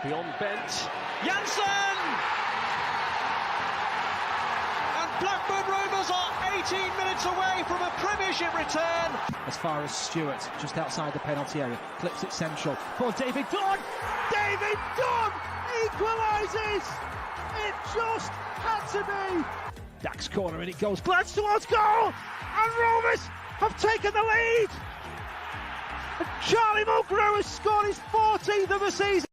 Beyond bent. Janssen! And Blackburn Rovers are 18 minutes away from a Premiership return. As far as Stewart, just outside the penalty area, clips it central for David Dunn. David Dunn equalises. It just had to be. Dax corner and it goes. Glance towards goal, and Rovers have taken the lead. And Charlie Mulgrew has scored his 14th of the season.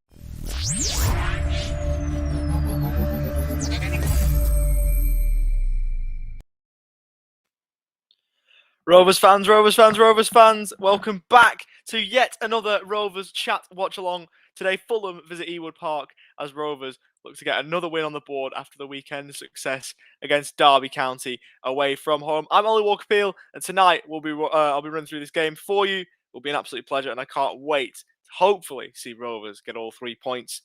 Rovers fans, Rovers fans, Rovers fans, welcome back to yet another Rovers Chat Watch Along. Today, Fulham visit Ewood Park as Rovers look to get another win on the board after the weekend success against Derby County away from home. I'm Ollie Walker-Peel, and tonight I'll be running through this game for you. It will be an absolute pleasure, and I can't wait to hopefully see Rovers get all 3 points.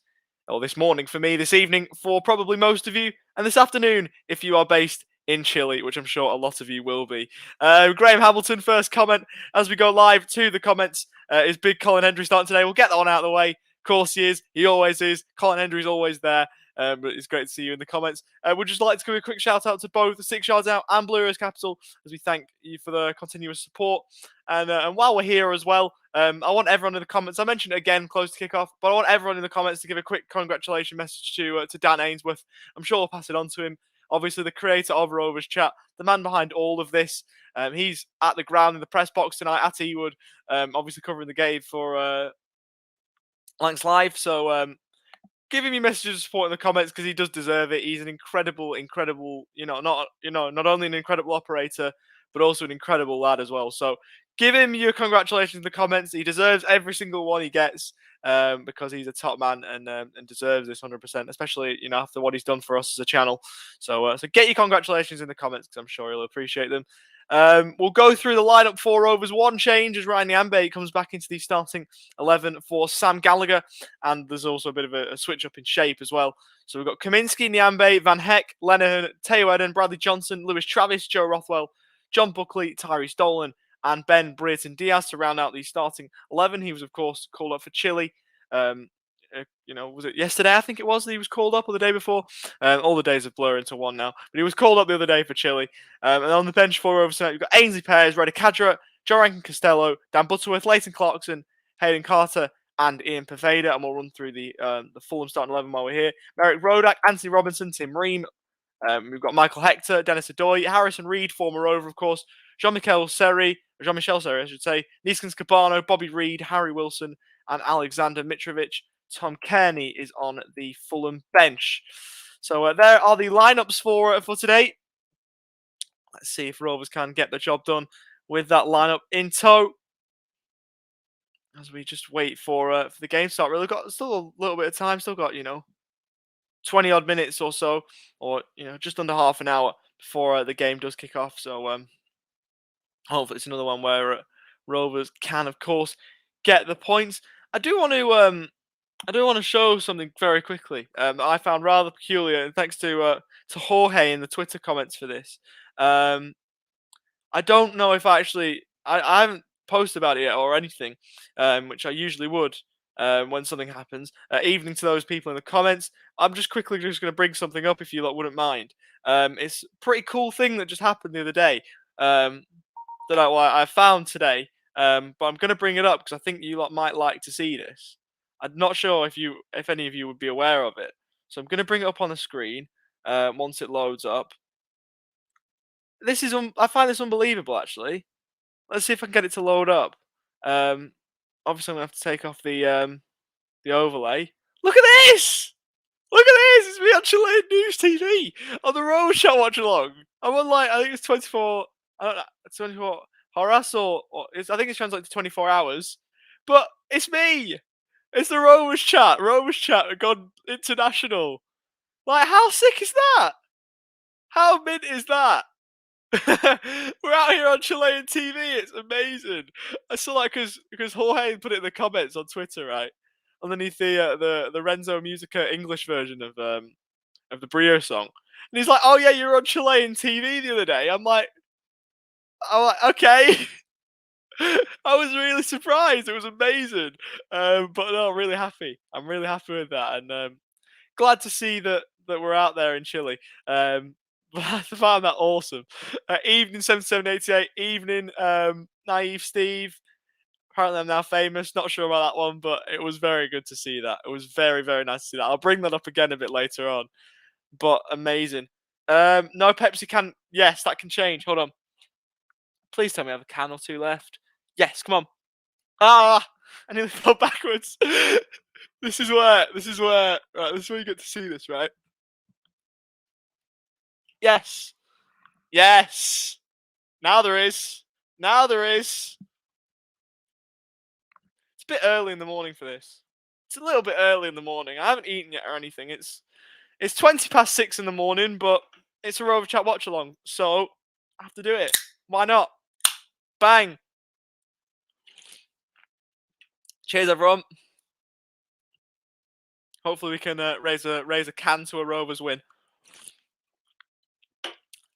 Or this morning for me, this evening for probably most of you, and this afternoon if you are based in Chile, which I'm sure a lot of you will be. Graham Hamilton, first comment as we go live to the comments. Is big Colin Hendry starting today? We'll get that one out of the way. Of course he is. He always is. Colin Hendry's always there. But it's great to see you in the comments. We'd just like to give a quick shout out to both the 6 Yards Out and Blue Rose Capital as we thank you for the continuous support. And while we're here as well, I want everyone in the comments. I mentioned it again close to kickoff, but I want everyone in the comments to give a quick congratulation message to Dan Ainsworth. I'm sure I'll pass it on to him. Obviously, the creator of Rovers Chat, the man behind all of this. He's at the ground in the press box tonight at Ewood, obviously covering the game for Lancs Live. So give him your messages of support in the comments because he does deserve it. He's an incredible, not only an incredible operator, but also an incredible lad as well. So give him your congratulations in the comments. He deserves every single one he gets because he's a top man and deserves this 100%, especially after what he's done for us as a channel. So get your congratulations in the comments because I'm sure he'll appreciate them. We'll go through the lineup for Rovers. One change as Ryan Nyambe comes back into the starting 11 for Sam Gallagher, and there's also a bit of a switch up in shape as well. So we've got Kaminski, Nyambe, Van Heck, Lenihan, Teo Eden, Bradley Johnson, Lewis Travis, Joe Rothwell, John Buckley, Tyrese Dolan, and Ben Brereton Diaz to round out the starting 11. He was, of course, called up for Chile. Was it yesterday? I think it was that he was called up, or the day before. All the days have blurred into one now. But he was called up the other day for Chile. And on the bench for Rovers tonight, we've got Ainsley Pears, Reddy Cadra, Joe Rankin Costello, Dan Butterworth, Leighton Clarkson, Hayden Carter, and Ian Paveda. And we'll run through the Fulham starting 11 while we're here. Merrick Rodak, Anthony Robinson, Tim Ream. We've got Michael Hector, Dennis Adoy, Harrison Reed, former Rover, of course, Jean-Michel Seri, I should say, Niskins Cabano, Bobby Reed, Harry Wilson, and Alexander Mitrovic. Tom Kearney is on the Fulham bench. So there are the lineups for today. Let's see if Rovers can get the job done with that lineup in tow. As we just wait for the game to start. Really got still a little bit of time. Still got 20 odd minutes or so, or just under half an hour before the game does kick off. So hopefully it's another one where Rovers can, of course, get the points. I do want to show something very quickly. I found rather peculiar, and thanks to Jorge in the Twitter comments for this. I don't know if I haven't posted about it yet or anything, which I usually would when something happens. Evening to those people in the comments. I'm just quickly going to bring something up if you lot wouldn't mind. It's a pretty cool thing that just happened the other day that I found today. But I'm going to bring it up because I think you lot might like to see this. I'm not sure if any of you would be aware of it. So I'm going to bring it up on the screen once it loads up. I find this unbelievable, actually. Let's see if I can get it to load up. Obviously, I'm going to have to take off the overlay. Look at this! Look at this! It's me on Chilean News TV on the Rovers Chat Watch Along. I'm on I think it's 24. I don't know, 24 horas I think it's translated to 24 hours. But it's me. It's the Rovers Chat. Rovers Chat have gone international. Like, how sick is that? How mint is that? We're out here on Chilean TV. It's amazing. I saw that because Jorge put it in the comments on Twitter, right? Underneath the Renzo Musica English version of the Brio song. And he's like, "Oh yeah, you were on Chilean TV the other day." I'm like, okay. I was really surprised. It was amazing. But no, I'm really happy. I'm really happy with that, and glad to see that we're out there in Chile. I found that awesome. Evening 7788. Evening, Naive Steve. Apparently, I'm now famous. Not sure about that one, but it was very good to see that. It was very, very nice to see that. I'll bring that up again a bit later on. But amazing. No Pepsi can. Yes, that can change. Hold on. Please tell me I have a can or two left. Yes, come on. Ah, I nearly fell backwards. This is where. Right, this is where you get to see this, right? Yes. Yes. Now there is. Now there is. It's a bit early in the morning for this. It's a little bit early in the morning. I haven't eaten yet or anything. It's 6:20 in the morning, but it's a Rover Chat watch along, so I have to do it. Why not? Bang. Cheers, everyone. Hopefully we can raise a can to a Rovers win.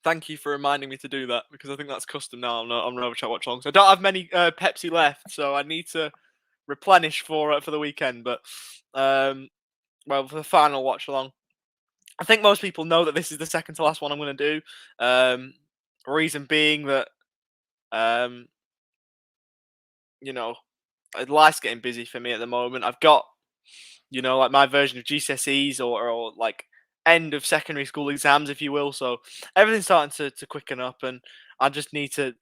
Thank you for reminding me to do that, because I think that's custom now on Rover Chat watch along. So I don't have many Pepsi left, so I need to replenish for the weekend. But well, for the final watch along, I think most people know that this is the second to last one I'm going to do. Reason being that life's getting busy for me at the moment. I've got like my version of GCSEs or like end of secondary school exams, if you will. So everything's starting to quicken up, and I just need to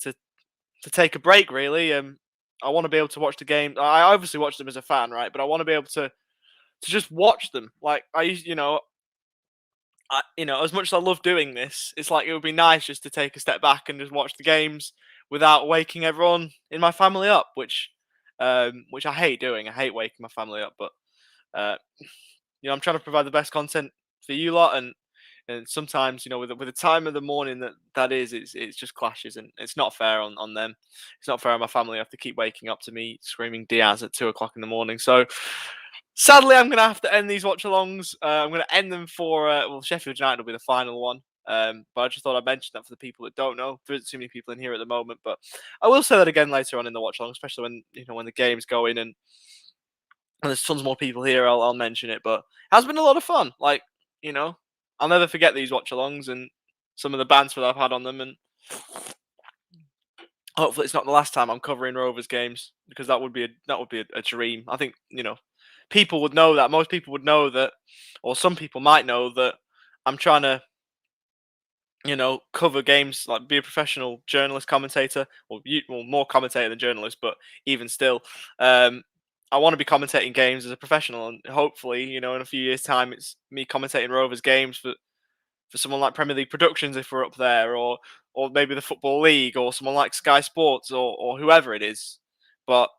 take a break, really. I want to be able to watch the game. I obviously watch them as a fan, right? But I want to be able to just watch them. Like I used, as much as I love doing this, it's like it would be nice just to take a step back and just watch the games without waking everyone in my family up, which I hate doing. I hate waking my family up, but I'm trying to provide the best content for you lot, and sometimes with the time of the morning that is, it's just clashes, and it's not fair on them. It's not fair on my family. I have to keep waking up to me screaming Diaz at 2 o'clock in the morning. So sadly, I'm going to have to end these watch-alongs. I'm going to end them for Sheffield United will be the final one. But I just thought I'd mention that for the people that don't know. There isn't too many people in here at the moment, but I will say that again later on in the watch-along, especially when the game's going and there's tons more people here. I'll mention it, but it has been a lot of fun. Like, I'll never forget these watch-alongs and some of the banter that I've had on them, and hopefully it's not the last time I'm covering Rovers games, because that would be a dream. I think people would know that. Most people would know that, or some people might know that I'm trying to cover games, like be a professional journalist, commentator, or more commentator than journalist, but even still, I want to be commentating games as a professional, and hopefully, in a few years' time, it's me commentating Rovers games for someone like Premier League Productions if we're up there, or maybe the Football League, or someone like Sky Sports, or whoever it is. But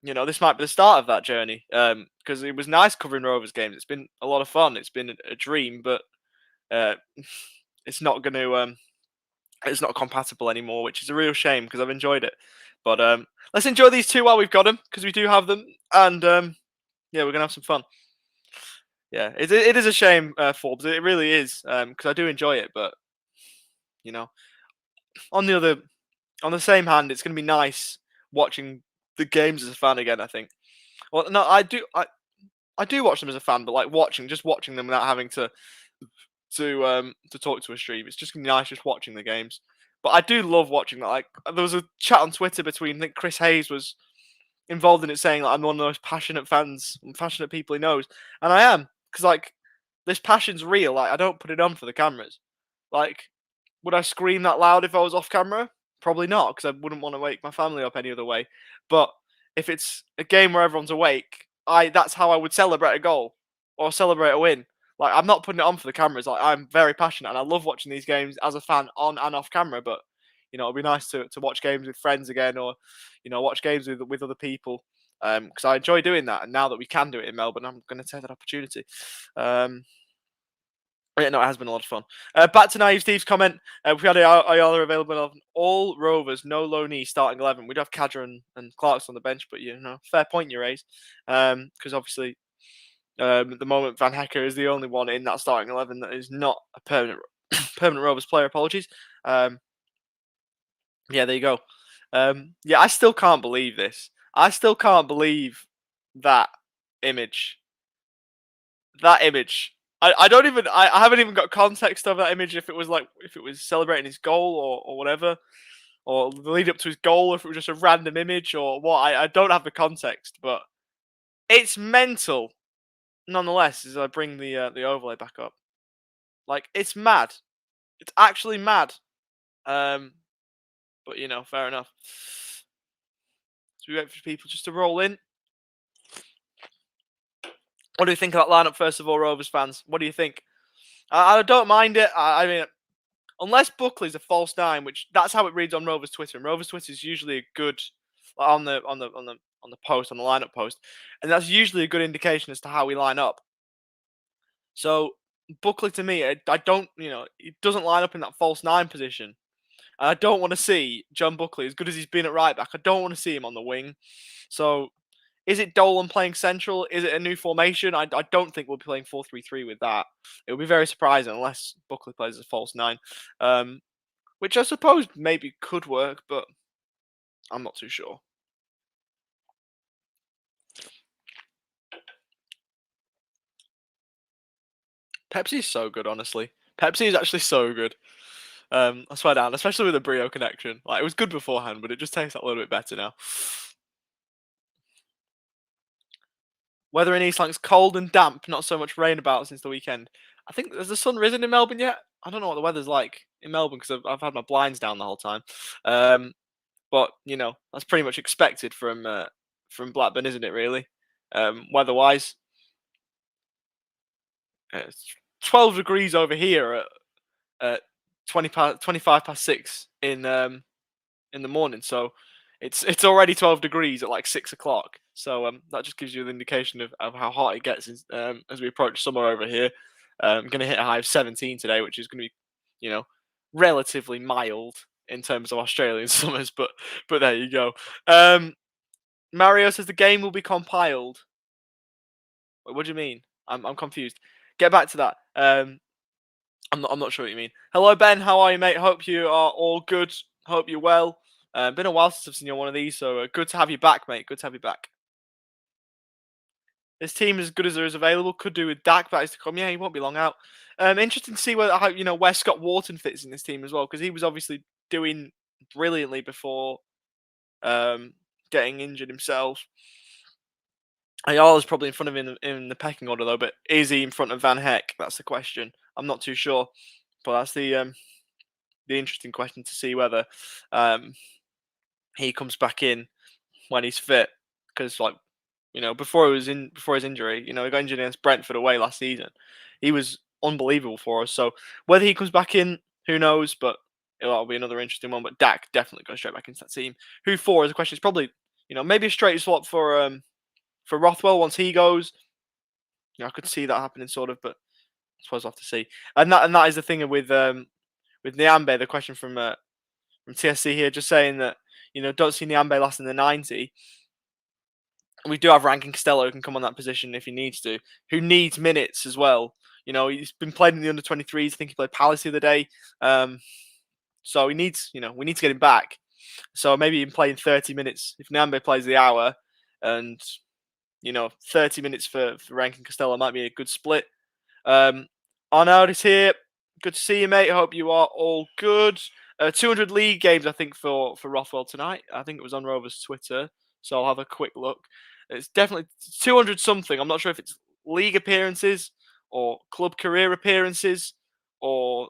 this might be the start of that journey, because it was nice covering Rovers games. It's been a lot of fun. It's been a dream, but it's not going to it's not compatible anymore, which is a real shame, because I've enjoyed it. But let's enjoy these two while we've got them, because we do have them, and yeah, we're gonna have some fun. Yeah, it is a shame, Forbes. It really is, because I do enjoy it, but on the same hand, it's gonna be nice watching the games as a fan again. I think. Well, no, I do watch them as a fan, but like just watching them without having to talk to a stream. It's just gonna be nice just watching the games. But I do love watching that. Like, there was a chat on Twitter between, I think Chris Hayes was involved in it, saying like I'm one of the most passionate people he knows, and I am, because like this passion's real. Like, I don't put it on for the cameras. Like, would I scream that loud if I was off camera? Probably not, because I wouldn't want to wake my family up any other way. But if it's a game where everyone's awake, that's how I would celebrate a goal or celebrate a win. Like, I'm not putting it on for the cameras. Like, I'm very passionate, and I love watching these games as a fan on and off camera. But it'll be nice to watch games with friends again, or watch games with other people, because I enjoy doing that. And now that we can do it in Melbourne, I'm going to take that opportunity. Yeah, no, it has been a lot of fun. Back to Naive Steve's comment. We had Ayala available on all Rovers, no loanee starting 11. We'd have Kadra and Clarkson on the bench, but fair point you raise. Because obviously, at the moment, Van Hecker is the only one in that starting 11 that is not a permanent Rovers player. Apologies. Yeah, there you go. Yeah, I still can't believe this. I still can't believe that image. That image. I don't even. I haven't even got context of that image. If it was celebrating his goal or whatever, or the lead up to his goal, or if it was just a random image or what. I don't have the context, but it's mental. Nonetheless, as I bring the overlay back up, like it's mad. It's actually mad. But fair enough. So we wait for people just to roll in. What do you think of that lineup, first of all, Rovers fans? What do you think? I don't mind it. I mean, unless Buckley's a false nine, which that's how it reads on Rovers Twitter. And Rovers Twitter is usually a good on the post, on the lineup post, and that's usually a good indication as to how we line up. So Buckley, to me, I don't, he doesn't line up in that false nine position. And I don't want to see John Buckley, as good as he's been at right back, I don't want to see him on the wing. So is it Dolan playing central? Is it a new formation? I don't think we'll be playing 4-3-3 with that. It would be very surprising unless Buckley plays as a false nine, which I suppose maybe could work, but I'm not too sure. Pepsi is so good, honestly. Pepsi is actually so good. I swear down, especially with the Brio connection. Like, it was good beforehand, but it just tastes a little bit better now. Weather in East Lanc's cold and damp, not so much rain about since the weekend. I think, has the sun risen in Melbourne yet? I don't know what the weather's like in Melbourne because I've had my blinds down the whole time. But that's pretty much expected from Blackburn, isn't it? Really, weather-wise. It's 12 degrees over here at 25 past 6 in the morning. So it's already 12 degrees at like 6 o'clock. So that just gives you an indication of how hot it gets as we approach summer over here. I'm going to hit a high of 17 today, which is going to be, relatively mild in terms of Australian summers. But there you go. Mario says the game will be compiled. Wait, what do you mean? I'm confused. Get back to that. I'm not sure what you mean. Hello, Ben. How are you, mate? Hope you are all good. Hope you're well. Been a while since I've seen you on one of these, so good to have you back, mate. Good to have you back. This team is as good as there is available. Could do with Dak, but is to come. Yeah, he won't be long out. Interesting to see where Scott Wharton fits in this team as well, because he was obviously doing brilliantly before getting injured himself. Ayala's probably in front of him in the pecking order though, but is he in front of Van Heck? That's the question. I'm not too sure, but that's the interesting question to see whether he comes back in when he's fit, because before his injury, he got injured against Brentford away last season. He was unbelievable for us. So whether he comes back in, who knows? But it'll be another interesting one. But Dak definitely goes straight back into that team. Who for? As a question, is probably maybe a straight swap for Rothwell once he goes. I could see that happening sort of, but I suppose I'll have to see. And that is the thing with Nyambe. The question from TSC here, just saying that don't see Nyambe lasting the 90. We do have Rankin Costello who can come on that position if he needs to, who needs minutes as well. He's been played in the under-23s. I think he played Palace the other day. So he needs, we need to get him back. So maybe even playing 30 minutes if Nyambe plays the hour, and 30 minutes for Rankin Costello might be a good split. Arnaud is here. Good to see you, mate. I hope you are all good. 200 league games, I think, for Rothwell tonight. I think it was on Rovers Twitter, so I'll have a quick look. It's definitely 200 something. I'm not sure if it's league appearances or club career appearances or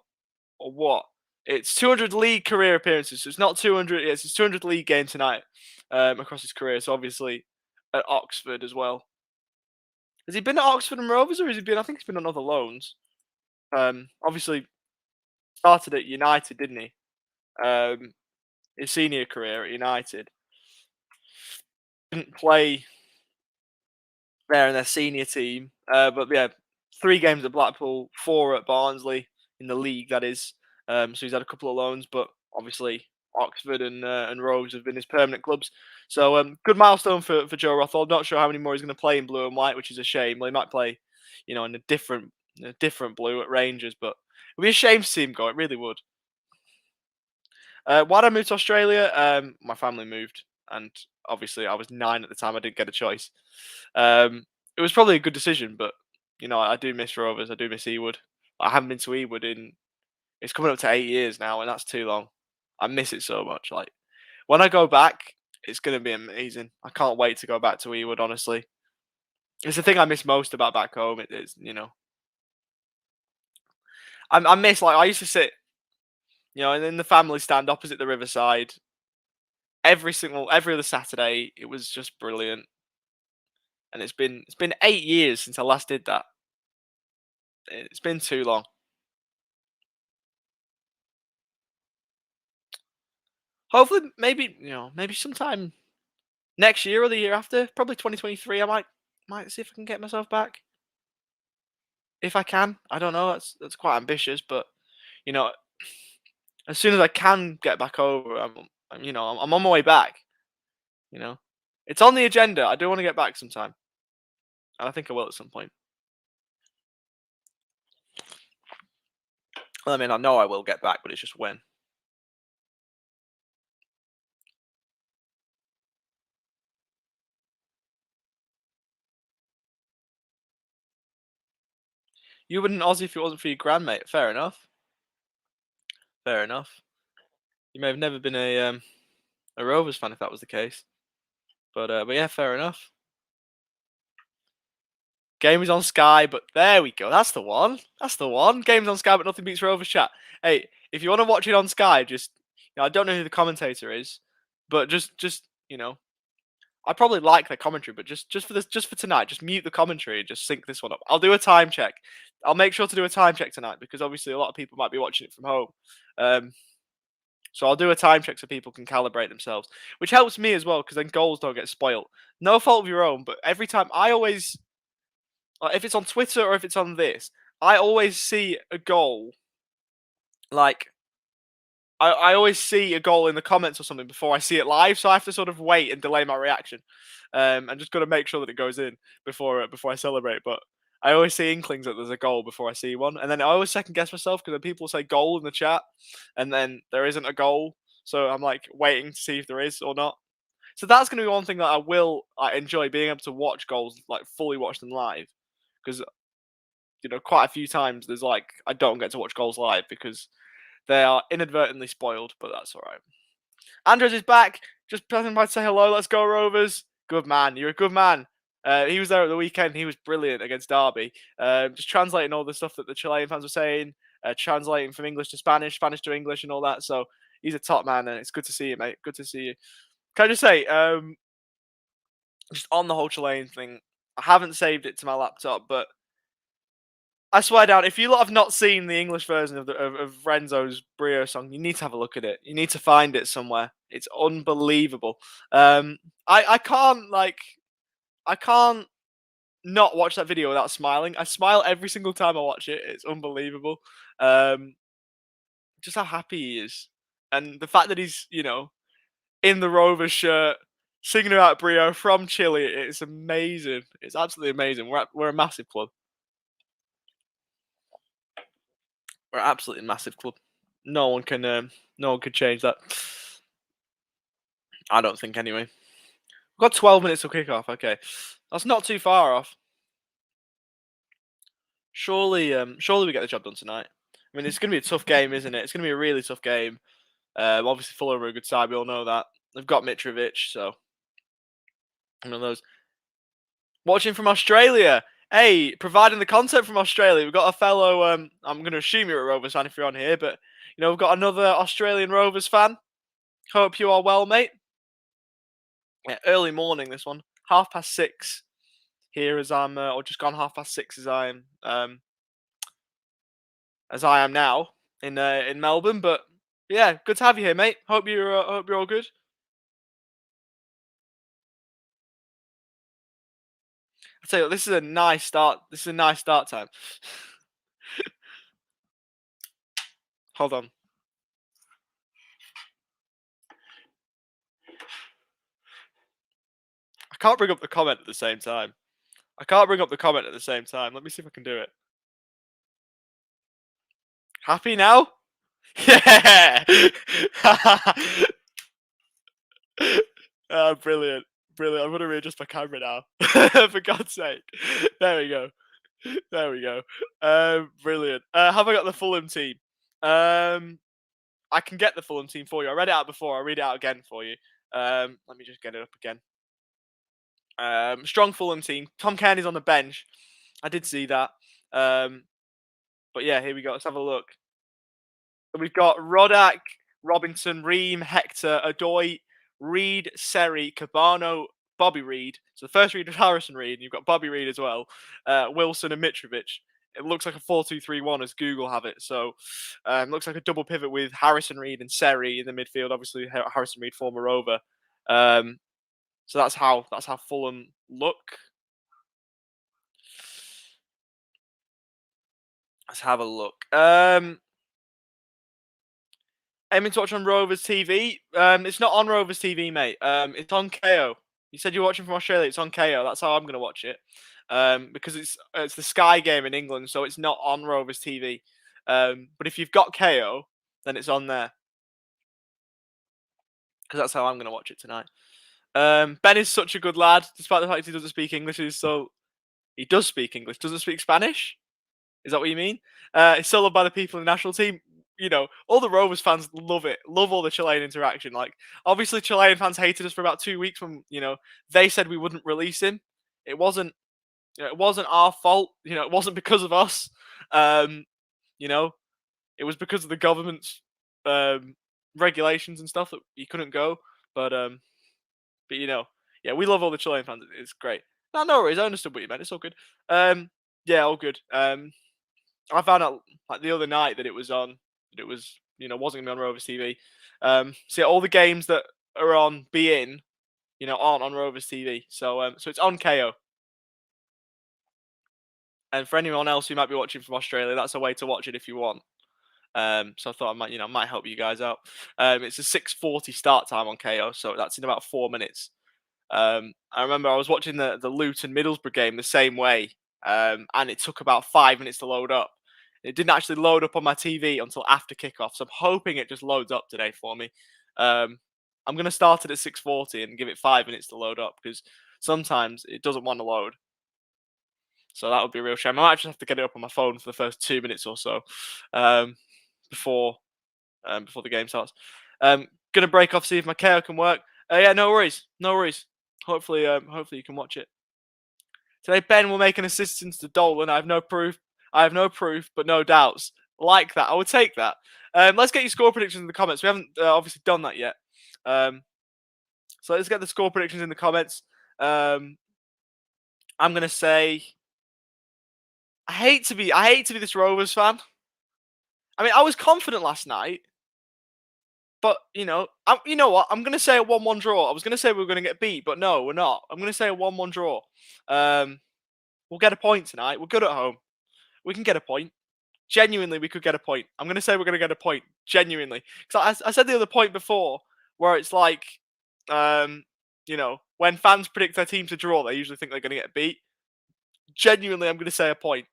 what. It's 200 league career appearances. So it's not 200. Yes, it's 200 league games tonight across his career. So obviously at Oxford as well. Has he been at Oxford and Rovers, or has he been? I think he's been on other loans. Obviously started at United, didn't he? His senior career at United. Didn't play there in their senior team, but yeah, 3 games at Blackpool, 4 at Barnsley in the league. That is, so he's had a couple of loans, but obviously Oxford and Rovers have been his permanent clubs. So good milestone for Joe Rothwell. Not sure how many more he's going to play in blue and white, which is a shame. Well, he might play, in a different blue at Rangers, but it would be a shame to see him go. It really would. Why did I move to Australia? My family moved, and obviously I was 9 at the time. I didn't get a choice. It was probably a good decision, but you know, I do miss Rovers. I do miss Ewood. I haven't been to Ewood in it's coming up to 8 years now, and that's too long. I miss it so much. Like when I go back, it's gonna be amazing. I can't wait to go back to Ewood. Honestly, it's the thing I miss most about back home. It is, you know, I miss like I used to sit, you know, and in the family stand opposite the riverside every other Saturday. It was just brilliant, and it's been 8 years since I last did that. It's been too long. Hopefully, maybe you know, maybe sometime next year or the year after, probably 2023. I might see if I can get myself back. If I can, I don't know. That's quite ambitious, but you know, as soon as I can get back over, you know, I'm on my way back. You know, it's on the agenda. I do want to get back sometime, and I think I will at some point. Well, I mean, I know I will get back, but it's just when. You wouldn't Aussie if it wasn't for your grandmate. Fair enough. Fair enough. You may have never been a Rovers fan if that was the case. But yeah, fair enough. Game is on Sky, but there we go. That's the one. That's the one. Game's on Sky, but nothing beats Rovers Chat. Hey, if you want to watch it on Sky, just you know, I don't know who the commentator is, but just you know, I probably like their commentary, but just for tonight, just mute the commentary and just sync this one up. I'll do a time check. I'll make sure to do a time check tonight because obviously a lot of people might be watching it from home. So I'll do a time check so people can calibrate themselves, which helps me as well because then goals don't get spoilt. No fault of your own, but every time I always, like, if it's on Twitter or if it's on this, I always see a goal. Like I always see a goal in the comments or something before I see it live, so I have to sort of wait and delay my reaction. And just got to make sure that it goes in before I celebrate. But I always see inklings that there's a goal before I see one, and then I always second guess myself because people say goal in the chat, and then there isn't a goal, so I'm like waiting to see if there is or not. So that's going to be one thing that I will enjoy being able to watch goals, like fully watch them live, because you know quite a few times there's like I don't get to watch goals live because they are inadvertently spoiled, but that's all right. Andres is back. Just passing by to say hello. Let's go, Rovers. Good man. You're a good man. He was there at the weekend. He was brilliant against Derby. Just translating all the stuff that the Chilean fans were saying, translating from English to Spanish, Spanish to English, and all that. So he's a top man, and it's good to see you, mate. Good to see you. Can I just say, just on the whole Chilean thing, I haven't saved it to my laptop, but I swear down, if you lot have not seen the English version of Renzo's Brio song, you need to have a look at it. You need to find it somewhere. It's unbelievable. I can't not watch that video without smiling. I smile every single time I watch it. It's unbelievable. Just how happy he is, and the fact that he's in the Rovers shirt, singing about Brio from Chile. It's amazing. It's absolutely amazing. We're a massive club. We're an absolutely massive club. No one can change that. I don't think anyway. We've got 12 minutes to kick off. Okay, that's not too far off. Surely we get the job done tonight. I mean, it's going to be a tough game, isn't it? It's going to be a really tough game. Obviously, Fulham are a good side. We all know that. They've got Mitrovic, so one of those. Watching from Australia. Hey, providing the content from Australia. We've got a fellow. I'm going to assume you're a Rovers fan if you're on here, but we've got another Australian Rovers fan. Hope you are well, mate. Yeah, early morning. This one, 6:30 here as I'm, or just gone 6:30 as I am now in Melbourne. But yeah, good to have you here, mate. Hope you're all good. I tell you what, this is a nice start. This is a nice start time. Hold on. I can't bring up the comment at the same time. Let me see if I can do it. Happy now? Yeah. Brilliant. Brilliant. I'm going to readjust my camera now. For God's sake. There we go. There we go. Brilliant. Have I got the Fulham team? I can get the Fulham team for you. I read it out before. I'll read it out again for you. Let me just get it up again. Strong Fulham team. Tom Kearney's on the bench. I did see that. But yeah, here we go. Let's have a look. So we've got Rodak, Robinson, Ream, Hector, Adoy, Reed, Seri, Cabano, Bobby Reed. So the first Reed was Harrison Reed, and you've got Bobby Reed as well. Wilson and Mitrovic. It looks like a 4-2-3-1 as Google have it. So looks like a double pivot with Harrison Reed and Seri in the midfield. Obviously, Harrison Reed, former Rover. So that's how Fulham look. Let's have a look. Aiming to watch on Rovers TV. It's not on Rovers TV, mate. It's on KO. You said you're watching from Australia. It's on KO. That's how I'm going to watch it. Because it's the Sky game in England, so it's not on Rovers TV. But if you've got KO, then it's on there. Because that's how I'm going to watch it tonight. Ben is such a good lad, despite the fact he doesn't speak English. He does speak English. Doesn't speak Spanish. Is that what you mean? It's so loved by the people in the national team. You know, all the Rovers fans love it. Love all the Chilean interaction. Like, obviously, Chilean fans hated us for about 2 weeks when, they said we wouldn't release him. It wasn't our fault. It wasn't because of us. It was because of the government's regulations and stuff that he couldn't go. But yeah, we love all the Chilean fans. It's great. No worries. I understood what you meant. It's all good. Yeah, all good. I found out like the other night that it was on. That it was, wasn't gonna be on Rovers TV. So yeah, all the games that are on beIN, aren't on Rovers TV. So it's on KO. And for anyone else who might be watching from Australia, that's a way to watch it if you want. So I thought I might help you guys out. It's a 6:40 start time on KO, so that's in about 4 minutes. I remember I was watching the Luton Middlesbrough game the same way, and it took about 5 minutes to load up. It didn't actually load up on my TV until after kickoff, so I'm hoping it just loads up today for me. I'm going to start it at 6:40 and give it 5 minutes to load up because sometimes it doesn't want to load. So that would be a real shame. I might just have to get it up on my phone for the first 2 minutes or so before the game starts. Gonna break off, see if my KO can work. Yeah, no worries. Hopefully you can watch it. Today, Ben will make an assistance to Dolan. I have no proof, but no doubts. Like that. I would take that. Let's get your score predictions in the comments. We haven't obviously done that yet. So let's get the score predictions in the comments. I'm gonna say, I hate to be this Rovers fan. I mean, I was confident last night, but you know what? I'm gonna say a 1-1 draw. I was gonna say we were gonna get beat, but no, we're not. I'm gonna say a 1-1 draw. We'll get a point tonight. We're good at home. We can get a point. Genuinely, we could get a point. I'm gonna say we're gonna get a point. Genuinely, because I said the other point before, where it's like, when fans predict their team to draw, they usually think they're gonna get beat. Genuinely, I'm gonna say a point.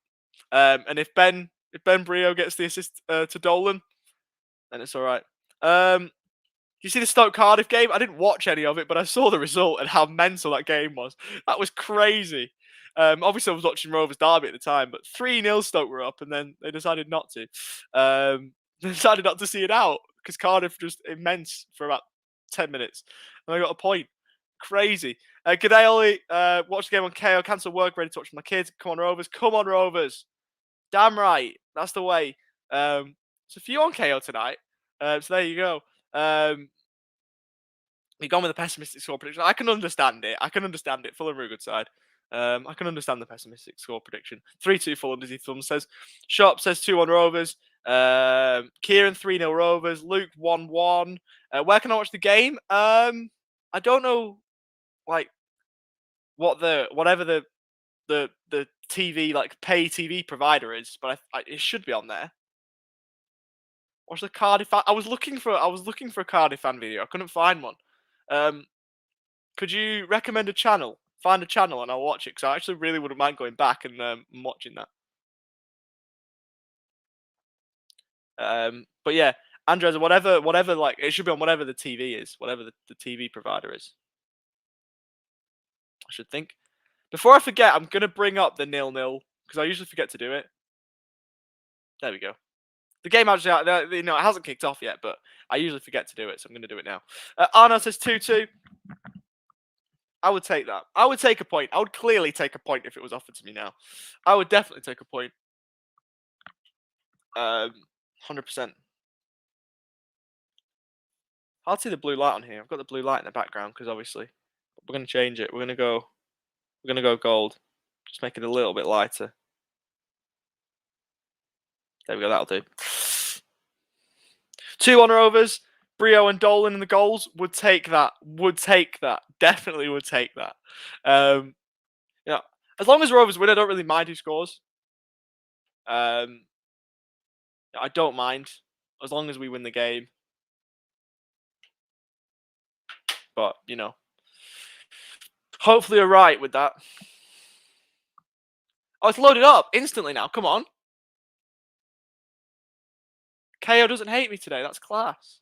And if Ben Brio gets the assist to Dolan, then it's all right. You see the Stoke Cardiff game? I didn't watch any of it, but I saw the result and how mental that game was. That was crazy. Obviously, I was watching Rovers Derby at the time, but 3-0 Stoke were up, and then they decided not to. They decided not to see it out because Cardiff just immense for about 10 minutes, and I got a point. Crazy. Good day, Ollie. Watch the game on KO. Cancel work. Ready to watch my kids. Come on, Rovers. Come on, Rovers. Damn right. That's the way. So a few on KO tonight. So there you go. You've gone with a pessimistic score prediction. I can understand it. Fulham are a good side. I can understand the pessimistic score prediction. 3-2 Fulham, Dizzy Thumb says. Sharp says 2-1 Rovers. Kieran 3-0 Rovers. Luke 1-1. Where can I watch the game? I don't know, like, whatever the TV, like, pay TV provider is, but it should be on there. Watch the Cardiff. I was looking for a Cardiff fan video. I couldn't find one. Could you recommend a channel? Find a channel and I'll watch it because I actually really wouldn't mind going back and watching that. But yeah, Andres, whatever, like, it should be on whatever the TV is, whatever the TV provider is. I should think. Before I forget, I'm going to bring up the 0-0, because I usually forget to do it. There we go. The game actually, it hasn't kicked off yet, but I usually forget to do it, so I'm going to do it now. Arno says 2-2. I would take that. I would take a point. I would clearly take a point if it was offered to me now. I would definitely take a point. 100%. I'll see the blue light on here. I've got the blue light in the background because obviously we're going to change it. We're going to go gold. Just make it a little bit lighter. There we go. That'll do. 2-1 Rovers. Brio and Dolan in the goals. Would take that. Definitely would take that. As long as Rovers win, I don't really mind who scores. I don't mind as long as we win the game. But hopefully you're right with that. Oh, it's loaded up instantly now. Come on. KO doesn't hate me today. That's class.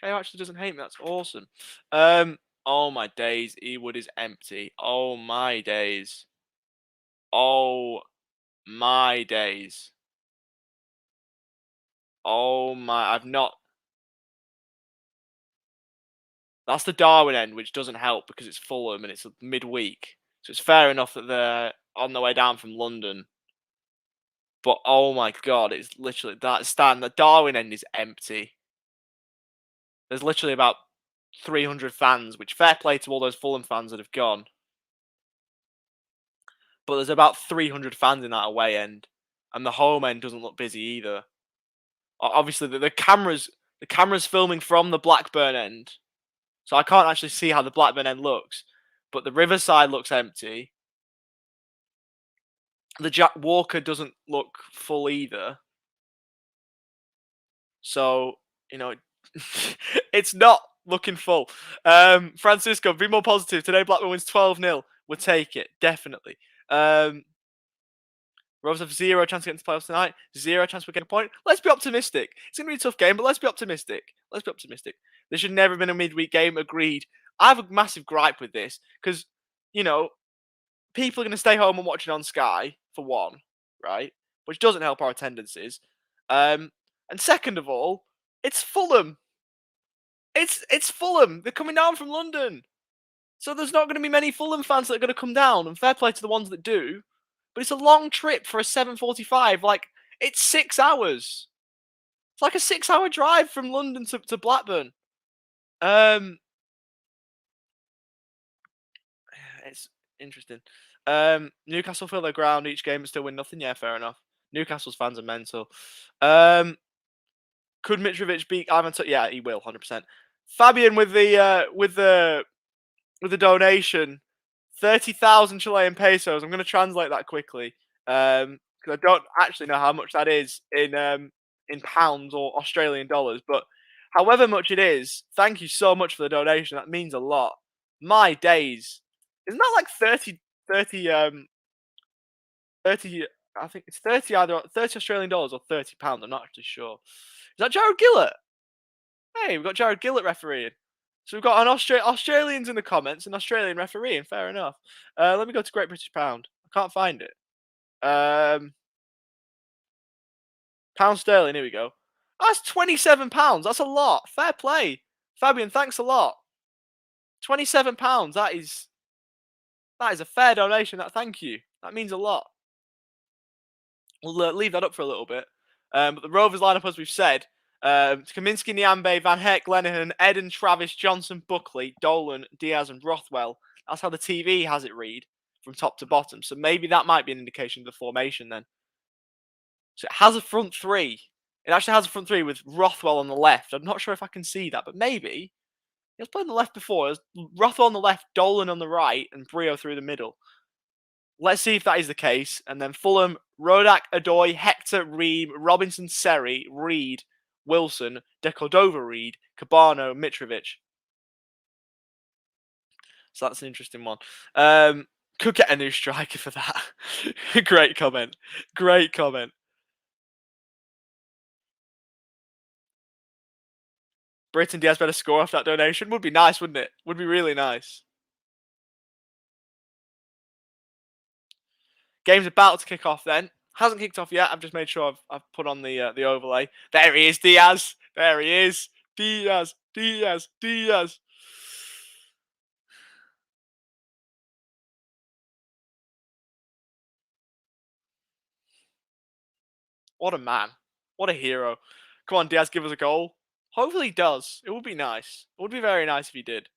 KO actually doesn't hate me. That's awesome. Oh my days. Ewood is empty. Oh my days. Oh my days. Oh my. I've not. That's the Darwin end, which doesn't help because it's Fulham and it's midweek. So it's fair enough that they're on the way down from London. But oh my god, it's literally that stand. The Darwin end is empty. There's literally about 300 fans, which fair play to all those Fulham fans that have gone. But there's about 300 fans in that away end, and the home end doesn't look busy either. Obviously, the camera's filming from the Blackburn end, so I can't actually see how the Blackburn end looks. But the Riverside looks empty. The Jack Walker doesn't look full either. So, it's not looking full. Francisco, be more positive. Today, Blackburn wins 12-0. We'll take it, definitely. Rovers have 0 chance to get into the playoffs tonight. 0 chance we're getting a point. Let's be optimistic. It's going to be a tough game, but let's be optimistic. There should never have been a midweek game, agreed. I have a massive gripe with this because, people are going to stay home and watch it on Sky, for one, right? Which doesn't help our attendances. And second of all, it's Fulham. It's Fulham. They're coming down from London. So there's not going to be many Fulham fans that are going to come down, and fair play to the ones that do. But it's a long trip for a 7:45. Like, it's 6 hours. It's like a 6-hour drive from London to Blackburn. It's interesting. Newcastle fill their ground each game and still win nothing. Yeah, fair enough. Newcastle's fans are mental. Could Mitrovic beat Ivan? Yeah, he will, 100%. Fabian with the donation, 30,000 Chilean pesos. I'm going to translate that quickly because I don't actually know how much that is in pounds or Australian dollars. But however much it is, thank you so much for the donation. That means a lot. My days. Isn't that like 30, I think it's 30 either 30 Australian dollars or 30 pounds. I'm not actually sure. Is that Jared Gillett? Hey, we've got Jared Gillett refereeing. So we've got an Australians in the comments, an Australian refereeing. Fair enough. Let me go to Great British Pound. I can't find it. Pound sterling. Here we go. That's £27. That's a lot. Fair play, Fabian. Thanks a lot. £27. That is a fair donation. Thank you. That means a lot. We'll leave that up for a little bit. But the Rovers lineup, as we've said, Kaminsky, Nyambe, Van Heck, Lenihan, Eden, Travis, Johnson, Buckley, Dolan, Diaz, and Rothwell. That's how the TV has it read from top to bottom. So maybe that might be an indication of the formation then. So it has a front three. It actually has a front three with Rothwell on the left. I'm not sure if I can see that, but maybe. He was playing on the left before. It was Rothwell on the left, Dolan on the right, and Brio through the middle. Let's see if that is the case. And then Fulham, Rodak, Adoy, Hector, Ream, Robinson, Seri, Reed, Wilson, De Cordova, Reed, Cabano, Mitrovic. So that's an interesting one. Could get a new striker for that. Great comment. Britt and Diaz better score off that donation. Would be nice, wouldn't it? Would be really nice. Game's about to kick off then. Hasn't kicked off yet. I've just made sure I've put on the overlay. There he is, Diaz. There he is. Diaz. What a man. What a hero. Come on, Diaz, give us a goal. Hopefully he does. It would be nice. It would be very nice if he did.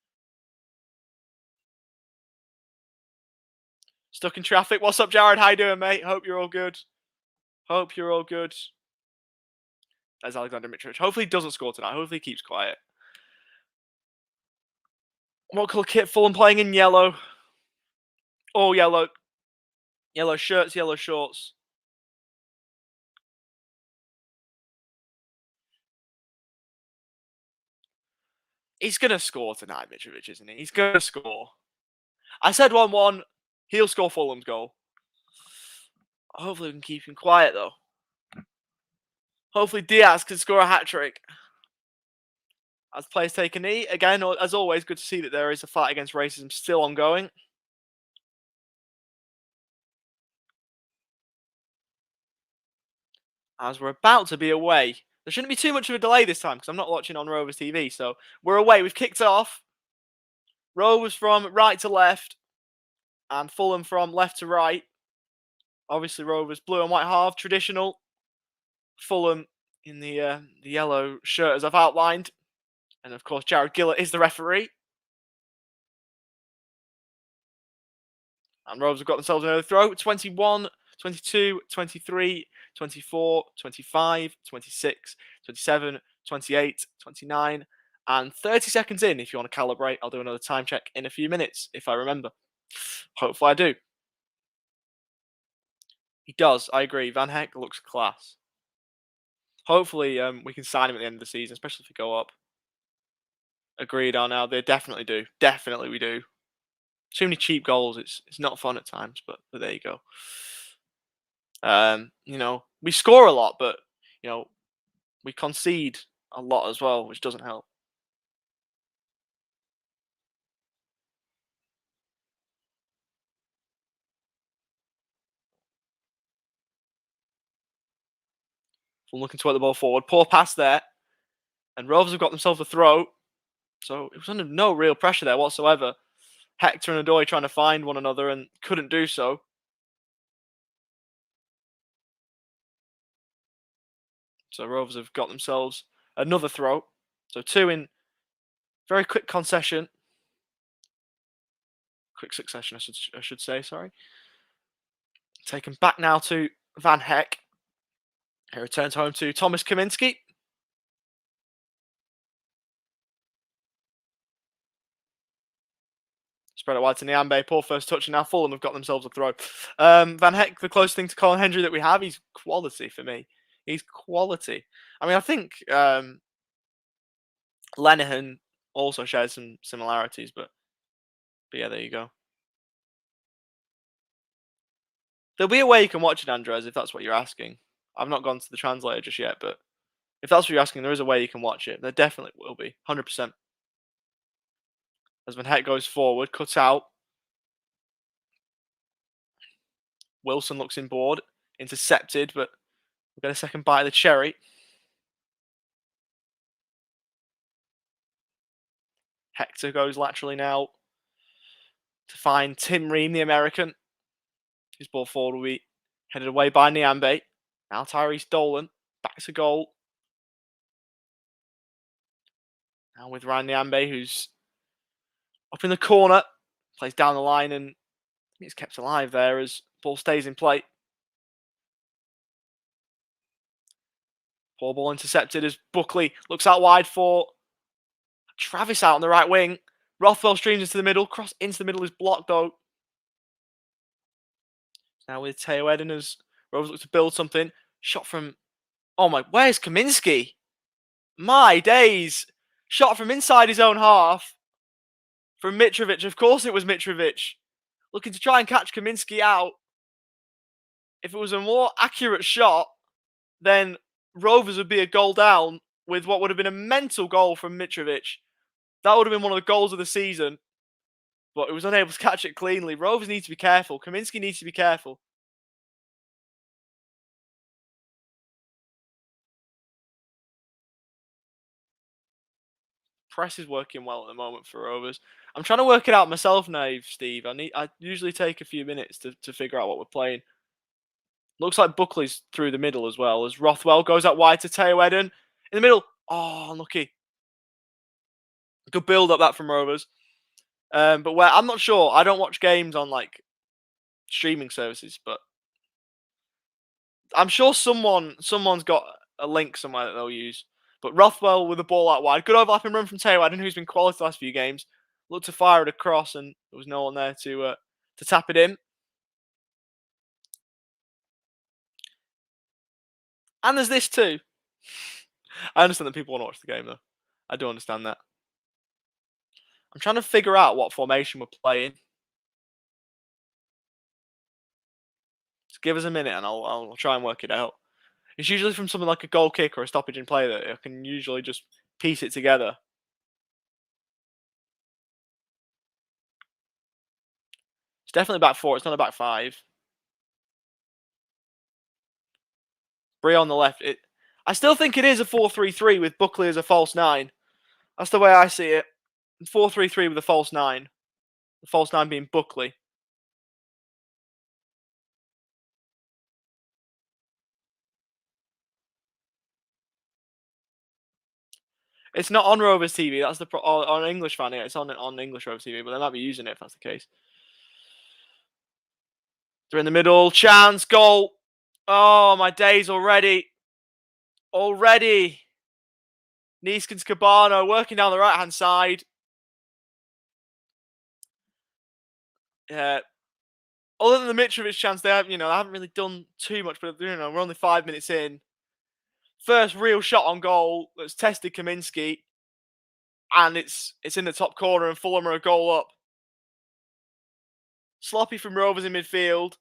Stuck in traffic. What's up, Jared? How you doing, mate? Hope you're all good. Hope you're all good. That's Alexander Mitrovic. Hopefully he doesn't score tonight. Hopefully he keeps quiet. What colour kit? Fulham playing in yellow. All yellow. Yellow shirts, yellow shorts. He's going to score tonight, Mitrovic, isn't he? He's going to score. I said 1-1. He'll score Fulham's goal. Hopefully we can keep him quiet, though. Hopefully Diaz can score a hat-trick. As players take a knee. Again, as always, good to see that there is a fight against racism still ongoing. As we're about to be away. There shouldn't be too much of a delay this time because I'm not watching on Rovers TV. So we're away. We've kicked off. Rovers from right to left. And Fulham from left to right. Obviously, Rovers blue and white half, traditional. Fulham in the yellow shirt, as I've outlined. And, of course, Jared Gillett is the referee. And Rovers have got themselves another throw. 21, 22, 23, 24, 25, 26, 27, 28, 29, and 30 seconds in. If you want to calibrate, I'll do another time check in a few minutes, if I remember. Hopefully I do. He does, I agree. Van Heck looks class. Hopefully we can sign him at the end of the season, especially if we go up. Agreed on now. They definitely do. Definitely we do. Too many cheap goals. It's not fun at times, but there you go. You know, we score a lot, but you know, we concede a lot as well, which doesn't help. From looking to work the ball forward. Poor pass there. And Rovers have got themselves a throw. So it was under no real pressure there whatsoever. Hector and Adoy trying to find one another and couldn't do so. So Rovers have got themselves another throw. So 2 in very quick concession. Quick succession, I should say, sorry. Taken back now to Van Heck. He returns home to Thomas Kaminski. Spread it wide to Niambe. Poor first touch, and now Fulham have got themselves a throw. Van Heck, the closest thing to Colin Hendry that we have, he's quality for me. He's quality. I mean, I think Lenihan also shares some similarities, but yeah, there you go. There'll be a way you can watch it, Andres, if that's what you're asking. I've not gone to the translator just yet, but if that's what you're asking, there is a way you can watch it. There definitely will be, 100%. As Van Heck goes forward, cuts out. Wilson looks inboard, intercepted, but we'll get a second bite of the cherry. Hector goes laterally now to find Tim Ream, the American. His ball forward will be headed away by Niambe. Now Tyrese Dolan, back to goal. Now with Ryan Niambe, who's up in the corner, plays down the line, and he's kept alive there as ball stays in play. Poor ball intercepted as Buckley looks out wide for Travis out on the right wing. Rothwell streams into the middle. Cross into the middle is blocked though. Now with Teo Eden as Rovers look to build something. Shot from... Oh my... Where's Kaminski? My days. Shot from inside his own half. From Mitrovic. Of course it was Mitrovic. Looking to try and catch Kaminski out. If it was a more accurate shot, then Rovers would be a goal down with what would have been a mental goal from Mitrovic. That would have been one of the goals of the season, but he was unable to catch it cleanly. Rovers need to be careful. Kaminski needs to be careful. Press is working well at the moment for Rovers. I'm trying to work it out myself now, Steve. I usually take a few minutes to figure out what we're playing. Looks like Buckley's through the middle as well, as Rothwell goes out wide to Teo Eden. In the middle. Oh, unlucky. Good build up that from Rovers. But where I'm not sure. I don't watch games on like streaming services, but I'm sure someone's got a link somewhere that they'll use. But Rothwell with the ball out wide. Good overlapping run from Teo Eden, who's been quality the last few games. Looked to fire it across, and there was no one there to tap it in. And there's this too. I understand that people want to watch the game, though. I do understand that. I'm trying to figure out what formation we're playing. Just give us a minute and I'll try and work it out. It's usually from something like a goal kick or a stoppage in play that I can usually just piece it together. It's definitely back four. It's not a back five. Brie on the left. I still think it is a 4-3-3 with Buckley as a false 9. That's the way I see it. 4-3-3 with a false 9. The false 9 being Buckley. It's not on Rovers TV. That's on English fan. Yeah, it's on English Rovers TV, but they might be using it if that's the case. They're in the middle. Chance. Goal. Oh, my days already. Already. Neeskens Cabano working down the right-hand side. Yeah. Other than the Mitrovic chance, they haven't really done too much, but we're only 5 minutes in. First real shot on goal that's tested Kaminski, and it's in the top corner, and Fulham are a goal up. Sloppy from Rovers in midfield.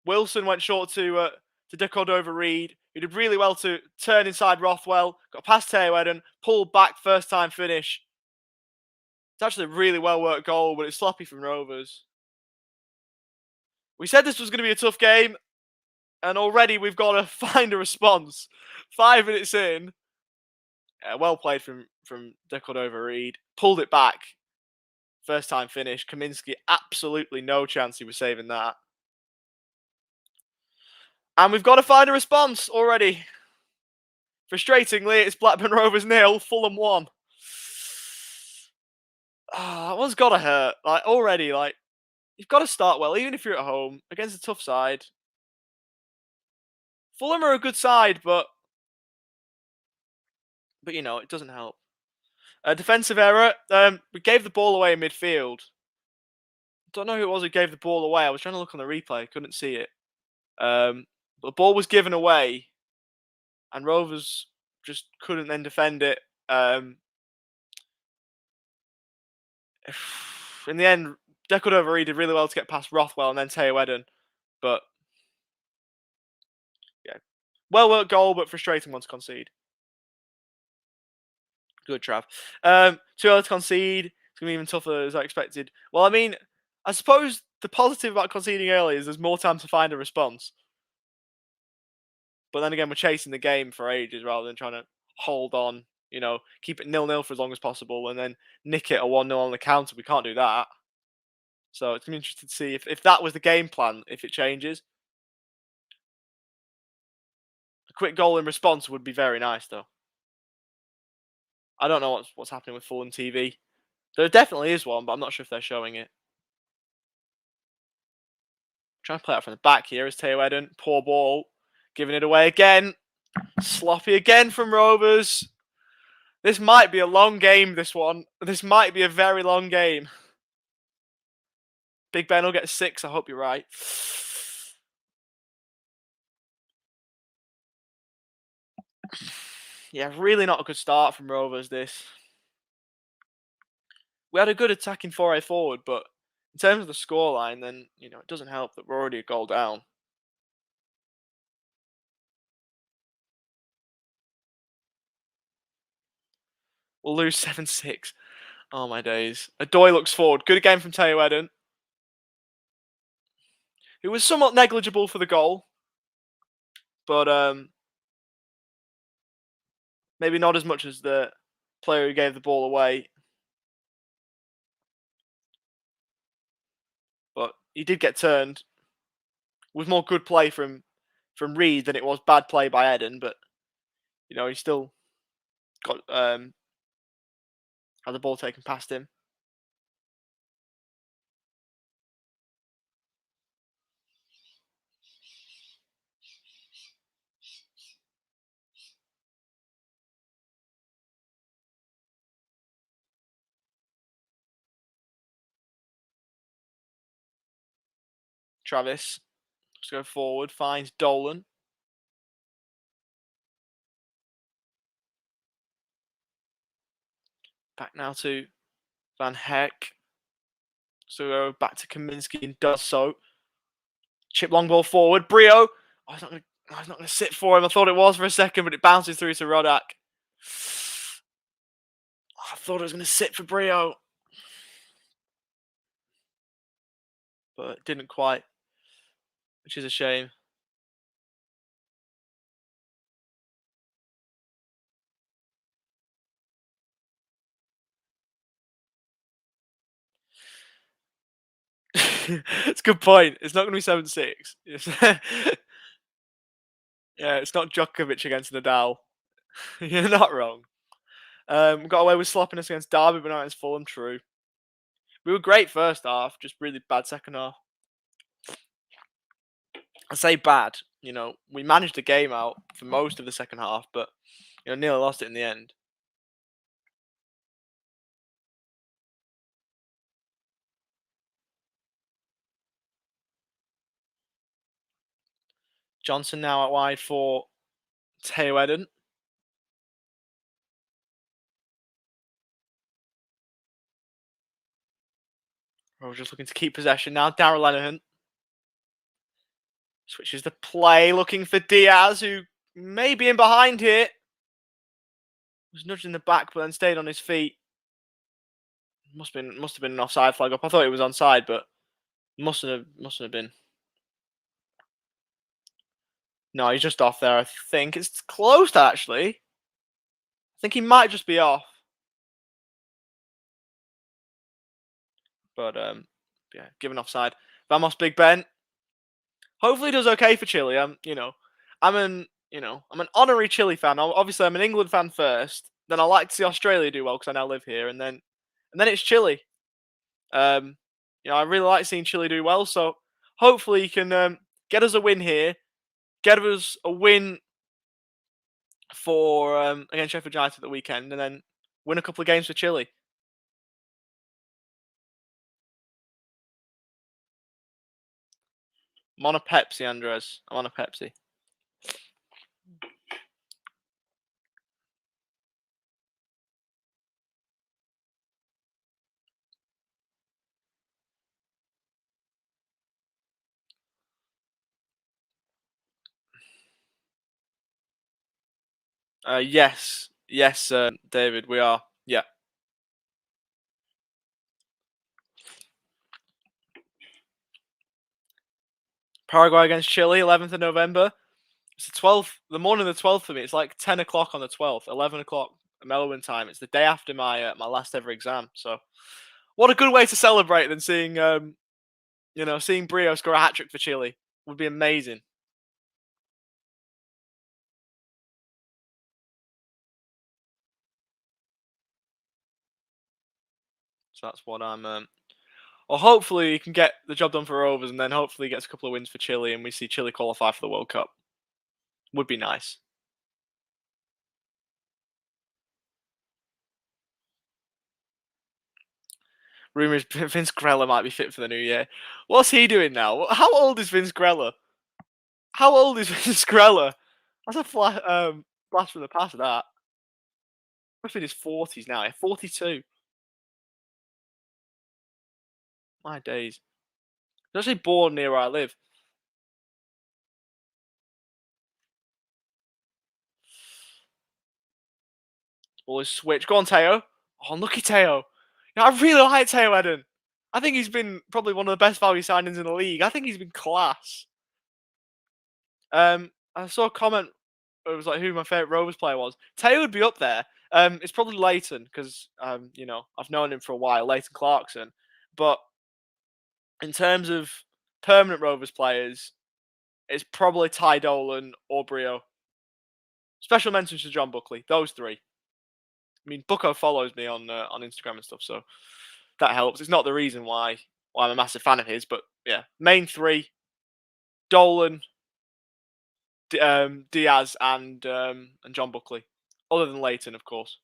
Wilson went short to De Cordova-Reid, who did really well to turn inside Rothwell, got past Teo Eden, pulled back, first time finish. It's actually a really well worked goal, but it's sloppy from Rovers. We said this was going to be a tough game, and already we've got to find a response. 5 minutes in. Well played from De Cordova-Reid. Pulled it back. First time finish. Kaminski, absolutely no chance he was saving that. And we've got to find a response already. Frustratingly, it's Blackburn Rovers 0, Fulham 1. That one's got to hurt. Already, you've got to start well, even if you're at home, against a tough side. Fulham are a good side, but it doesn't help. A defensive error. We gave the ball away in midfield. Don't know who it was who gave the ball away. I was trying to look on the replay. Couldn't see it. But the ball was given away. And Rovers just couldn't then defend it. In the end, De Cordova-Reid did really well to get past Rothwell and then Teo Eden. But, yeah. Well-worked goal, but frustrating one to concede. Good, Trav. Too early to concede. It's going to be even tougher as I expected. Well, I suppose the positive about conceding early is there's more time to find a response. But then again, we're chasing the game for ages rather than trying to hold on, keep it 0-0 for as long as possible and then nick it a 1-0 on the counter. We can't do that. So it's going to be interesting to see if that was the game plan, if it changes. A quick goal in response would be very nice, though. I don't know what's happening with Fulham TV. There definitely is one, but I'm not sure if they're showing it. Trying to play out from the back here is Teo Eden. Poor ball. Giving it away again. Sloppy again from Rovers. This might be a long game, this one. This might be a very long game. Big Ben will get 6. I hope you're right. Yeah, really not a good start from Rovers, this. We had a good attacking foray forward, but in terms of the scoreline, then, it doesn't help that we're already a goal down. We'll lose 7-6. Oh, my days. Adoy looks forward. Good game from Teo Eden. It was somewhat negligible for the goal. But maybe not as much as the player who gave the ball away. But he did get turned. It was more good play from Reed than it was bad play by Eden. But, you know, he still got had the ball taken past him. Travis, let's go forward, finds Dolan. Back now to Van Heck. So back to Kaminsky and does so. Chip long ball forward. Brio. Oh, he's not going to sit for him. I thought it was for a second, but it bounces through to Rodak. Oh, I thought it was going to sit for Brio. But it didn't quite, which is a shame. It's a good point. It's not going to be 7-6. Yeah, it's not Djokovic against Nadal. You're not wrong. Got away with sloppiness against Derby, but not against Fulham. True. We were great first half, just really bad second half. I say bad. You know, we managed the game out for most of the second half, but you know, nearly lost it in the end. Johnson now out wide for Teo Eden. We're just looking to keep possession now. Darrell Lenihan switches the play, looking for Diaz, who may be in behind here. Was nudged in the back, but then stayed on his feet. Must have been an offside flag up. I thought it was onside, but mustn't have been. No, he's just off there. I think it's close actually. I think he might just be off. But yeah, given offside. Vamos Big Ben. Hopefully, he does okay for Chile. I'm an honorary Chile fan. Obviously, I'm an England fan first. Then I like to see Australia do well because I now live here, and then it's Chile. I really like seeing Chile do well. So hopefully, he can get us a win here. Get us a win for against Sheffield United at the weekend, and then win a couple of games for Chile. I'm on a Pepsi, Andres. I'm on a Pepsi. Yes, David, we are. Yeah. Paraguay against Chile, 11th of November. It's the 12th, the morning of the 12th for me. It's like 10 o'clock on the 12th, 11 o'clock Melbourne time. It's the day after my my last ever exam. So, what a good way to celebrate than seeing seeing Brio score a hat trick for Chile would be amazing. So that's what I'm. Well, hopefully he can get the job done for Rovers, and then hopefully he gets a couple of wins for Chile, and we see Chile qualify for the World Cup. Would be nice. Rumours Vince Grella might be fit for the new year. What's he doing now? How old is Vince Grella? How old is Vince Grella? That's a blast from the past, that. Must be in his 40s now. 42. My days. He's actually born near where I live. Ball is switched. Go on, Teo. Oh, unlucky Teo. You know, I really like Teo Eden. I think he's been probably one of the best value signings in the league. I think he's been class. I saw a comment. It was like who my favourite Rovers player was. Teo would be up there. It's probably Leighton because you know, I've known him for a while, Leighton Clarkson. But in terms of permanent Rovers players, it's probably Ty Dolan or Brio. Special mentions to John Buckley. Those three. I mean, Bucko follows me on Instagram and stuff, so that helps. It's not the reason why I'm a massive fan of his, but yeah, main three: Dolan, Diaz, and John Buckley. Other than Leighton, of course.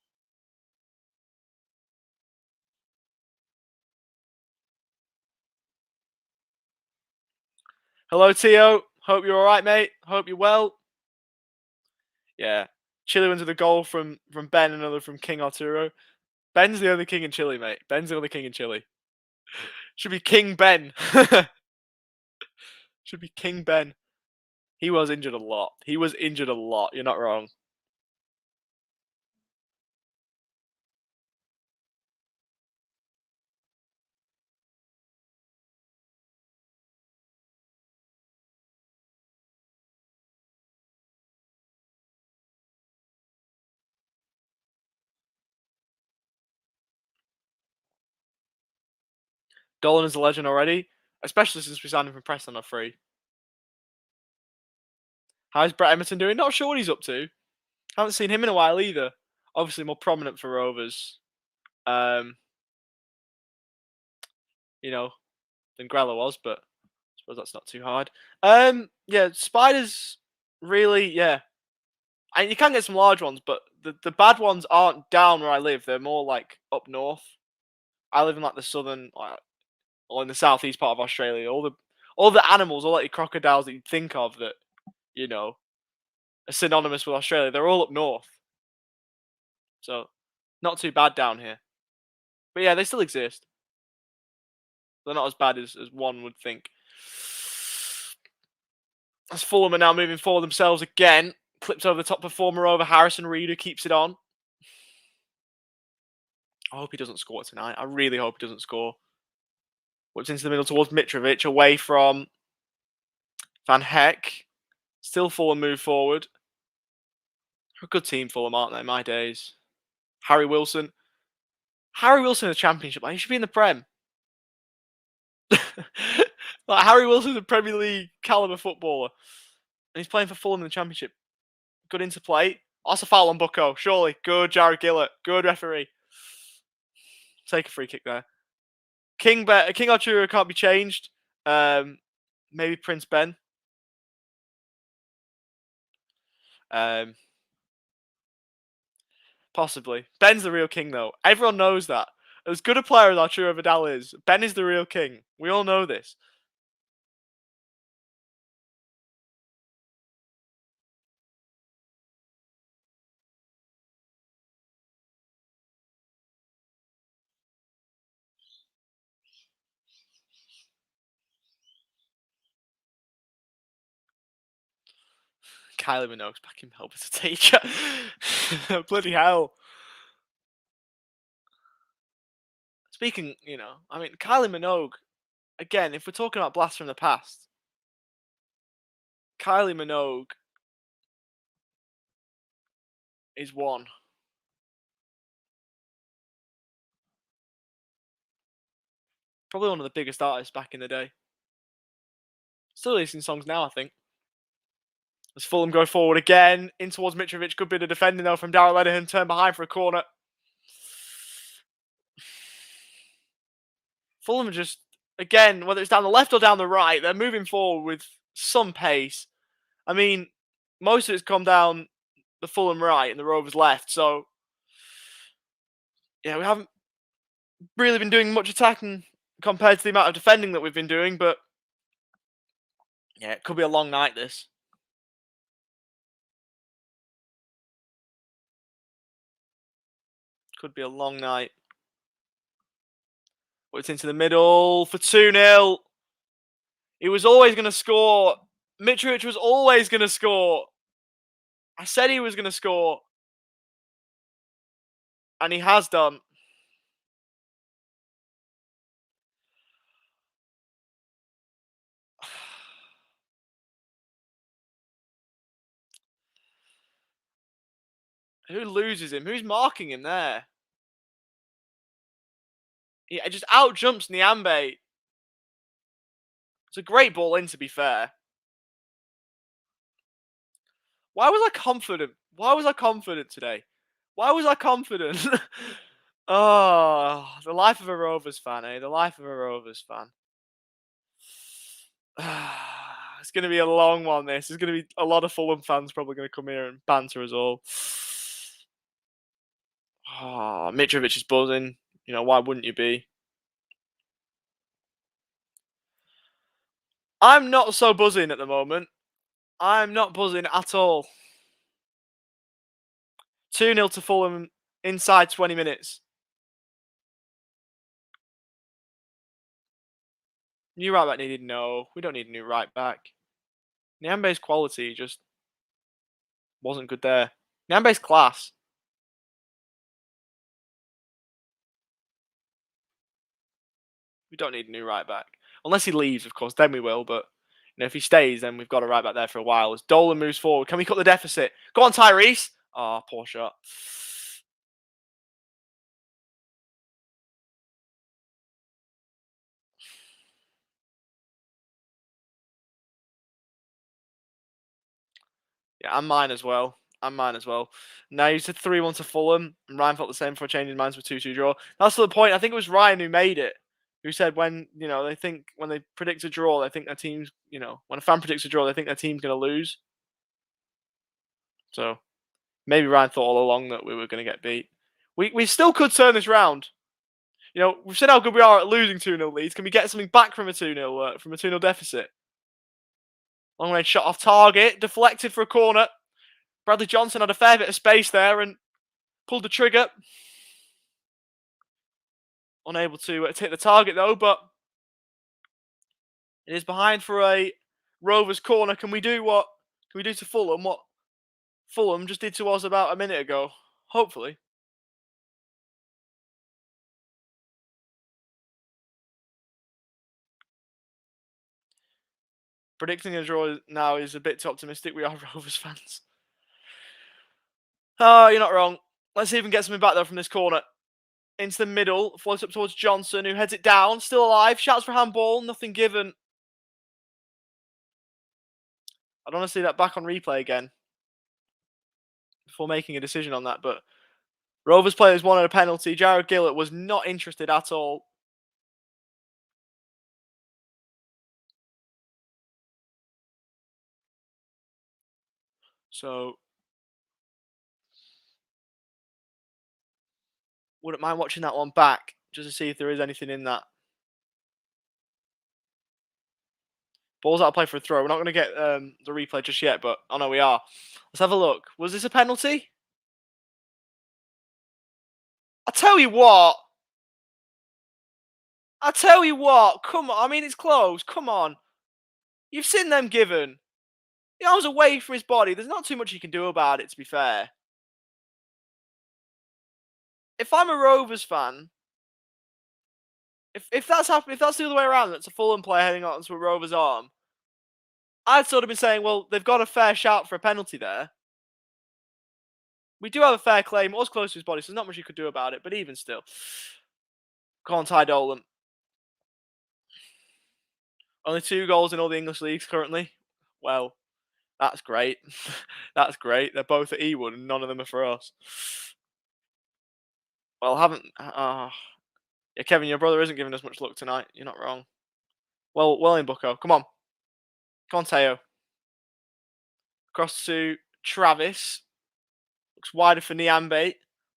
Hello, Tio. Hope you're all right, mate. Hope you're well. Yeah, Chile wins with a goal from Ben, another from King Arturo. Ben's the only king in Chile, mate. Ben's the only king in Chile. Should be King Ben. Should be King Ben. He was injured a lot. You're not wrong. Dolan is a legend already, especially since we signed him from Preston on free. How's Brett Emerton doing? Not sure what he's up to. Haven't seen him in a while either. Obviously more prominent for Rovers. You know, than Grella was, but I suppose that's not too hard. Yeah, spiders really, yeah. And you can get some large ones, but the bad ones aren't down where I live. They're more like up north. I live in like the southern, or in the southeast part of Australia. All the animals, all like the crocodiles that you'd think of that, you know, are synonymous with Australia. They're all up north, so not too bad down here. But yeah, they still exist. They're not as bad as one would think. As Fulham are now moving forward themselves again. Clips over the top performer over Harrison Reed, who keeps it on. I hope he doesn't score tonight. I really hope he doesn't score. Whips into the middle towards Mitrovic, away from Van Heck. Still Fulham move forward. They're a good team, Fulham, aren't they? My days. Harry Wilson. Harry Wilson in the Championship. Like, he should be in the Prem. Like, Harry Wilson's a Premier League caliber footballer. And he's playing for Fulham in the Championship. Good interplay. Oh, that's a foul on Bucko. Surely. Good, Jared Gillett. Good referee. Take a free kick there. King Arturo can't be changed. Maybe Prince Ben. Possibly. Ben's the real king, though. Everyone knows that. As good a player as Arturo Vidal is, Ben is the real king. We all know this. Kylie Minogue's back in help as a teacher. Bloody hell. Speaking, you know, I mean, Kylie Minogue, again, if we're talking about blasts from the past, Kylie Minogue is one. Probably one of the biggest artists back in the day. Still releasing songs now, I think. As Fulham go forward again, in towards Mitrovic. Good bit of defending, though, from Darrell Lenihan. Turn behind for a corner. Fulham are just, again, whether it's down the left or down the right, they're moving forward with some pace. I mean, most of it's come down the Fulham right and the Rovers left. So, yeah, we haven't really been doing much attacking compared to the amount of defending that we've been doing. But, yeah, it could be a long night, this. Could be a long night. It's into the middle for 2-0. He was always going to score. Mitrovic was always going to score. I said he was going to score. And he has done. Who loses him? Who's marking him there? He just out jumps Nyambe. It's a great ball in, to be fair. Why was I confident? Why was I confident today? Why was I confident? Oh, the life of a Rovers fan, eh? The life of a Rovers fan. It's going to be a long one, this. There's going to be a lot of Fulham fans probably going to come here and banter us all. Oh, Mitrovic is buzzing. You know, why wouldn't you be? I'm not so buzzing at the moment. I'm not buzzing at all. 2-0 to Fulham inside 20 minutes. New right back needed? No, we don't need a new right back. Nyambe's quality just wasn't good there. Nyambe's class. We don't need a new right back. Unless he leaves, of course, then we will. But you know, if he stays, then we've got a right back there for a while. As Dolan moves forward, can we cut the deficit? Go on, Tyrese. Oh, poor shot. Yeah, and mine as well. Now you said 3-1 to Fulham, and Ryan felt the same before changing minds with 2-2 draw. That's the point. I think it was Ryan who made it, who said when they predict a draw, they think their team's, when a fan predicts a draw, they think their team's going to lose. So maybe Ryan thought all along that we were going to get beat. We still could turn this round. You know, we've said how good we are at losing 2-0 leads. Can we get something back from a 2-0 deficit? Long range shot off target, deflected for a corner. Bradley Johnson had a fair bit of space there and pulled the trigger. Unable to hit the target though, but it is behind for a Rovers corner. Can we do to Fulham what Fulham just did to us about a minute ago? Hopefully. Predicting a draw now is a bit too optimistic. We are Rovers fans. Oh, you're not wrong. Let's see if we can get something back though from this corner. Into the middle, floats up towards Johnson, who heads it down. Still alive, shouts for handball, nothing given. I'd want to see that back on replay again before making a decision on that, but Rovers players wanted a penalty. Jared Gillett was not interested at all. So, wouldn't mind watching that one back just to see if there is anything in that. Ball's out of play for a throw. We're not going to get the replay just yet, but oh no, we are. Let's have a look. Was this a penalty? I tell you what. Come on. I mean, it's close. Come on. You've seen them given. The arm's away from his body. There's not too much you can do about it, to be fair. If I'm a Rovers fan, if that's happening, if that's the other way around, that's a Fulham player heading onto a Rovers arm, I'd sort of been saying, well, they've got a fair shout for a penalty there. We do have a fair claim. It was close to his body, so there's not much you could do about it, but even still. Come on, Ty Dolan. Only 2 goals in all the English leagues currently. Well, that's great. That's great. They're both at Ewood and none of them are for us. Well, yeah, Kevin, your brother isn't giving us much luck tonight. You're not wrong. Well in Bucko. Come on. Come on, Teo. Across to Travis. Looks wider for Nyambe.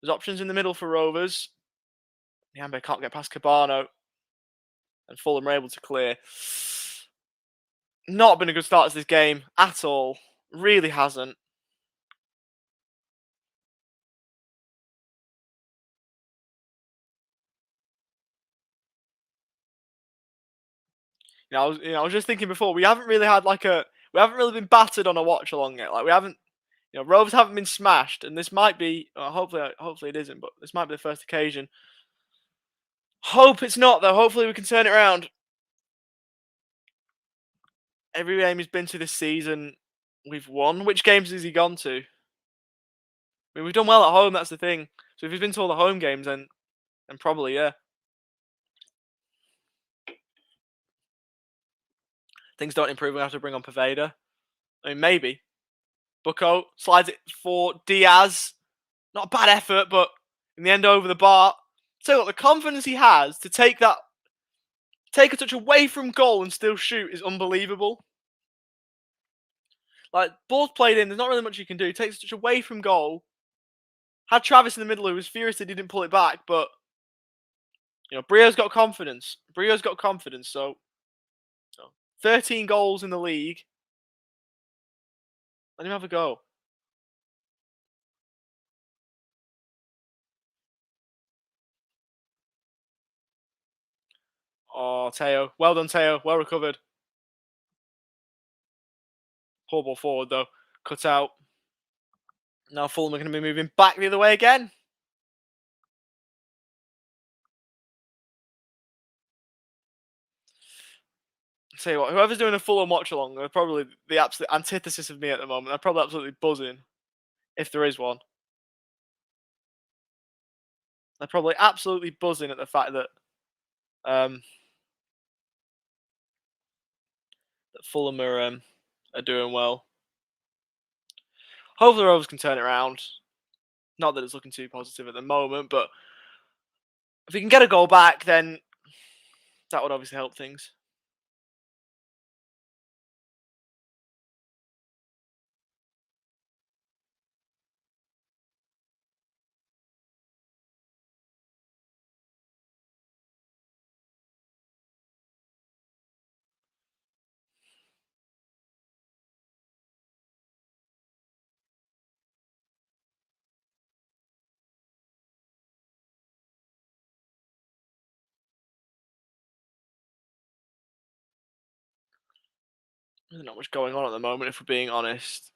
There's options in the middle for Rovers. Nyambe can't get past Cabano. And Fulham are able to clear. Not been a good start to this game at all. Really hasn't. I was just thinking before, we haven't really been battered on a watch along yet. Like we haven't, Rovers haven't been smashed, and this might be. Hopefully it isn't, but this might be the first occasion. Hope it's not, though. Hopefully we can turn it around. Every game he's been to this season, we've won. Which games has he gone to? I mean, we've done well at home. That's the thing. So if he's been to all the home games, then probably yeah. Things don't improve. We have to bring on Poveda. I mean, maybe. Bucco slides it for Diaz. Not a bad effort, but in the end over the bar. So what, the confidence he has to take a touch away from goal and still shoot is unbelievable. Like, ball's played in, there's not really much you can do. Takes a touch away from goal. Had Travis in the middle who was furious that he didn't pull it back, but Brio's got confidence. So 13 goals in the league. Let him have a go. Oh, Teo. Well done, Teo. Well recovered. Poor ball forward, though. Cut out. Now Fulham are going to be moving back the other way again. Tell you what, whoever's doing a Fulham watch-along, they're probably the absolute antithesis of me at the moment. They're probably absolutely buzzing, if there is one. They're probably absolutely buzzing at the fact that that Fulham are doing well. Hopefully the Rovers can turn it around. Not that it's looking too positive at the moment, but if we can get a goal back, then that would obviously help things. There's not much going on at the moment, if we're being honest.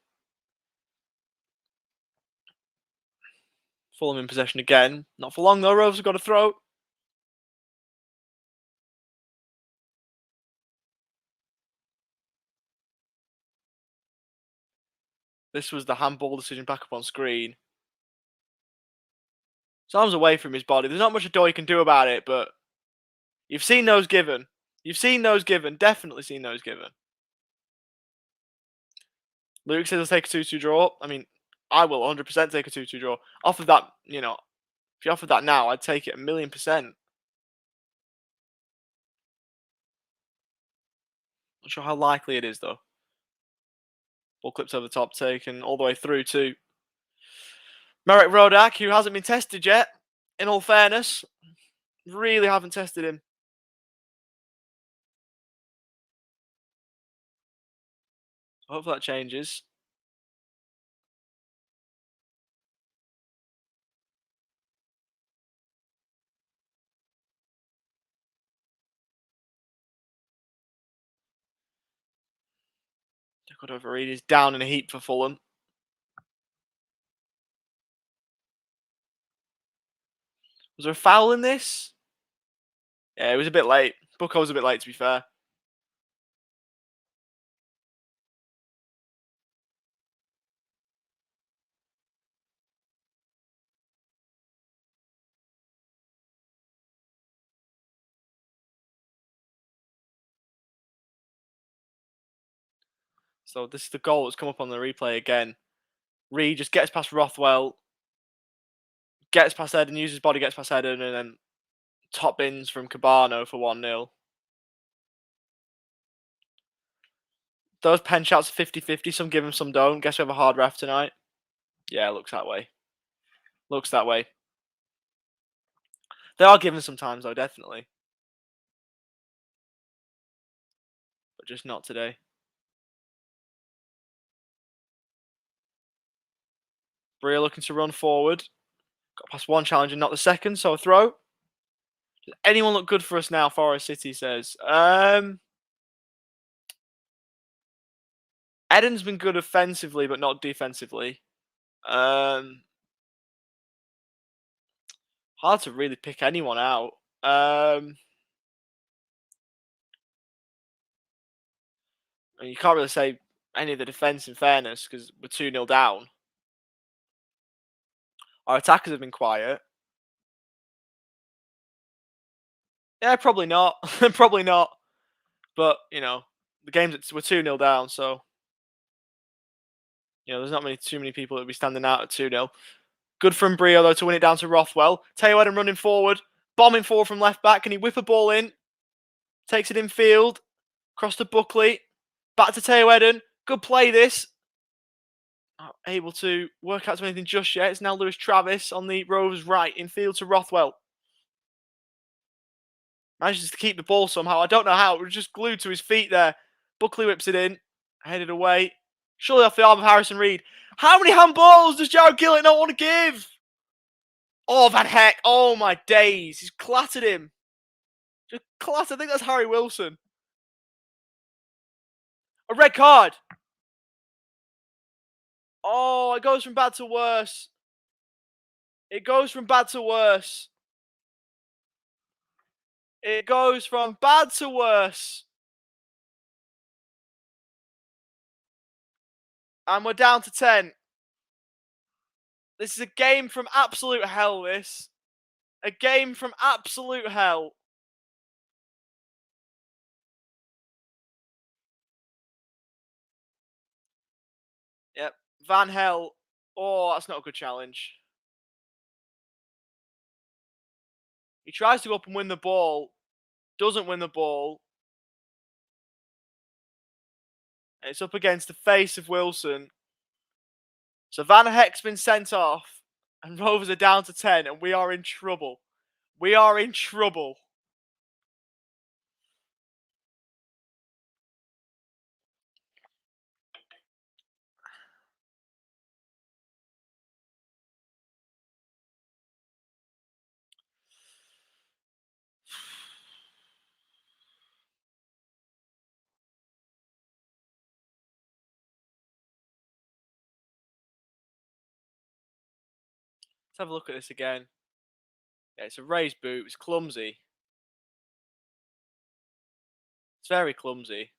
Fulham in possession again. Not for long, though. Rovers have got a throw. This was the handball decision back up on screen. His arm's away from his body. There's not much Adoy can do about it, but you've seen those given. Definitely seen those given. Luke says he'll take a 2-2 draw. I mean, I will 100% take a 2-2 draw. Offered that, if you offered that now, I'd take it 1,000,000%. Not sure how likely it is, though. Ball clips over the top, taken all the way through to Merrick Rodak, who hasn't been tested yet, in all fairness. Really haven't tested him. Hopefully that changes. Reed is down in a heap for Fulham. Was there a foul in this? Yeah, it was a bit late. Bucco was a bit late, to be fair. So this is the goal that's come up on the replay again. Reed just gets past Rothwell, gets past Eden, uses his body, gets past Eden, and then top bins from Cabano for 1-0. Those pen shots are 50-50. Some give him, some don't. Guess we have a hard ref tonight. Yeah, looks that way. Looks that way. They are given sometimes, though, definitely. But just not today. Bria looking to run forward. Got past one challenge and not the second, so a throw. Does anyone look good for us now? Forest City says. Eden's been good offensively, but not defensively. Hard to really pick anyone out. You can't really say any of the defence in fairness because we're 2-0 down. Our attackers have been quiet. Yeah, probably not. Probably not. But, the game's we're 2-0 down, so there's not too many people that will be standing out at 2-0. Good from Brio, though, to win it down to Rothwell. Teo Eden running forward. Bombing forward from left back. Can he whip a ball in? Takes it in field. Across to Buckley. Back to Teo Eden. Good play, this. Not able to work out to anything just yet. It's now Lewis Travis on the Rovers right. In field to Rothwell. Manages to keep the ball somehow. I don't know how. It was just glued to his feet there. Buckley whips it in. Headed away. Surely off the arm of Harrison Reed. How many handballs does Jared Gillett not want to give? Oh, Van Heck. Oh, my days. He's clattered him. Just clattered. I think that's Harry Wilson. A red card. Oh, it goes from bad to worse. It goes from bad to worse. It goes from bad to worse. And we're down to 10. This is a game from absolute hell, this. A game from absolute hell. Yep. Van Hel. Oh, that's not a good challenge. He tries to go up and win the ball. Doesn't win the ball. And it's up against the face of Wilson. So Van Heck's been sent off. And Rovers are down to 10. And we are in trouble. We are in trouble. Let's have a look at this again. Yeah, it's a raised boot. It's clumsy. It's very clumsy.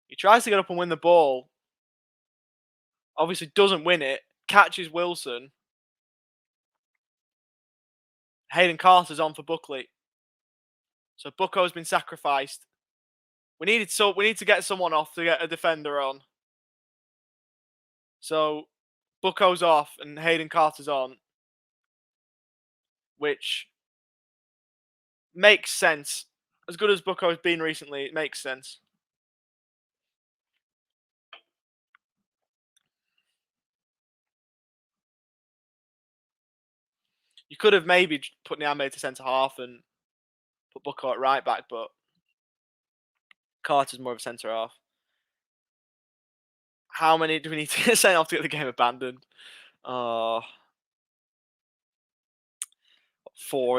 He tries to get up and win the ball. Obviously doesn't win it. Catches Wilson. Hayden Carter's on for Buckley. So Bucco's been sacrificed. We need to get someone off to get a defender on. So Bucco's off and Hayden Carter's on. Which makes sense. As good as Bucco's been recently, it makes sense. You could have maybe put Nyame to centre half and put Bucco at right back, but Carter's more of a centre half. How many do we need to get sent off to get the game abandoned? 4,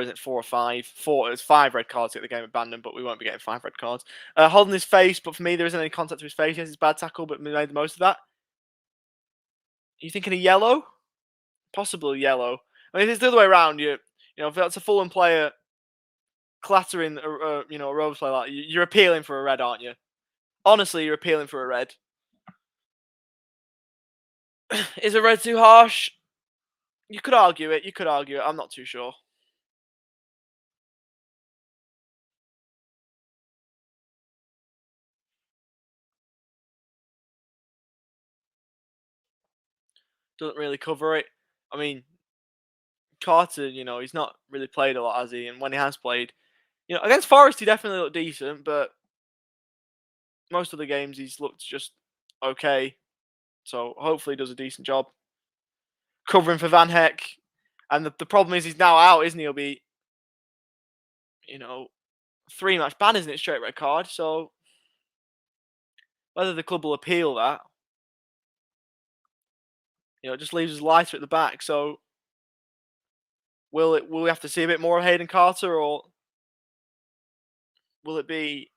is it 4 or 5? 4. It's 5 red cards to get the game abandoned, but we won't be getting 5 red cards. Holding his face, but for me there isn't any contact to his face. Yes, it's bad tackle, but we made the most of that. Are you thinking a yellow? Possibly yellow. I mean, if it's the other way around, if that's a Fulham player clattering, a Rovers player like that, you're appealing for a red, aren't you? Honestly, you're appealing for a red. Is a red too harsh? You could argue it. I'm not too sure. Doesn't really cover it. I mean, Carter, he's not really played a lot, has he? And when he has played, against Forest, he definitely looked decent, but most of the games he's looked just okay. So hopefully he does a decent job covering for Van Heck. And the problem is he's now out, isn't he? He'll be, 3-match ban, isn't it? Straight red card. So whether the club will appeal that, it just leaves us lighter at the back. So will we have to see a bit more of Hayden Carter, or will it be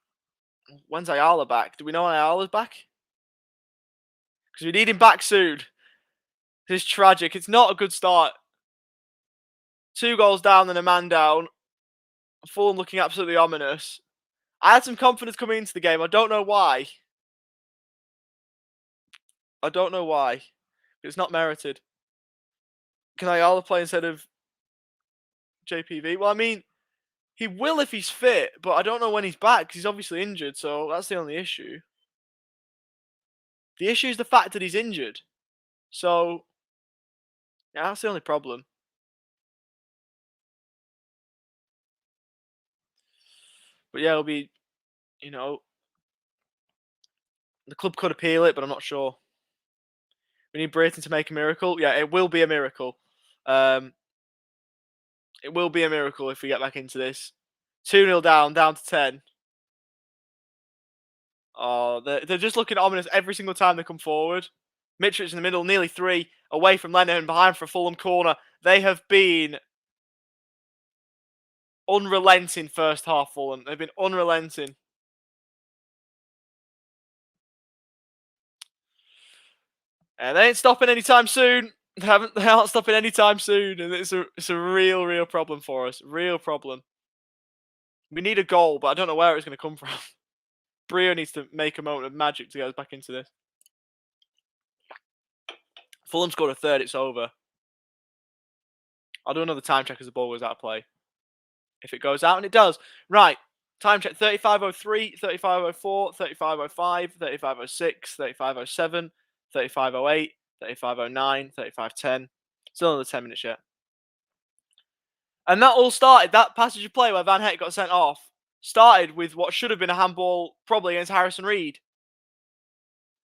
When's Ayala back? Do we know when Ayala's back? Because we need him back soon. This is tragic. It's not a good start. 2 goals down and a man down. Fulham looking absolutely ominous. I had some confidence coming into the game. I don't know why. I don't know why. It's not merited. Can Ayala play instead of JPV? Well, I mean, he will if he's fit, but I don't know when he's back because he's obviously injured, so that's the only issue. The issue is the fact that he's injured. So, yeah, that's the only problem. But yeah, it'll be, you know, the club could appeal it, but I'm not sure. We need Brayton to make a miracle. Yeah, it will be a miracle. It will be a miracle if we get back into this. 2-0 down to 10. Oh, they're just looking ominous every single time they come forward. Mitrovic in the middle, nearly 3, away from Lennon, behind for a Fulham corner. They have been unrelenting first half, Fulham. They've been unrelenting. And they ain't stopping anytime soon. They aren't stopping anytime soon, and it's a real problem for us. Real problem. We need a goal, but I don't know where it's going to come from. Brio needs to make a moment of magic to get us back into this. Fulham scored a third, it's over. I'll do another time check as the ball goes out of play. If it goes out, and it does. Right, time check 35:03, 35:04, 35:05, 35:06, 35:07, 35:08, 35:09, 35:10. Still another 10 minutes yet. And that all started, that passage of play where Van Heck got sent off, started with what should have been a handball, probably against Harrison Reed.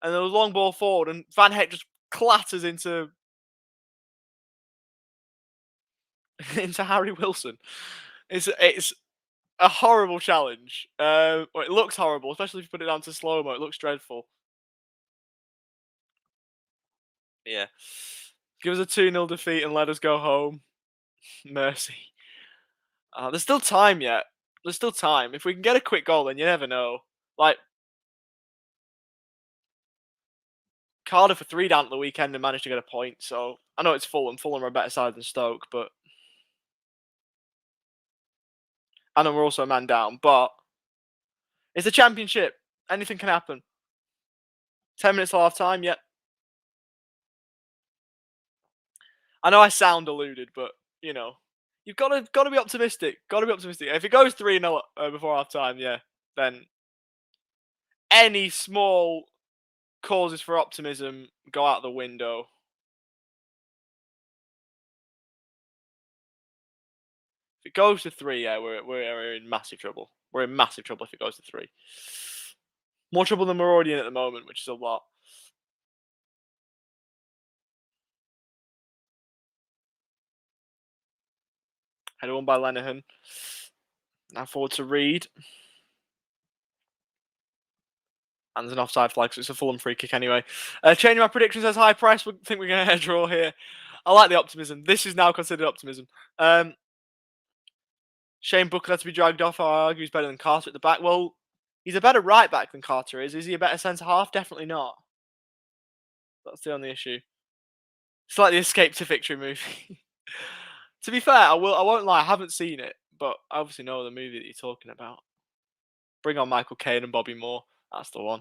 And there was a long ball forward, and Van Heck just clatters into Harry Wilson. It's a horrible challenge. Well, it looks horrible, especially if you put it down to slow-mo. It looks dreadful. Yeah. Give us a 2-0 defeat and let us go home. Mercy. There's still time yet. There's still time. If we can get a quick goal, then you never know. Like, Cardiff were 3 down at the weekend and managed to get a point. So, I know it's Fulham. Fulham are a better side than Stoke, but... I know we're also a man down, but... It's a championship. Anything can happen. 10 minutes till half time, yep. I know I sound deluded, but, you know... You've got to be optimistic. Got to be optimistic. If it goes 3-0 before half time, yeah, then any small causes for optimism go out the window. If it goes to 3, yeah, we're in massive trouble. We're in massive trouble if it goes to 3. More trouble than we're already in at the moment, which is a lot. Header won by Lenihan. Now forward to Reed. And there's an offside flag, so it's a Fulham free kick anyway. Changing my predictions as high price. We think we're going to draw here. I like the optimism. This is now considered optimism. Shane Booker had to be dragged off. I argue he's better than Carter at the back. Well, he's a better right back than Carter is. Is he a better centre half? Definitely not. That's the only issue. It's like the Escape to Victory movie. To be fair, I won't lie. I haven't seen it, but I obviously know the movie that you're talking about. Bring on Michael Caine and Bobby Moore. That's the one.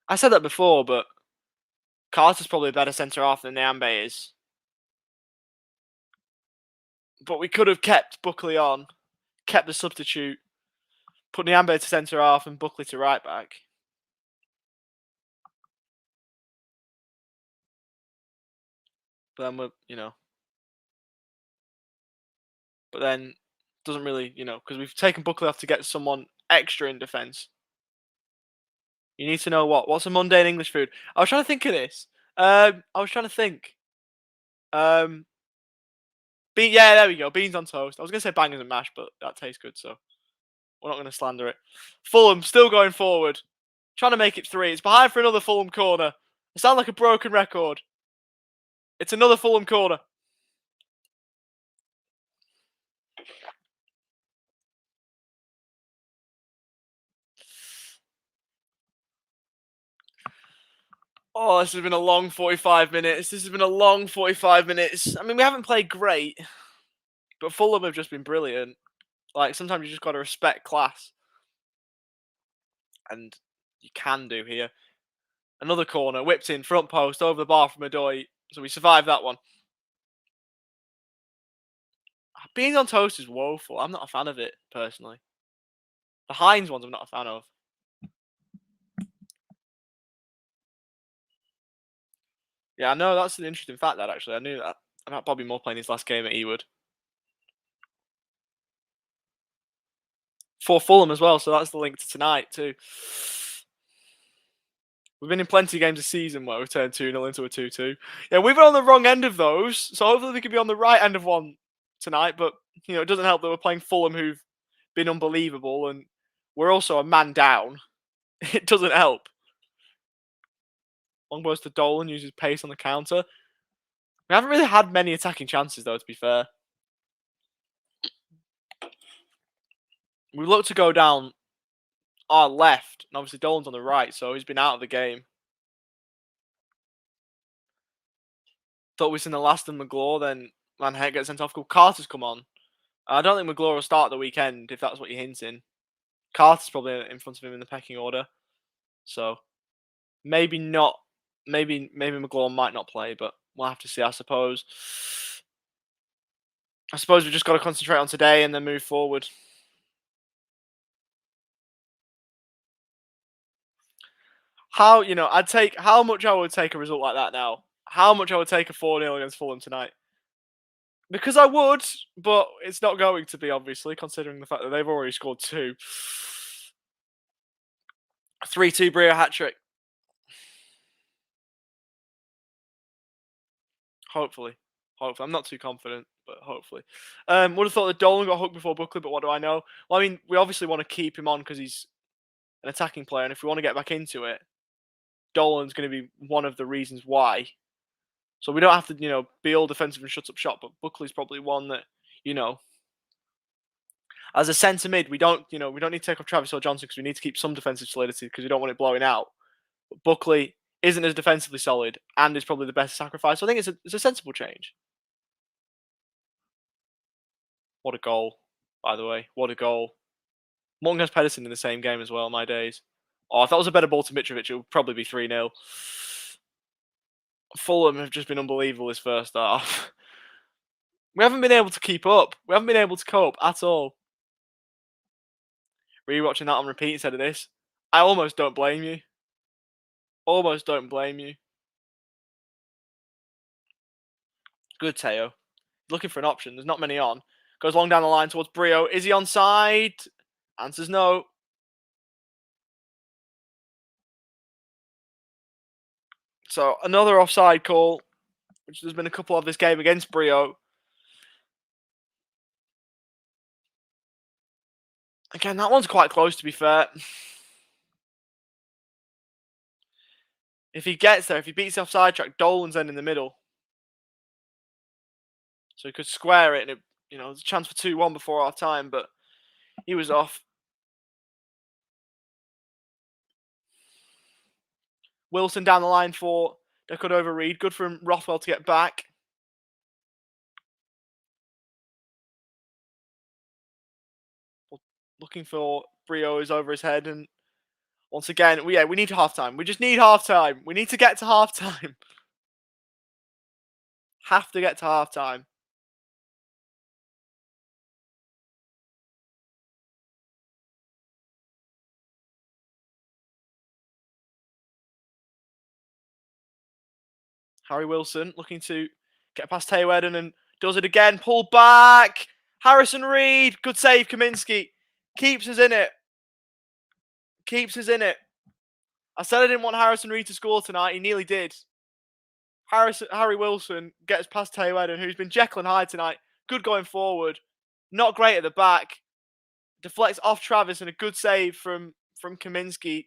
I said that before, but Carter's probably a better centre half than Nyambe is. But we could have kept Buckley on, kept the substitute, put Nyambe to centre half and Buckley to right back. But then we're, but then doesn't really, because we've taken Buckley off to get someone extra in defence. You need to know what's a mundane English food. I was trying to think of this. Yeah, there we go. Beans on toast. I was going to say bangers and mash, but that tastes good, so we're not going to slander it. Fulham still going forward. Trying to make it 3. It's behind for another Fulham corner. I sound like a broken record. It's another Fulham corner. Oh, this has been a long 45 minutes. This has been a long 45 minutes. I mean, we haven't played great, but Fulham have just been brilliant. Like, sometimes you just got to respect class. And you can do here. Another corner, whipped in, front post, over the bar from Adoy. So we survived that one. Beans on toast is woeful. I'm not a fan of it, personally. The Heinz ones I'm not a fan of. Yeah, I know, that's an interesting fact, that, actually. I knew that about Bobby Moore playing his last game at Ewood. For Fulham as well, so that's the link to tonight, too. We've been in plenty of games this season where we've turned 2-0 into a 2-2. Yeah, we've been on the wrong end of those, so hopefully we can be on the right end of one tonight, but, it doesn't help that we're playing Fulham, who've been unbelievable, and we're also a man down. It doesn't help. Long balls to Dolan, uses pace on the counter. We haven't really had many attacking chances, though, to be fair. We look to go down our left, and obviously Dolan's on the right, so he's been out of the game. Thought we'd seen the last of McGlaw, then Van Heck gets sent off. Carter's come on. I don't think McGlaw will start the weekend, if that's what you're hinting. Carter's probably in front of him in the pecking order. So, maybe not. Maybe McGlaw might not play, but we'll have to see, I suppose. I suppose we've just got to concentrate on today and then move forward. How much I would take a result like that now. How much I would take a 4-0 against Fulham tonight. Because I would, but it's not going to be, obviously, considering the fact that they've already scored 2. 3-2 Brio hat-trick. Hopefully. I'm not too confident, but hopefully. Would have thought that Dolan got hooked before Buckley, but what do I know? Well, I mean, we obviously want to keep him on because he's an attacking player, and if we want to get back into it, Dolan's going to be one of the reasons why. So we don't have to, be all defensive and shut up shop, but Buckley's probably one that, as a centre mid, we don't need to take off Travis or Johnson because we need to keep some defensive solidity because we don't want it blowing out. But Buckley isn't as defensively solid and is probably the best sacrifice. So I think it's a sensible change. What a goal, by the way. What a goal. Morton has Pedersen in the same game as well, my days. Oh, if that was a better ball to Mitrovic, it would probably be 3-0. Fulham have just been unbelievable this first half. We haven't been able to keep up. We haven't been able to cope at all. Rewatching that on repeat instead of this, I almost don't blame you. Almost don't blame you. Good Teo. Looking for an option. There's not many on. Goes long down the line towards Brio. Is he onside? Answers no. So another offside call, which there's been a couple of this game against Brio. Again, that one's quite close, to be fair. If he gets there, if he beats the offside track, Dolan's then in the middle. So he could square it, and there's a chance for 2-1 before our time, but he was off. Wilson down the line for Decordova Reed. Good for Rothwell to get back. Looking for Brio is over his head, and once again, we need half-time. We just need half-time. We need to get to half-time. Have to get to half-time. Harry Wilson looking to get past Teo Eden and does it again. Pull back. Harrison Reed. Good save, Kaminski. Keeps us in it. Keeps us in it. I said I didn't want Harrison Reed to score tonight. He nearly did. Harry Wilson gets past Teo Eden, who's been Jekyll and Hyde tonight. Good going forward. Not great at the back. Deflects off Travis and a good save from Kaminski.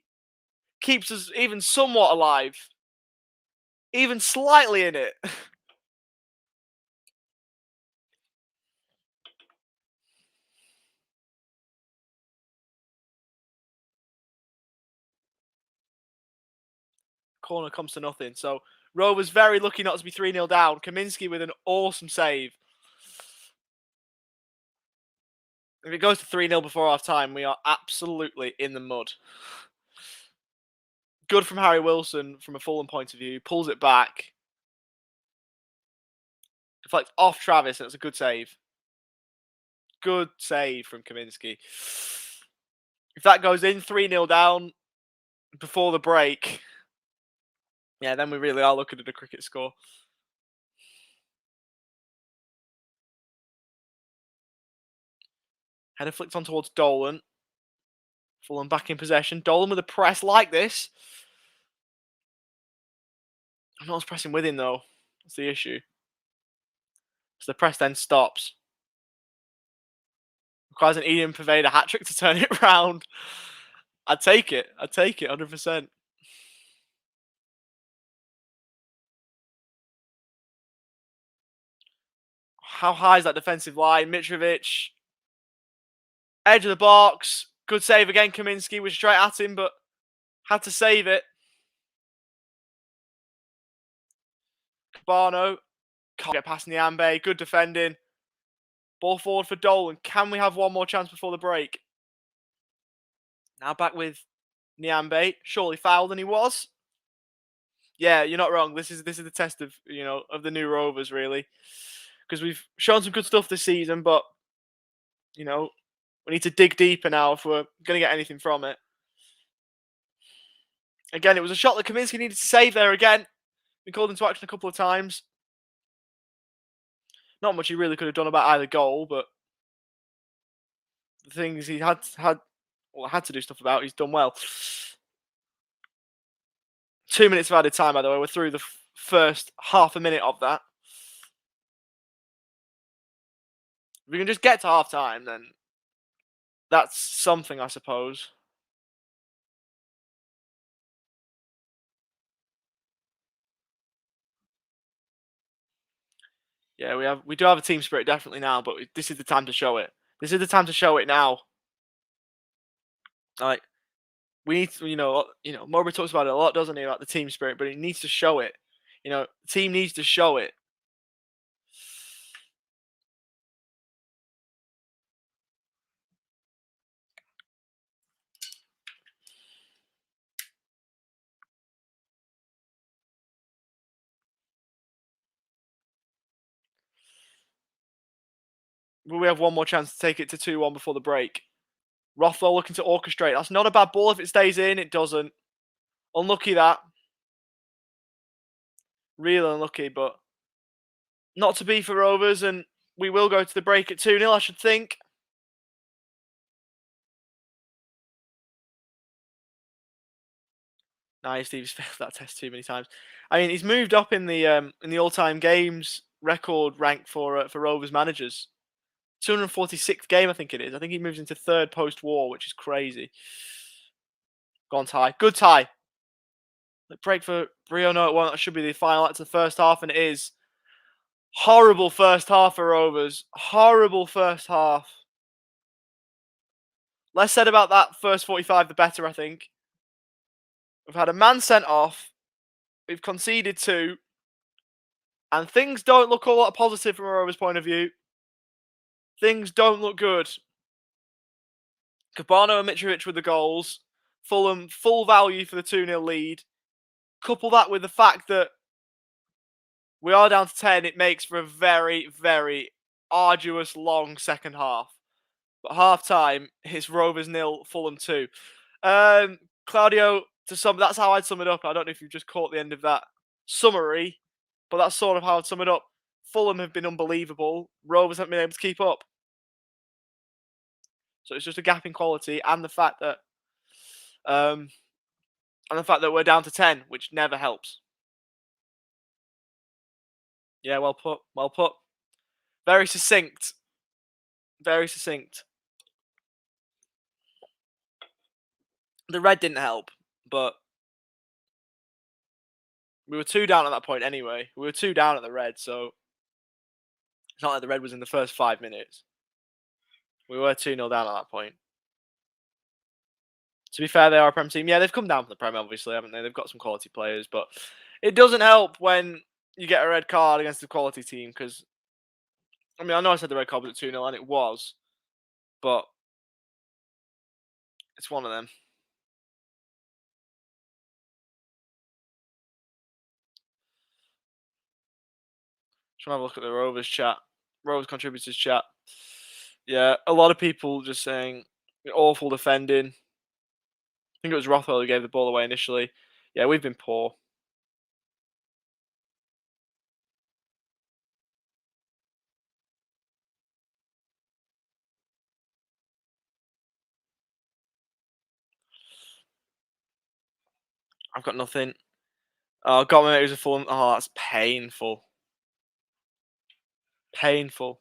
Keeps us even somewhat alive. Even slightly in it. corner comes to nothing. So Rovers very lucky not to be 3-0 down. Kaminski with an awesome save. If it goes to 3-0 before half time, we are absolutely in the mud. Good from Harry Wilson from a Fulham point of view. Pulls it back. Deflects off Travis, and it's a good save. Good save from Kaminski. If that goes in 3-0 down before the break, yeah, then we really are looking at a cricket score. Header flicked on towards Dolan. Fulham back in possession. Dolan with a press like this. I'm not pressing with him though. That's the issue. So the press then stops. Requires an Ian Pervader hat-trick to turn it round. I'd take it. 100%. How high is that defensive line? Mitrovic. Edge of the box. Good save again. Kaminski was straight at him, but had to save it. Cabano. Can't get past Niambe. Good defending. Ball forward for Dolan. Can we have one more chance before the break? Now back with Niambe. Surely fouled, and he was. Yeah, you're not wrong. This is the test of of the new Rovers really, because we've shown some good stuff this season, but we need to dig deeper now if we're going to get anything from it. Again, it was a shot that Kaminski needed to save there again. We called into action a couple of times. Not much he really could have done about either goal, but the things he had to do stuff about, he's done well. 2 minutes of added time, by the way. We're through the first half a minute of that. If we can just get to half time, then that's something, I suppose. Yeah, we do have a team spirit definitely now, but this is the time to show it. This is the time to show it now. Like, we need to, Mowbray talks about it a lot, doesn't he, about the team spirit, but he needs to show it. The team needs to show it. Will we have one more chance to take it to 2-1 before the break? Rothwell looking to orchestrate. That's not a bad ball if it stays in. It doesn't. Unlucky that. Real unlucky, but not to be for Rovers, and we will go to the break at 2-0, I should think. Nah, Steve's failed that test too many times. I mean, he's moved up in the all-time games record rank for Rovers managers. 246th game, I think it is. I think he moves into third post-war, which is crazy. Gone tie. Good tie. Break for Brio. No, it won't. That should be the final act of the first half, and it is. Horrible first half for Rovers. Horrible first half. Less said about that first 45, the better, I think. We've had a man sent off. We've conceded 2. And things don't look all that positive from a Rovers point of view. Things don't look good. Cabano and Mitrovic with the goals. Fulham, full value for the 2-0 lead. Couple that with the fact that we are down to 10, it makes for a very, very arduous, long second half. But half time, it's Rovers 0, Fulham 2. Claudio, that's how I'd sum it up. I don't know if you've just caught the end of that summary, but that's sort of how I'd sum it up. Fulham have been unbelievable. Rovers haven't been able to keep up. So it's just a gap in quality, and the fact that we're down to 10, which never helps. Yeah, well put. Well put. Very succinct. Very succinct. The red didn't help, but we were 2 down at that point anyway. We were 2 down at the red, so it's not like the red was in the first 5 minutes. We were 2-0 down at that point. To be fair, they are a Prem team. Yeah, they've come down from the Prem, obviously, haven't they? They've got some quality players, but it doesn't help when you get a red card against a quality team because, I mean, I know I said the red card was at 2-0, and it was, but it's one of them. Trying to have a look at the Rovers chat. Rovers contributors chat. Yeah, a lot of people just saying awful defending. I think it was Rothwell who gave the ball away initially. Yeah, we've been poor. I've got nothing. Oh, got my mate who's a Fulham. Oh, that's painful. Painful.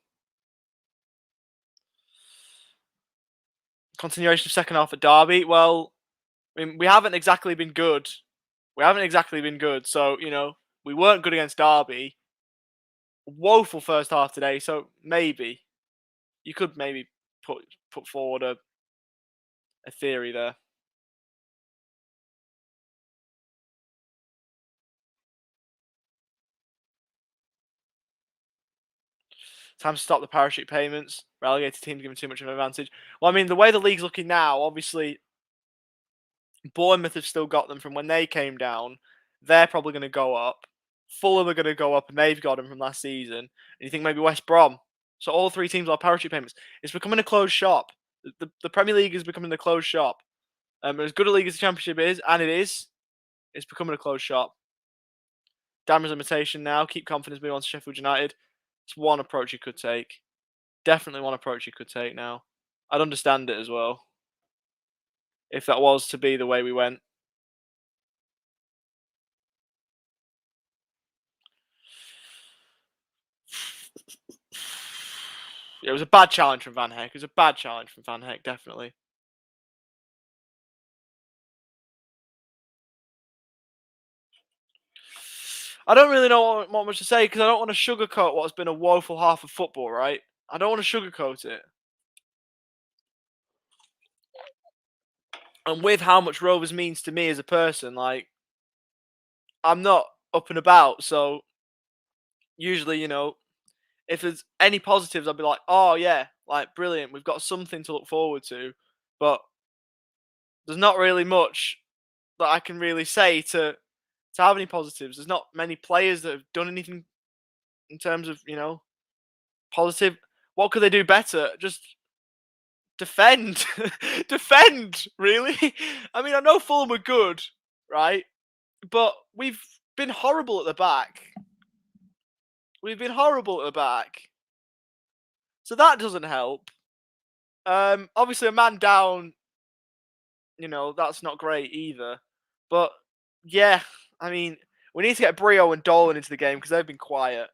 Continuation of second half at Derby. Well, I mean, we haven't exactly been good. So, we weren't good against Derby. Woeful first half today. So maybe you could put forward a theory there. Time to stop the parachute payments. Relegated teams giving too much of an advantage. Well, I mean, the way the league's looking now, obviously, Bournemouth have still got them from when they came down. They're probably going to go up. Fulham are going to go up, and they've got them from last season. And you think maybe West Brom. So all three teams are parachute payments. It's becoming a closed shop. The Premier League is becoming a closed shop. As good a league as the Championship is, and it's becoming a closed shop. Damage limitation now. Keep confidence moving on to Sheffield United. It's one approach you could take. Definitely one approach you could take now. I'd understand it as well. If that was to be the way we went. It was a bad challenge from Van Heck. Definitely. I don't really know what much to say because I don't want to sugarcoat what's been a woeful half of football, right? I don't want to sugarcoat it. And with how much Rovers means to me as a person, like, I'm not up and about, so usually, if there's any positives, I'll be like, oh yeah, like brilliant, we've got something to look forward to. But there's not really much that I can really say to have any positives. There's not many players that have done anything in terms of, positive. What could they do better? Just defend. Defend, really? I mean, I know Fulham are good, right? But we've been horrible at the back. So that doesn't help. Obviously, a man down, that's not great either. But, yeah, I mean, we need to get Brio and Dolan into the game because they've been quiet.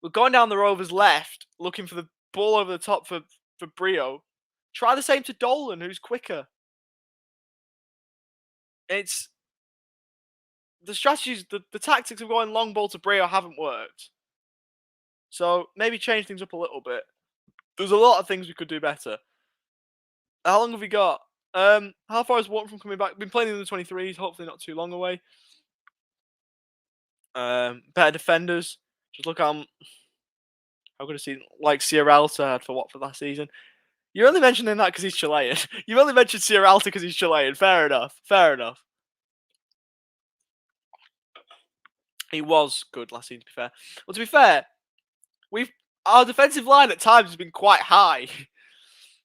We're going down the Rovers left, looking for the ball over the top for Brio. Try the same to Dolan, who's quicker. It's the strategies, the tactics of going long ball to Brio haven't worked. So maybe change things up a little bit. There's a lot of things we could do better. How long have we got? How far is Wharton from coming back? Been playing in the 23s, hopefully not too long away. Better defenders. Just look how good a season like Sierralta had for Watford last season. You're only mentioning that because he's Chilean. You've only mentioned Sierralta because he's Chilean. Fair enough. He was good last season, to be fair. Well, to be fair, our defensive line at times has been quite high.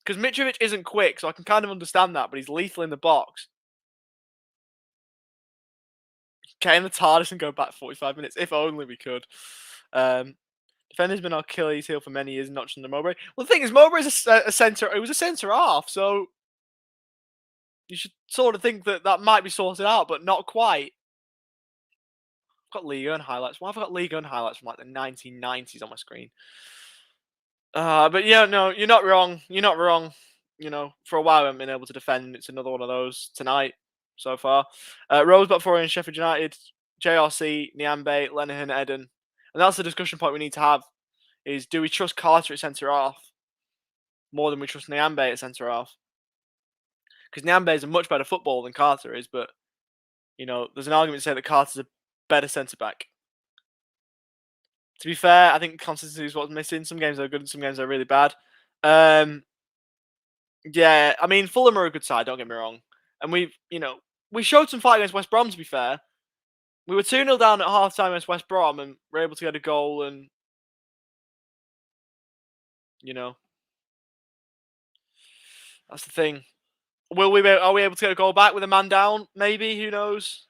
Because Mitrovic isn't quick, so I can kind of understand that, but he's lethal in the box. Get in the TARDIS and go back 45 minutes. If only we could. Defender's been our Achilles heel for many years, not just under Mowbray. Well, the thing is, Mowbray's a centre. It was a centre half, so you should sort of think that might be sorted out, but not quite. I've got Liga and highlights. Why have I got Liga and highlights from like the 1990s on my screen? But yeah, no, you're not wrong. For a while I haven't been able to defend. It's another one of those tonight so far. Rose Butforian and Sheffield United, JRC, Niambe, Lenihan, Eden. And that's the discussion point we need to have is do we trust Carter at centre half more than we trust Niambe at centre half? Because Nyambe is a much better footballer than Carter is, but, you know, there's an argument to say that Carter's a better centre-back. To be fair, I think consistency is what's missing. Some games are good and some games are really bad. Yeah, I mean, Fulham are a good side, don't get me wrong. And we showed some fight against West Brom, to be fair. We were 2-0 down at half-time against West Brom and were able to get a goal and, you know, that's the thing. Are we able to get a goal back with a man down? Maybe, who knows?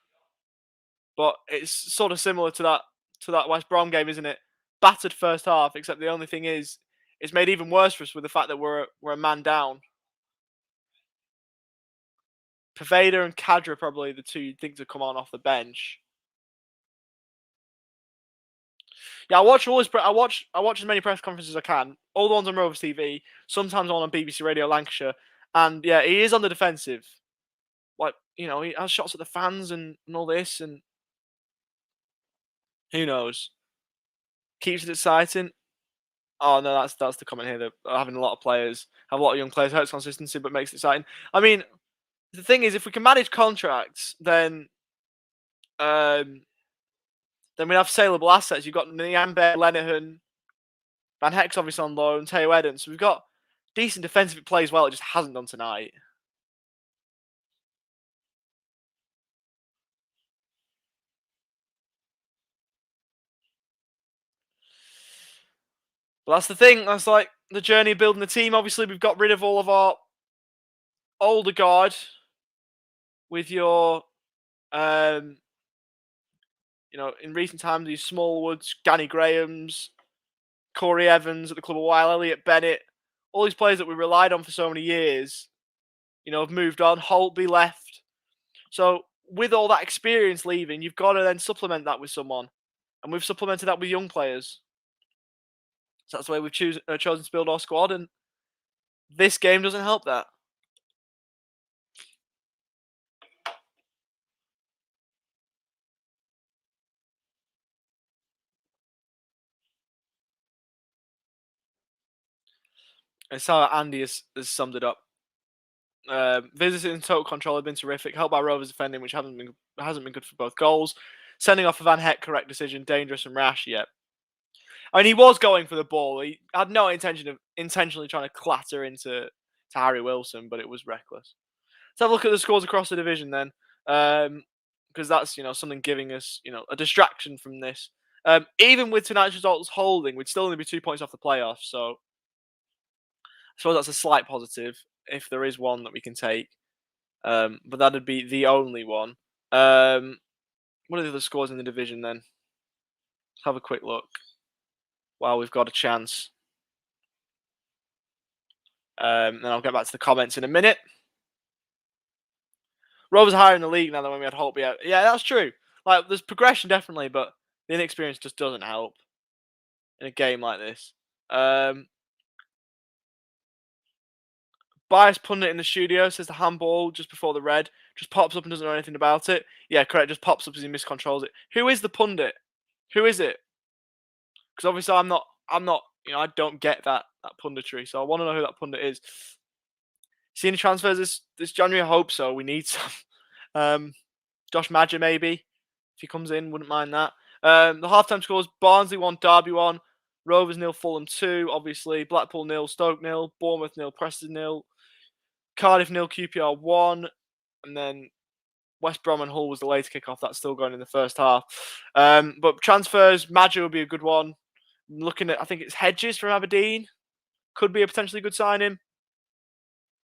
But it's sort of similar to that West Brom game, isn't it? Battered first half, except the only thing is, it's made even worse for us with the fact that we're a man down. Poveda and Kadra are probably the two you'd think to come on off the bench. Yeah, I watch as many press conferences as I can. All the ones on Rovers TV, sometimes on BBC Radio Lancashire, and yeah, he is on the defensive. Like, you know, he has shots at the fans and all this, and who knows? Keeps it exciting. Oh no, that's the comment here. That having a lot of players, have a lot of young players, hurts consistency, but makes it exciting. I mean, the thing is, if we can manage contracts, then we have saleable assets. You've got Nyambe, Lenihan, Van Heck's obviously on loan, Teo Eden. So we've got decent defensive play as well. It just hasn't done tonight. But that's the thing. That's like the journey of building the team. Obviously, we've got rid of all of our older guard with your, in recent times, these Smallwoods, Danny Grahams, Corey Evans at the club a while, Elliot Bennett, all these players that we relied on for so many years, have moved on. Holtby left. So with all that experience leaving, you've got to then supplement that with someone. And we've supplemented that with young players. So that's the way we've chosen to build our squad. And this game doesn't help that. It's how Andy has summed it up. Visiting total control have been terrific, helped by Rovers defending, which hasn't been good for both goals. Sending off a Van Heck, correct decision, dangerous and rash. Yet, I mean, he was going for the ball. He had no intention of intentionally trying to clatter into Harry Wilson, but it was reckless. Let's have a look at the scores across the division then, because that's something giving us a distraction from this. Even with tonight's results holding, we'd still only be 2 points off the playoffs. So I suppose that's a slight positive, if there is one that we can take. But that'd be the only one. What are the other scores in the division then? Let's have a quick look while we've got a chance. Then I'll get back to the comments in a minute. Rovers are higher in the league now than when we had Holtby out. Yeah, that's true. Like, there's progression definitely, but the inexperience just doesn't help in a game like this. Bias pundit in the studio says the handball just before the red just pops up and doesn't know anything about it. Yeah, correct. Just pops up as he miscontrols it. Who is the pundit? Who is it? Because obviously I'm not. I don't get that punditry. So I want to know who that pundit is. See any transfers this January? I hope so. We need some. Josh Madger maybe, if he comes in, wouldn't mind that. The halftime scores: Barnsley 1, Derby 1, Rovers 0, Fulham 2. Obviously, Blackpool 0, Stoke 0, Bournemouth 0, Preston 0. Cardiff 0, QPR 1, and then West Brom and Hull was the later kickoff. That's still going in the first half. But transfers, Madger would be a good one. I'm looking at, I think it's Hedges from Aberdeen. Could be a potentially good signing.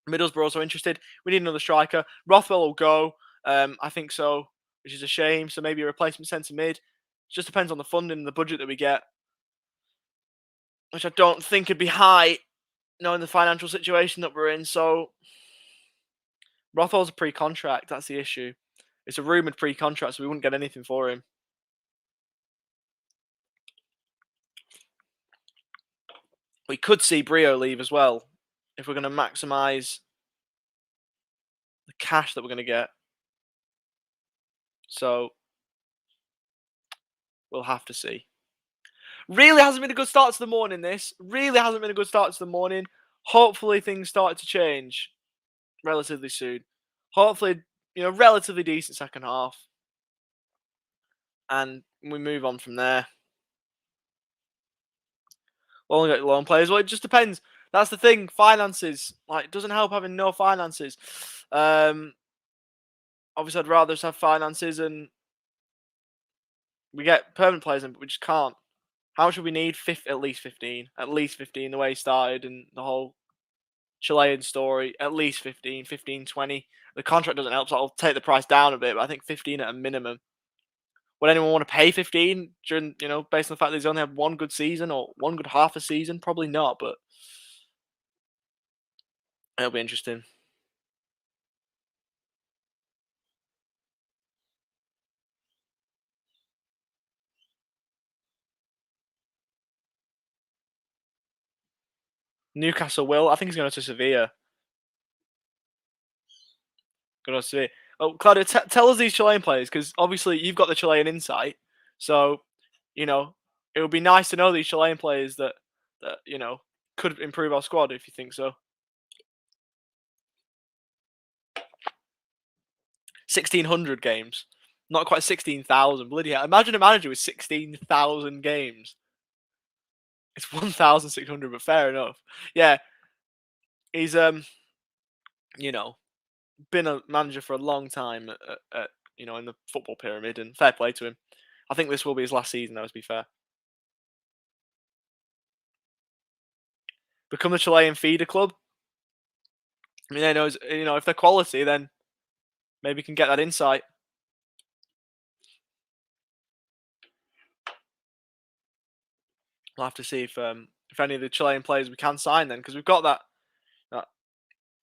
Middlesbrough also interested. We need another striker. Rothwell will go. I think so, which is a shame. So maybe a replacement centre mid. It just depends on the funding and the budget that we get, which I don't think would be high, knowing the financial situation that we're in. So Rothwell's a pre-contract. That's the issue. It's a rumoured pre-contract, so we wouldn't get anything for him. We could see Brio leave as well if we're going to maximise the cash that we're going to get. So we'll have to see. Really hasn't been a good start to the morning, this. Really hasn't been a good start to the morning. Hopefully things start to change. relatively soon. Hopefully, relatively decent second half. And we move on from there. We'll only get loan players. Well, it just depends. That's the thing. Finances. Like, it doesn't help having no finances. Obviously, I'd rather just have finances and we get permanent players in, but we just can't. How much would we need? At least 15. At least 15, the way he started and the whole Chilean story. At least 15, 15, 20. The contract doesn't help, so I'll take the price down a bit, but I think 15 at a minimum. Would anyone want to pay 15 during, based on the fact that he's only had one good season or one good half a season? Probably not, but it'll be interesting. Newcastle will. I think he's going to Sevilla. Going to Sevilla. Oh, Claudio, tell us these Chilean players, because obviously you've got the Chilean insight. So, it would be nice to know these Chilean players that could improve our squad if you think so. 1,600 games. Not quite 16,000. Bloody hell. Imagine a manager with 16,000 games. It's 1,600, but fair enough. Yeah. He's, been a manager for a long time in the football pyramid, and fair play to him. I think this will be his last season, though, to be fair. Become the Chilean feeder club. I mean, if they're quality, then maybe you can get that insight. We'll have to see if any of the Chilean players we can sign then, because we've got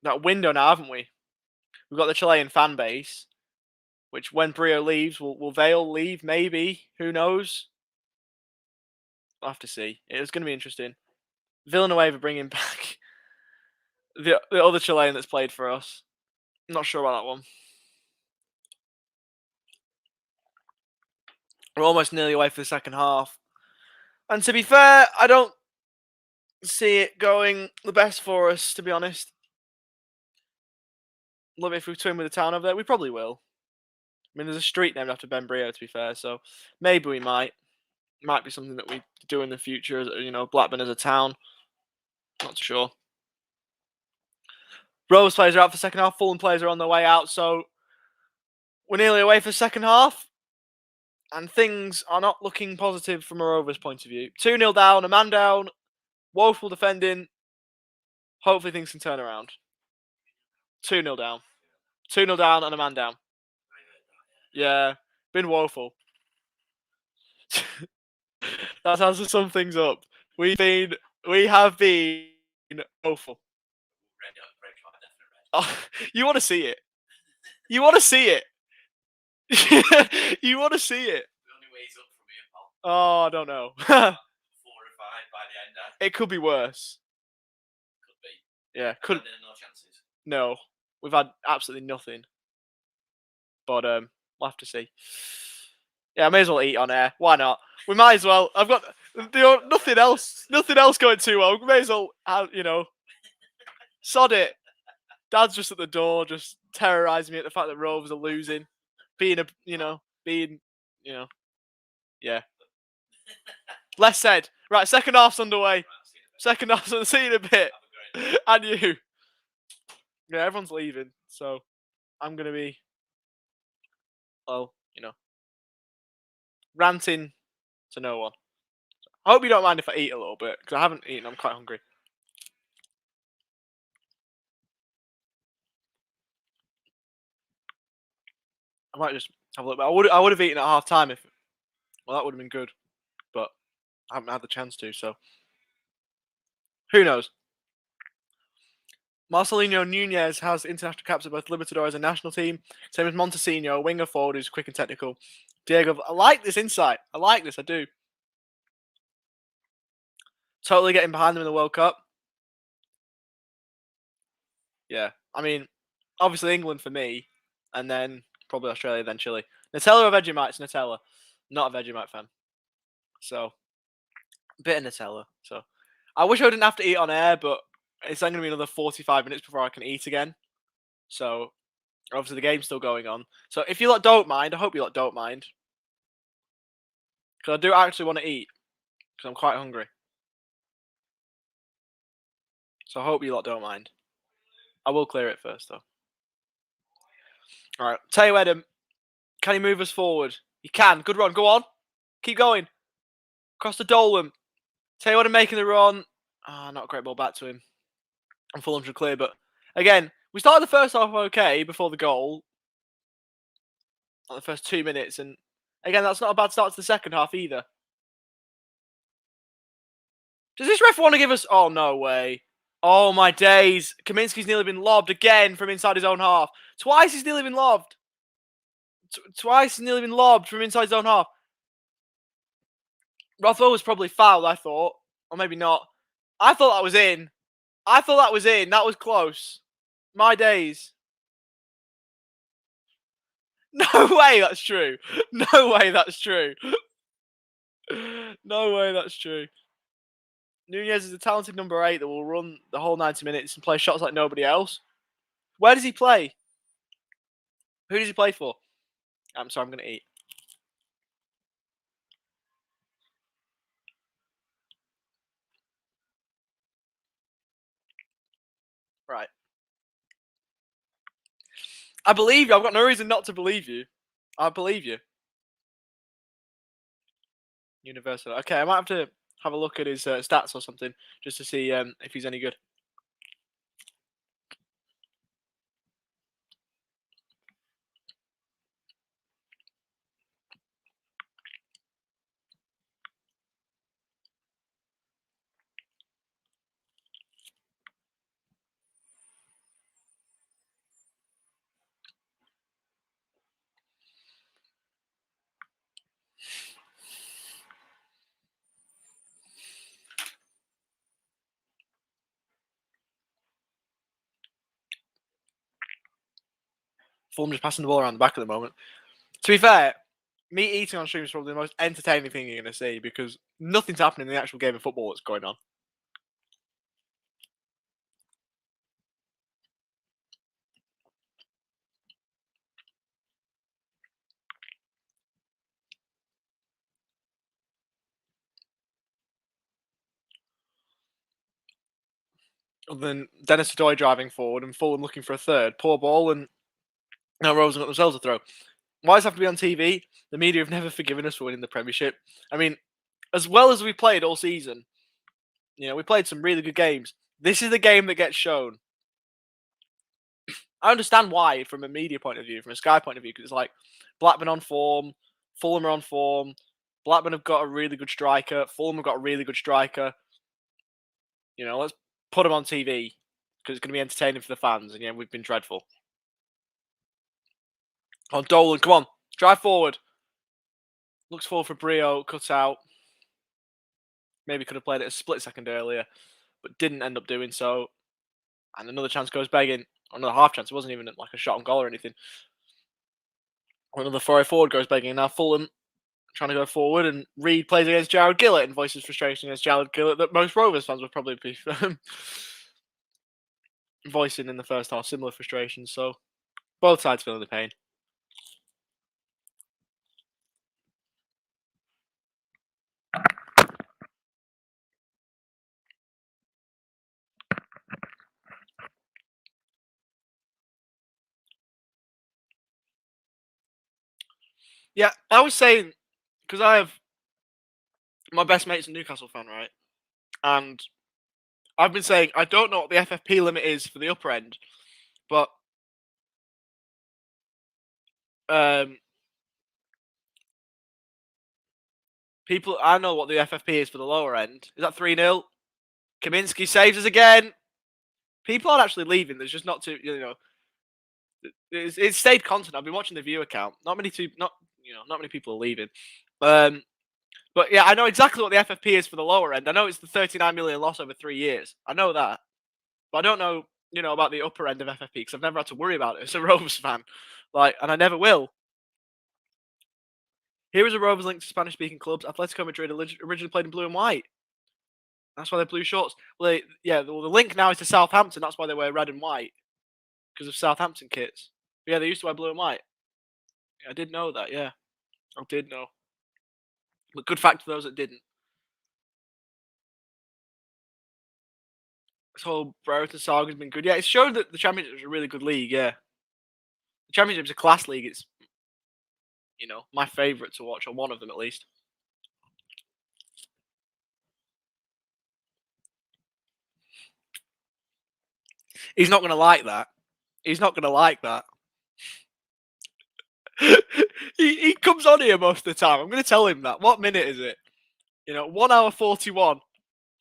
that window now, haven't we? We've got the Chilean fan base, which when Brio leaves, will Vale leave? Maybe. Who knows? We'll have to see. It's going to be interesting. Villanueva bringing back the other Chilean that's played for us. I'm not sure about that one. We're almost nearly away for the second half. And to be fair, I don't see it going the best for us, to be honest. Love it if we twin with the town over there. We probably will. I mean, there's a street named after Ben Brio, to be fair, so maybe we might. Might be something that we do in the future, Blackburn as a town. Not sure. Rovers players are out for second half. Fulham players are on their way out, so we're nearly away for the second half. And things are not looking positive from a Rovers point of view. 2-0 down, a man down, woeful defending. Hopefully things can turn around. 2-0 down. 2-0 down and a man down. Yeah, been woeful. That's how to sum things up. We have been woeful. Oh, you want to see it? You want to see it? You want to see it? The only way he's up from here, pal. Oh, I don't know. 4 or 5 by the end. It could be worse. Could be. Yeah, could. No chances. No, we've had absolutely nothing. But we'll have to see. Yeah, I may as well eat on air. Why not? We might as well. I've got nothing else. Nothing else going too well. We may as well, sod it. Dad's just at the door, just terrorising me at the fact that Rovers are losing. Yeah. Less said. Right, second half's underway. Second half's underway. See you in a bit. And you. Yeah, everyone's leaving, so I'm going to be, ranting to no one. I hope you don't mind if I eat a little bit, because I haven't eaten. I'm quite hungry. I might just have a look. I would have eaten at half time if. Well, that would have been good, but I haven't had the chance to. So who knows? Marcelino Nunez has international caps at both Libertadores and national team. Same as Montesino, winger forward who's quick and technical. Diego, I like this insight. I like this. I do. Totally getting behind them in the World Cup. Yeah, I mean, obviously England for me, and then probably Australia, then Chile. Nutella or Vegemite? It's Nutella. Not a Vegemite fan. So, a bit of Nutella. So, I wish I didn't have to eat on air, but it's then going to be another 45 minutes before I can eat again. So obviously the game's still going on. So if you lot don't mind, I hope you lot don't mind, because I do actually want to eat, because I'm quite hungry. So I hope you lot don't mind. I will clear it first though. All right, tell you, Adam, can he move us forward? He can. Good run. Go on. Keep going. Across the Dolan. Tell you what, I'm making the run. Not a great ball back to him. And Fulham should clear, but again, we started the first half okay before the goal. On the first 2 minutes, and again, that's not a bad start to the second half either. Does this ref want to give us... Oh, no way. Oh, my days. Kaminski's nearly been lobbed again from inside his own half. Twice he's nearly been lobbed. Twice he's nearly been lobbed from inside his own half. Rothwell was probably fouled, I thought. Or maybe not. I thought that was in. I thought that was in. That was close. My days. No way that's true. No way that's true. No way that's true. Nunez is a talented number 8 that will run the whole 90 minutes and play shots like nobody else. Where does he play? Who does he play for? I'm sorry, I'm going to eat. Right. I believe you. I've got no reason not to believe you. I believe you. Universal. Okay, I might have to have a look at his stats or something just to see if he's any good. Fulham just passing the ball around the back at the moment. To be fair, me eating on stream is probably the most entertaining thing you're going to see because nothing's happening in the actual game of football that's going on. Other than Dennis Adoy driving forward and Fulham looking for a third. Poor ball, and now Rovers have got themselves a throw. Why does it have to be on TV? The media have never forgiven us for winning the Premiership. I mean, as well as we played all season, we played some really good games. This is the game that gets shown. I understand why, from a media point of view, from a Sky point of view, because it's like Blackburn on form, Fulham are on form, Blackburn have got a really good striker, Fulham have got a really good striker. Let's put them on TV because it's going to be entertaining for the fans, and we've been dreadful. On Dolan, come on, drive forward. Looks forward for Brio, cut out. Maybe could have played it a split second earlier, but didn't end up doing so. And another chance goes begging. Another half chance. It wasn't even like a shot on goal or anything. Another 4 forward goes begging. Now Fulham trying to go forward, and Reed plays against Jared Gillett and voices frustration against Jared Gillett that most Rovers fans would probably be voicing in the first half. Similar frustrations. So both sides feeling the pain. Yeah, I was saying, because I have my best mate's a Newcastle fan, right? And I've been saying I don't know what the FFP limit is for the upper end, but I know what the FFP is for the lower end. Is that 3-0? Kaminski saves us again. People aren't actually leaving. There's just not too, it's stayed constant. I've been watching the viewer count. Not many people are leaving. But yeah, I know exactly what the FFP is for the lower end. I know it's the 39 million loss over 3 years. I know that. But I don't know, about the upper end of FFP because I've never had to worry about it as a Rovers fan. And I never will. Here is a Rovers link to Spanish-speaking clubs. Atletico Madrid originally played in blue and white. That's why they're blue shorts. Well, the link now is to Southampton. That's why they wear red and white. because of Southampton kits. But yeah, they used to wear blue and white. Yeah, I did know that. Yeah, I did know. But good fact for those that didn't. This whole Brereton saga has been good. Yeah, it showed that the Championship is a really good league. Yeah, the Championship is a class league. It's, you know, my favourite to watch, or one of them at least. He's not going to like that. He's not going to like that. he comes on here most of the time. I'm going to tell him that. What minute is it? You know, 1 hour 41.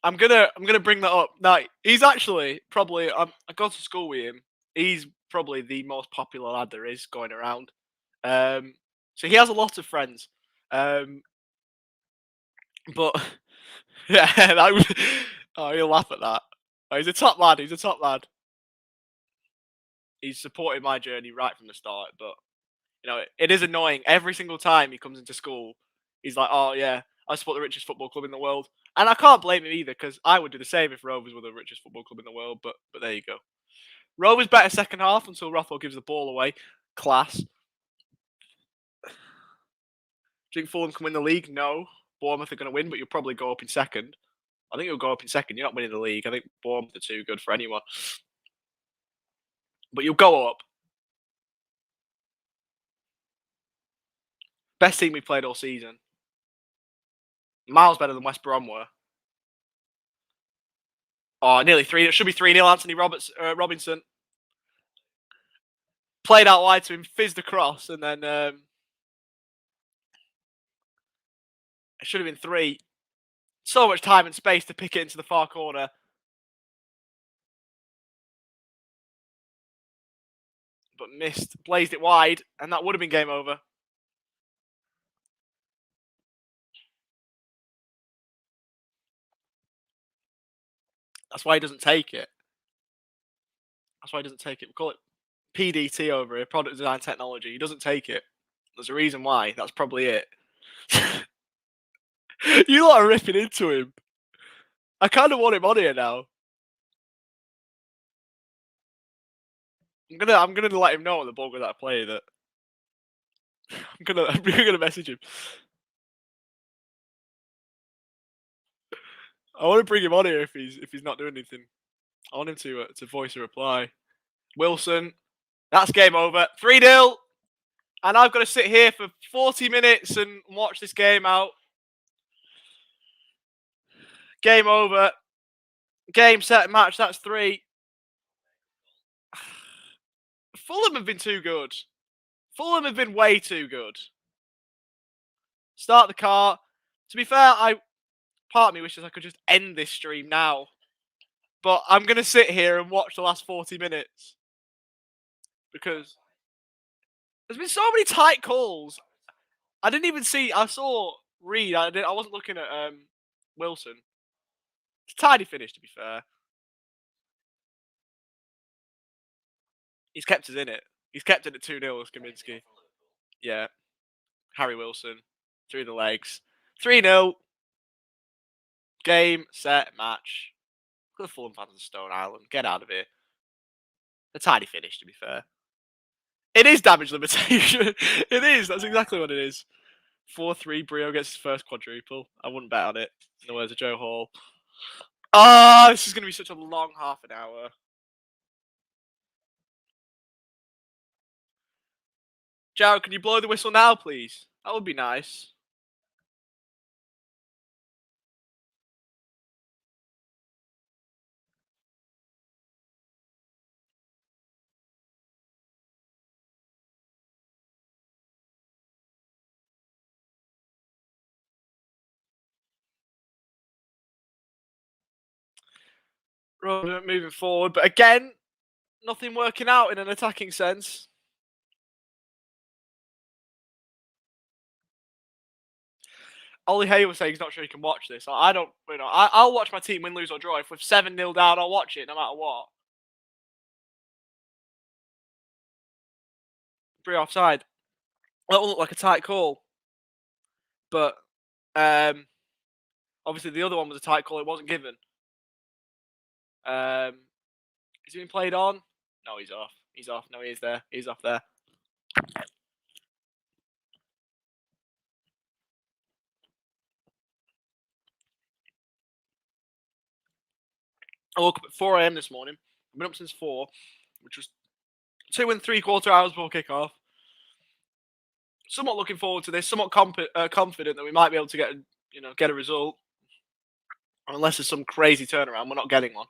I'm gonna bring that up. Now, he's actually probably. I go to school with him. He's probably the most popular lad there is going around. So he has a lot of friends. But yeah, oh, he'll laugh at that. Oh, he's a top lad. He's a top lad. He's supported my journey right from the start. But you know, it is annoying every single time he comes into school. He's like, "Oh yeah, I support the richest football club in the world," and I can't blame him either because I would do the same if Rovers were the richest football club in the world. But there you go. Rovers better second half until Rothwell gives the ball away. Class. Do you think Fulham can win the league? No. Bournemouth are going to win, but you'll probably go up in second. I think you'll go up in second. You're not winning the league. I think Bournemouth are too good for anyone. But you'll go up. Best team we played all season. Miles better than West Brom were. Oh, nearly 3. It should be 3-0. Anthony Robinson played out wide to him, fizzed across, and then it should have been 3. So much time and space to pick it into the far corner. But missed, blazed it wide, and that would have been game over. That's why he doesn't take it. That's why he doesn't take it. We call it PDT over here, Product Design Technology. He doesn't take it. There's a reason why. That's probably it. You lot are ripping into him. I kind of want him on here now. I'm gonna let him know when the ball goes out of play that I'm gonna message him. I want to bring him on here if he's not doing anything. I want him to voice a reply. Wilson, that's game over. 3-0, and I've got to sit here for 40 minutes and watch this game out. Game over. Game, set, match. That's 3. Fulham have been too good. Fulham have been way too good. Start the car. To be fair, part of me wishes I could just end this stream now. But I'm going to sit here and watch the last 40 minutes. Because there's been so many tight calls. I didn't even see. I saw Reed. I wasn't looking at Wilson. It's a tidy finish, to be fair. He's kept us in it. He's kept it at 2-0, Kaminski. Yeah. Harry Wilson. Through the legs. 3-0. Game, set, match. Look at the Fulham fans of Stone Island. Get out of here. A tidy finish, to be fair. It is damage limitation. It is. That's exactly what it is. 4-3. Brio gets his first quadruple. I wouldn't bet on it. In the words of Joe Hall. Ah, this is going to be such a long half an hour. Jared, can you blow the whistle now, please? That would be nice. Moving forward, but again, nothing working out in an attacking sense. Ollie Hay was saying he's not sure he can watch this. I don't, you know, I'll watch my team win, lose or draw. If we're 7-0 down, I'll watch it no matter what. Free offside. That will look like a tight call, but obviously the other one was a tight call. It wasn't given. Is he being played on? No, he's off. He's off. No, he is there. He's off there. I woke up at 4 a.m. this morning. I've been up since 4, which was 2 and 3/4 hours before kickoff. Somewhat looking forward to this. Somewhat confident that we might be able to get a result. Unless there's some crazy turnaround, we're not getting one.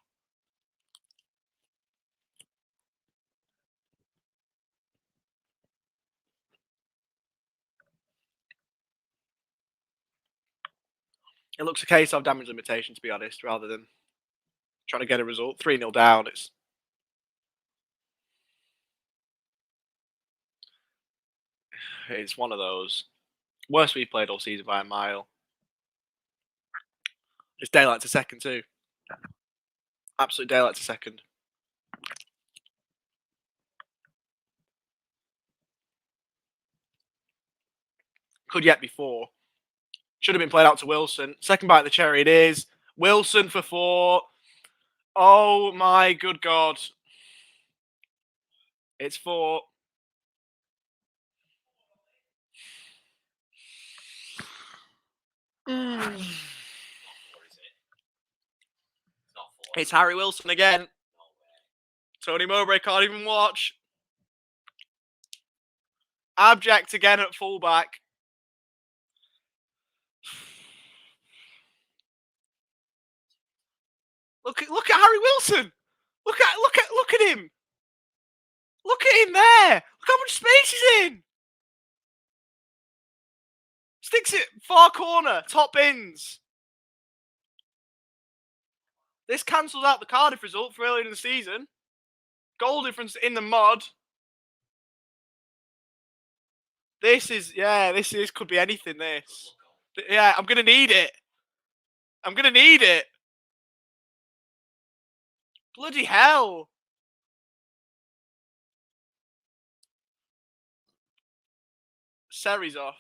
It looks a case of damage limitation, to be honest, rather than trying to get a result. 3-0 down. It's one of those. Worst we've played all season by a mile. It's daylight to second too. Absolute daylight to second. Could yet be 4. Should have been played out to Wilson. Second bite of the cherry it is. Wilson for 4. Oh my good God. It's 4. It's Harry Wilson again. Tony Mowbray can't even watch. Abject again at fullback. Look at Harry Wilson. Look at him. Look at him there. Look how much space he's in. Sticks it far corner, top bins. This cancels out the Cardiff result for earlier in the season. Goal difference in the mud. This could be anything, this. Yeah, I'm going to need it. I'm going to need it. Bloody hell. Seri's off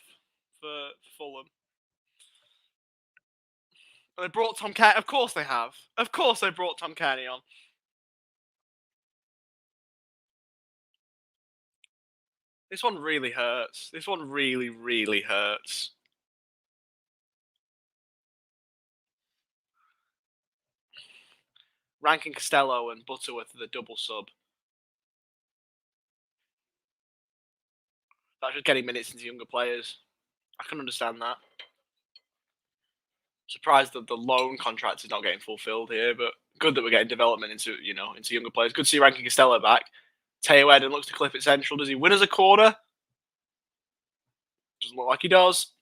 for Fulham. And they brought Tom Kearney. Of course they have. Of course they brought Tom Kearney on. This one really hurts. This one really, really hurts. Rankin Costello and Butterworth are the double sub. That's just getting minutes into younger players. I can understand that. Surprised that the loan contract is not getting fulfilled here, but good that we're getting development into younger players. Good to see Rankin Costello back. Teo Eden looks to clip it central. Does he win as a corner? Doesn't look like he does.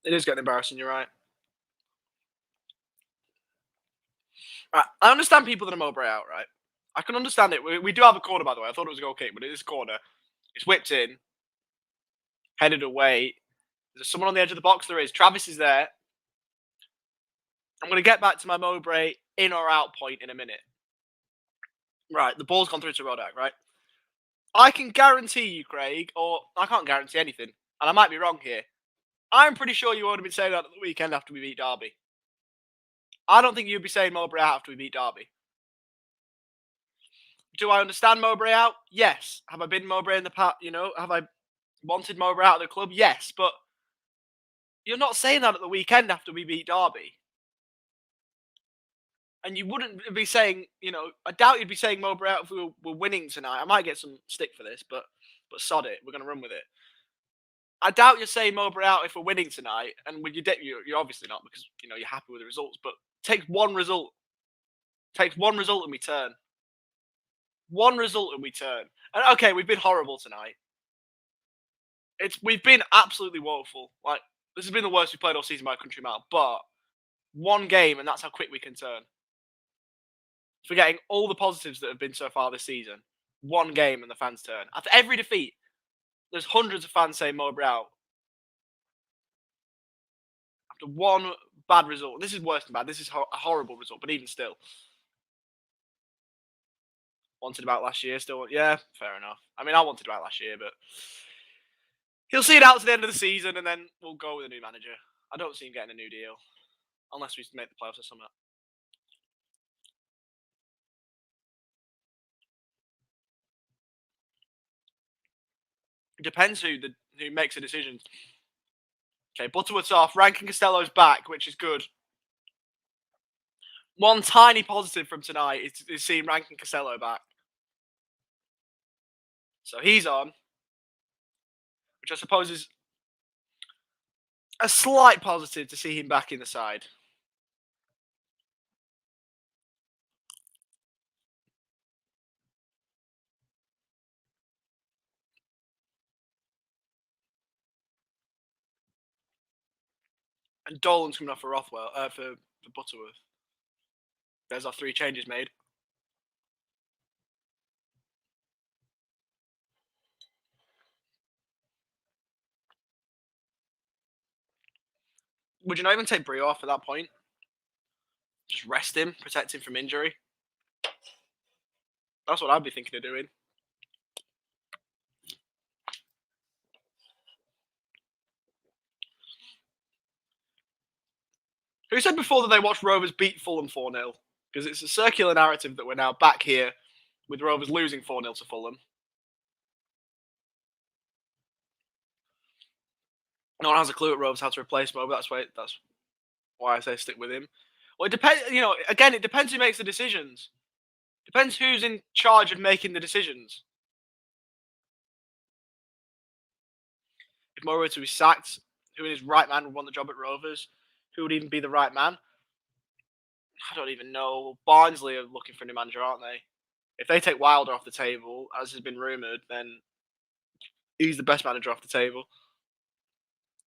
It is getting embarrassing, you're right. Right, I understand people that are Mowbray out, right? I can understand it. We do have a corner, by the way. I thought it was a goal kick, but it is a corner. It's whipped in. Headed away. There's someone on the edge of the box. There is. Travis is there. I'm going to get back to my Mowbray in or out point in a minute. Right, the ball's gone through to Rodak, right? I can guarantee you, Craig, or I can't guarantee anything, and I might be wrong here. I'm pretty sure you would have been saying that at the weekend after we beat Derby. I don't think you'd be saying Mowbray out after we beat Derby. Do I understand Mowbray out? Yes. Have I been Mowbray in the past? Have I wanted Mowbray out of the club? Yes. But you're not saying that at the weekend after we beat Derby. And you wouldn't be saying, I doubt you'd be saying Mowbray out if we were winning tonight. I might get some stick for this, but sod it. We're going to run with it. I doubt you're saying Mowbray out if we're winning tonight. And when you're obviously not because, you're happy with the results. But take one result. Take one result and we turn. One result and we turn. And okay, we've been horrible tonight. We've been absolutely woeful. Like, this has been the worst we've played all season by a country mile. But one game and that's how quick we can turn. Forgetting all the positives that have been so far this season. One game and the fans turn. After every defeat, there's hundreds of fans saying Mowbray out. After one bad result. This is worse than bad. This is a horrible result, but even still. Wanted about last year still. Yeah, fair enough. I mean, I wanted about last year, but He'll see it out to the end of the season, and then we'll go with a new manager. I don't see him getting a new deal. Unless we make the playoffs or something. It depends who makes the decisions. Okay, Butterworth's off. Rankin Costello's back, which is good. One tiny positive from tonight is seeing Rankin Costello back. So he's on, which I suppose is a slight positive to see him back in the side. And Dolan's coming off for Rothwell, for Butterworth. There's our 3 changes made. Would you not even take Brio off at that point? Just rest him, protect him from injury. That's what I'd be thinking of doing. Who said before that they watched Rovers beat Fulham 4-0? Because it's a circular narrative that we're now back here with Rovers losing 4-0 to Fulham. No one has a clue at Rovers how to replace Mo, but that's why I say stick with him. Well, it depends. Again, it depends who makes the decisions. Depends who's in charge of making the decisions. If Mo were to be sacked, who in his right man would want the job at Rovers? Who would even be the right man? I don't even know. Barnsley are looking for a new manager, aren't they? If they take Wilder off the table, as has been rumoured, then he's the best manager off the table.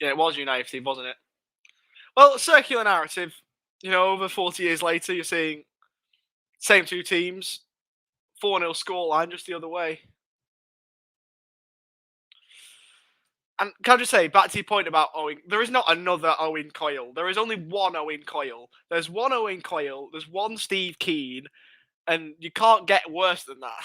Yeah, it was United team, wasn't it? Well, circular narrative. Over 40 years later, you're seeing same 2 teams, 4-0 scoreline, just the other way. And can I just say, back to your point about Owen, there is not another Owen Coyle. There is only one Owen Coyle. There's one Owen Coyle, there's one Steve Keane, and you can't get worse than that.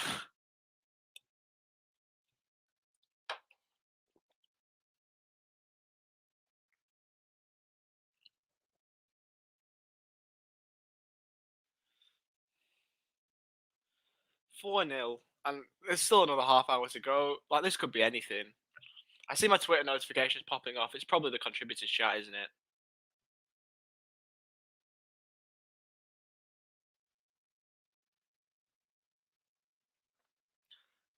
$4-0, and there's still another half hour to go. Like, this could be anything. I see my Twitter notifications popping off. It's probably the contributors chat, isn't it?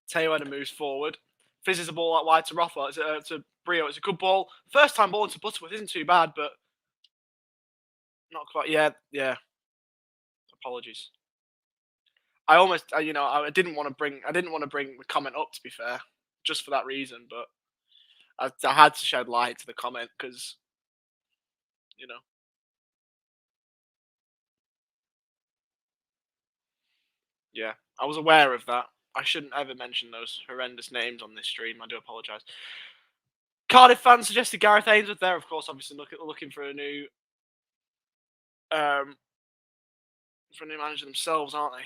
Taylor moves forward. Fizzes the ball out wide to Rothwell. To Brio. It's a good ball. First time ball into Butterworth isn't too bad, but not quite. Yeah. Apologies. I didn't want to bring the comment up, to be fair, just for that reason. But I had to shed light to the comment because, yeah, I was aware of that. I shouldn't ever mention those horrendous names on this stream. I do apologise. Cardiff fans suggested Gareth Ainsworth there, of course, obviously looking for a new manager themselves, aren't they?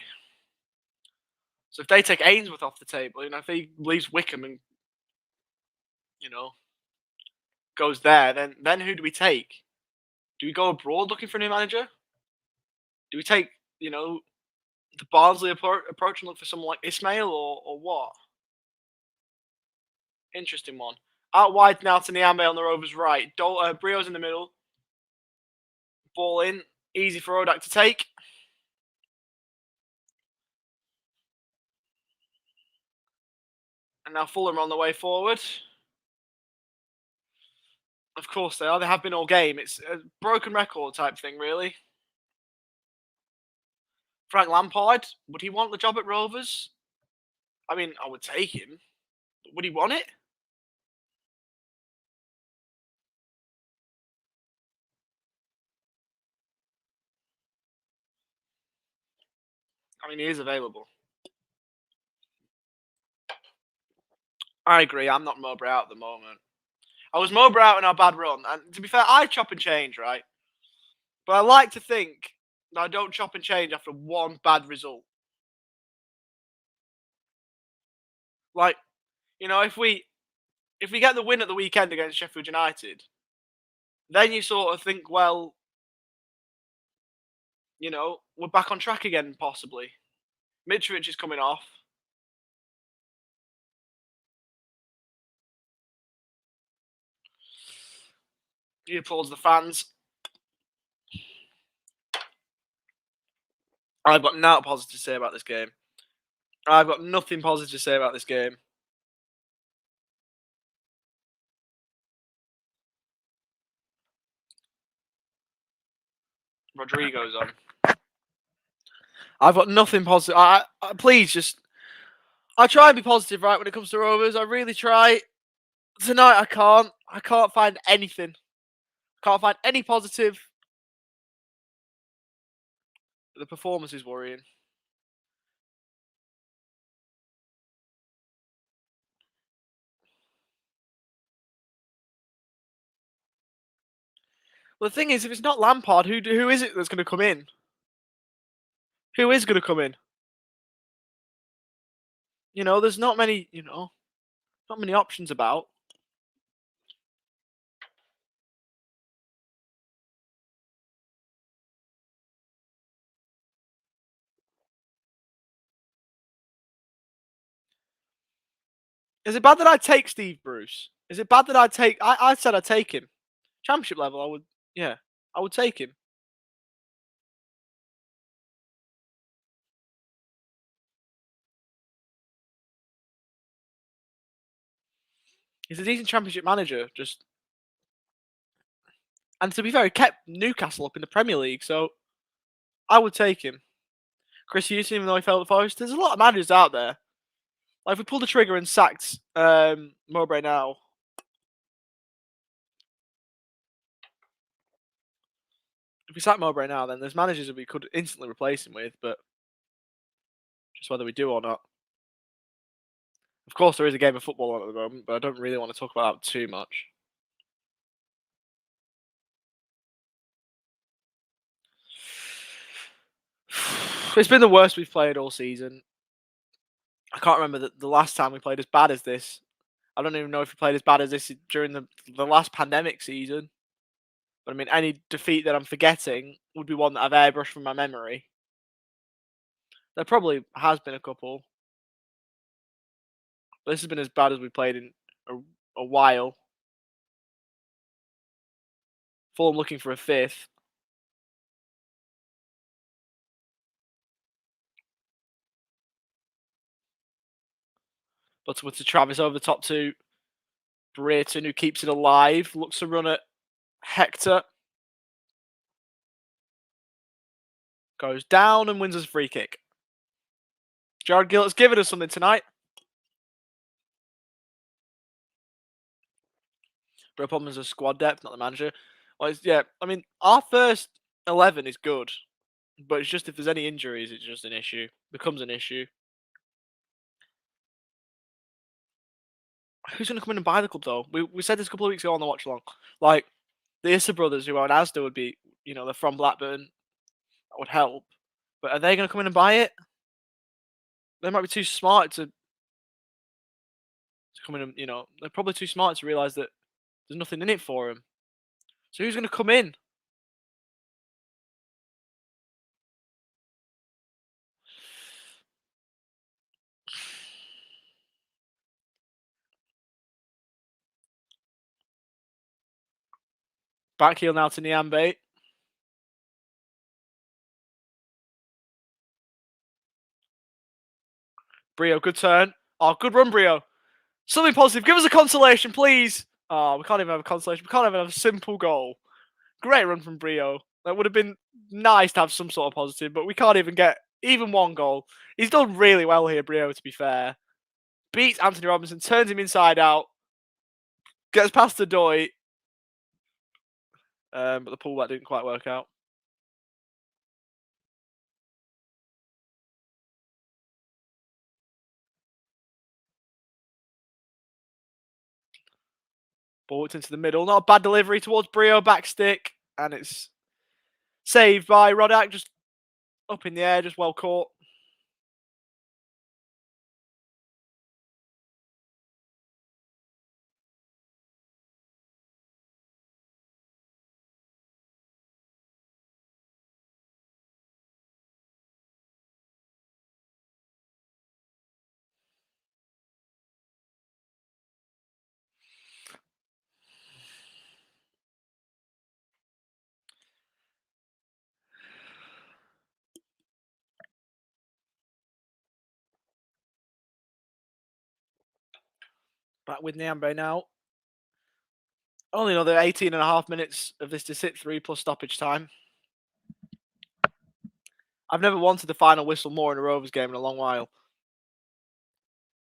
So if they take Ainsworth off the table, if he leaves Wickham and goes there, then who do we take? Do we go abroad looking for a new manager? Do we take the Barnsley approach and look for someone like Ismail or what? Interesting one. Out wide now to Niambe on the Rovers' right. Brio's in the middle. Ball in. Easy for Odak to take. And now Fulham are on the way forward. Of course they are. They have been all game. It's a broken record type thing, really. Frank Lampard, would he want the job at Rovers? I mean, I would take him. But would he want it? I mean, he is available. I agree. I'm not Mowbray out at the moment. I was Mowbray out in our bad run. And to be fair, I chop and change, right? But I like to think that I don't chop and change after one bad result. Like, if if we get the win at the weekend against Sheffield United, then you sort of think, well, you know, we're back on track again, possibly. Mitrovic is coming off. He applauds the fans. I've got nothing positive to say about this game. I've got nothing positive to say about this game. Rodrigo's on. I've got nothing positive. Please just. I try and be positive, right, when it comes to Rovers. I really try. Tonight I can't. I can't find anything. Can't find any positive. The performance is worrying. Well, the thing is, if it's not Lampard, who is it that's going to come in? Who is going to come in? You know, there's not many. You know, not many options about. Is it bad that I take Steve Bruce? Is it bad that I take? I said I'd take him. Championship level, I would. Yeah, I would take him. He's a decent Championship manager, just. And to be fair, he kept Newcastle up in the Premier League, so I would take him. Chris Houston, even though he failed at Forest, there's a lot of managers out there. Like if we pulled the trigger and sacked Mowbray now, if we sack Mowbray now, then there's managers that we could instantly replace him with, but just whether we do or not. Of course, there is a game of football on at the moment, but I don't really want to talk about that too much. It's been the worst we've played all season. I can't remember the last time we played as bad as this. I don't even know if we played as bad as this during the last pandemic season. But I mean, any defeat that I'm forgetting would be one that I've airbrushed from my memory. There probably has been a couple. But this has been as bad as we played in a while. Fulham looking for a fifth. But with Travis over the top two. Brereton, who keeps it alive, looks to run at Hector. Goes down and wins us a free kick. Jared Gillett's given us something tonight. Real problems with squad depth, not the manager. Well, yeah, I mean, our first 11 is good. But it's just if there's any injuries, it's just an issue. Becomes an issue. Who's going to come in and buy the club, though? We said this a couple of weeks ago on the watch along. Like, the Issa brothers, who are in Asda, would be, you know, they're from Blackburn. That would help. But are they going to come in and buy it? They might be too smart to come in and, you know, they're probably too smart to realise that there's nothing in it for them. So who's going to come in? Back heel now to Niambe. Brio, good turn. Oh, good run, Brio. Something positive. Give us a consolation, please. Oh, we can't even have a consolation. We can't even have a simple goal. Great run from Brio. That would have been nice to have some sort of positive, but we can't even get even one goal. He's done really well here, Brio, to be fair. Beats Anthony Robinson, turns him inside out. Gets past the Doy. But the pullback didn't quite work out. Ball into the middle. Not a bad delivery towards Brio, back stick. And it's saved by Rodak. Just up in the air, just well caught. Back with Nyambe now. Only another 18.5 minutes of this to sit through plus stoppage time. I've never wanted the final whistle more in a Rovers game in a long while.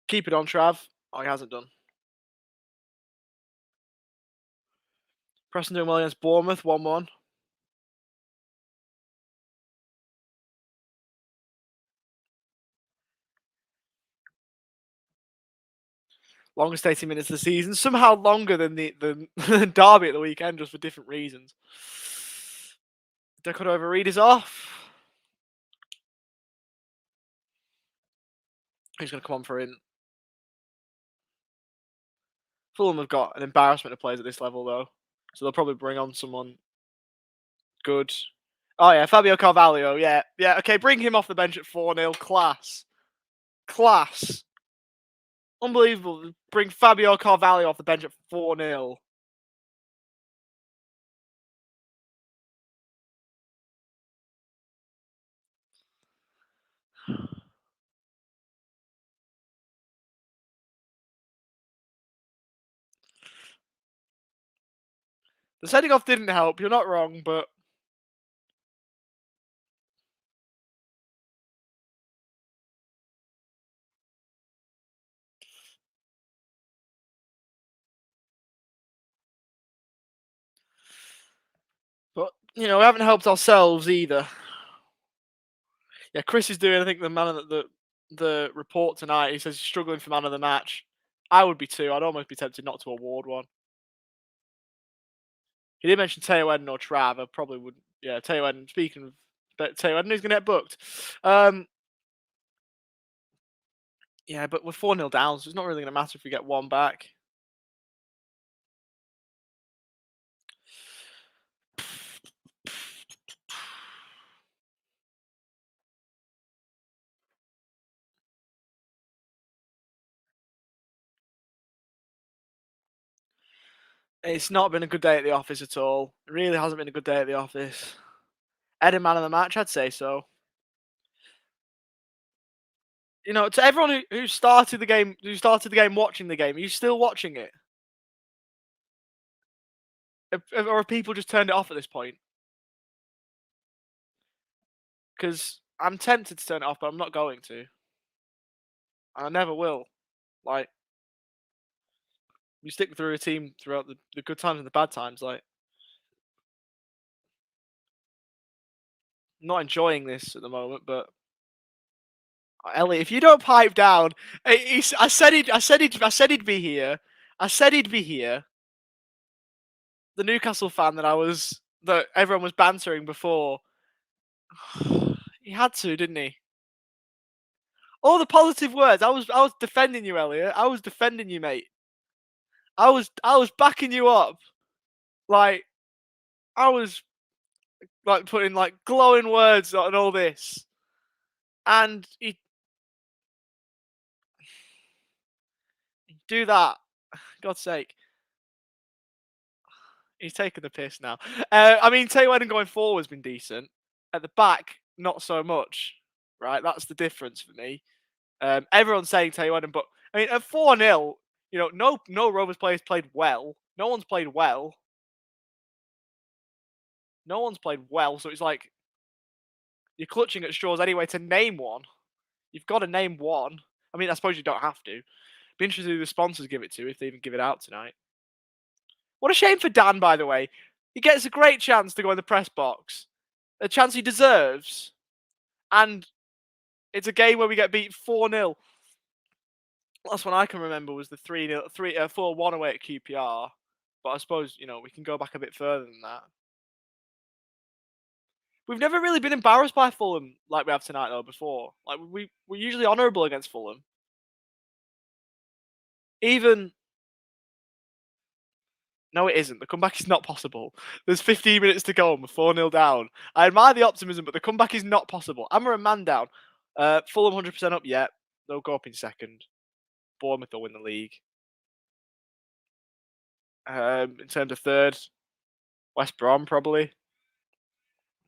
Keep it on, Trav. Oh, he hasn't done. Preston doing well against Bournemouth, 1-1. Longest 80 minutes of the season. Somehow longer than the derby at the weekend, just for different reasons. Decode over Reed is off. Who's going to come on for him? Fulham have got an embarrassment of players at this level, though. So they'll probably bring on someone good. Oh, yeah, Fabio Carvalho. Yeah, okay, bring him off the bench at 4-0. Class. Unbelievable. Bring Fabio Carvalho off the bench at 4-0. The sending off didn't help. You're not wrong, but we haven't helped ourselves either. Yeah, Chris is doing, I think, the man of the report tonight. He says he's struggling for man of the match. I would be too. I'd almost be tempted not to award one. He did mention Teo Eden or Trav. I probably would. Yeah, Teo Eden. Speaking of Teo Eden, who's going to get booked? Yeah, but we're 4-0 down, so it's not really going to matter if we get one back. It's not been a good day at the office at all. It really hasn't been a good day at the office. Eden man of the match, I'd say so. To everyone who started the game, watching the game, are you still watching it? Or have people just turned it off at this point? Because I'm tempted to turn it off, but I'm not going to. I never will. Like, you stick through a team throughout the good times and the bad times. Like, I'm not enjoying this at the moment, but Elliot, if you don't pipe down, I said he'd be here. I said he'd be here. The Newcastle fan that everyone was bantering before. He had to, didn't he? All the positive words. I was defending you, Elliot. I was defending you, mate. I was backing you up. Like, I was like putting like glowing words on all this. And he do that. God's sake. He's taking the piss now. I mean, Teo Eden going forward has been decent. At the back, not so much. Right? That's the difference for me. Everyone's saying Teo Eden, but I mean, at 4-0, no Rovers players played well. No one's played well. No one's played well, so it's like you're clutching at straws anyway to name one. You've got to name one. I mean, I suppose you don't have to. Be interested who the sponsors give it to, if they even give it out tonight. What a shame for Dan, by the way. He gets a great chance to go in the press box. A chance he deserves. And it's a game where we get beat 4-0. Last one I can remember was the 4-1 away at QPR. But I suppose, we can go back a bit further than that. We've never really been embarrassed by Fulham like we have tonight, though, before. Like, we're usually honourable against Fulham. No, it isn't. The comeback is not possible. There's 15 minutes to go and we're 4-0 down. I admire the optimism, but the comeback is not possible. I'm a man down. Fulham 100% up yet. They'll go up in second. Bournemouth will win the league. In terms of third, West Brom probably.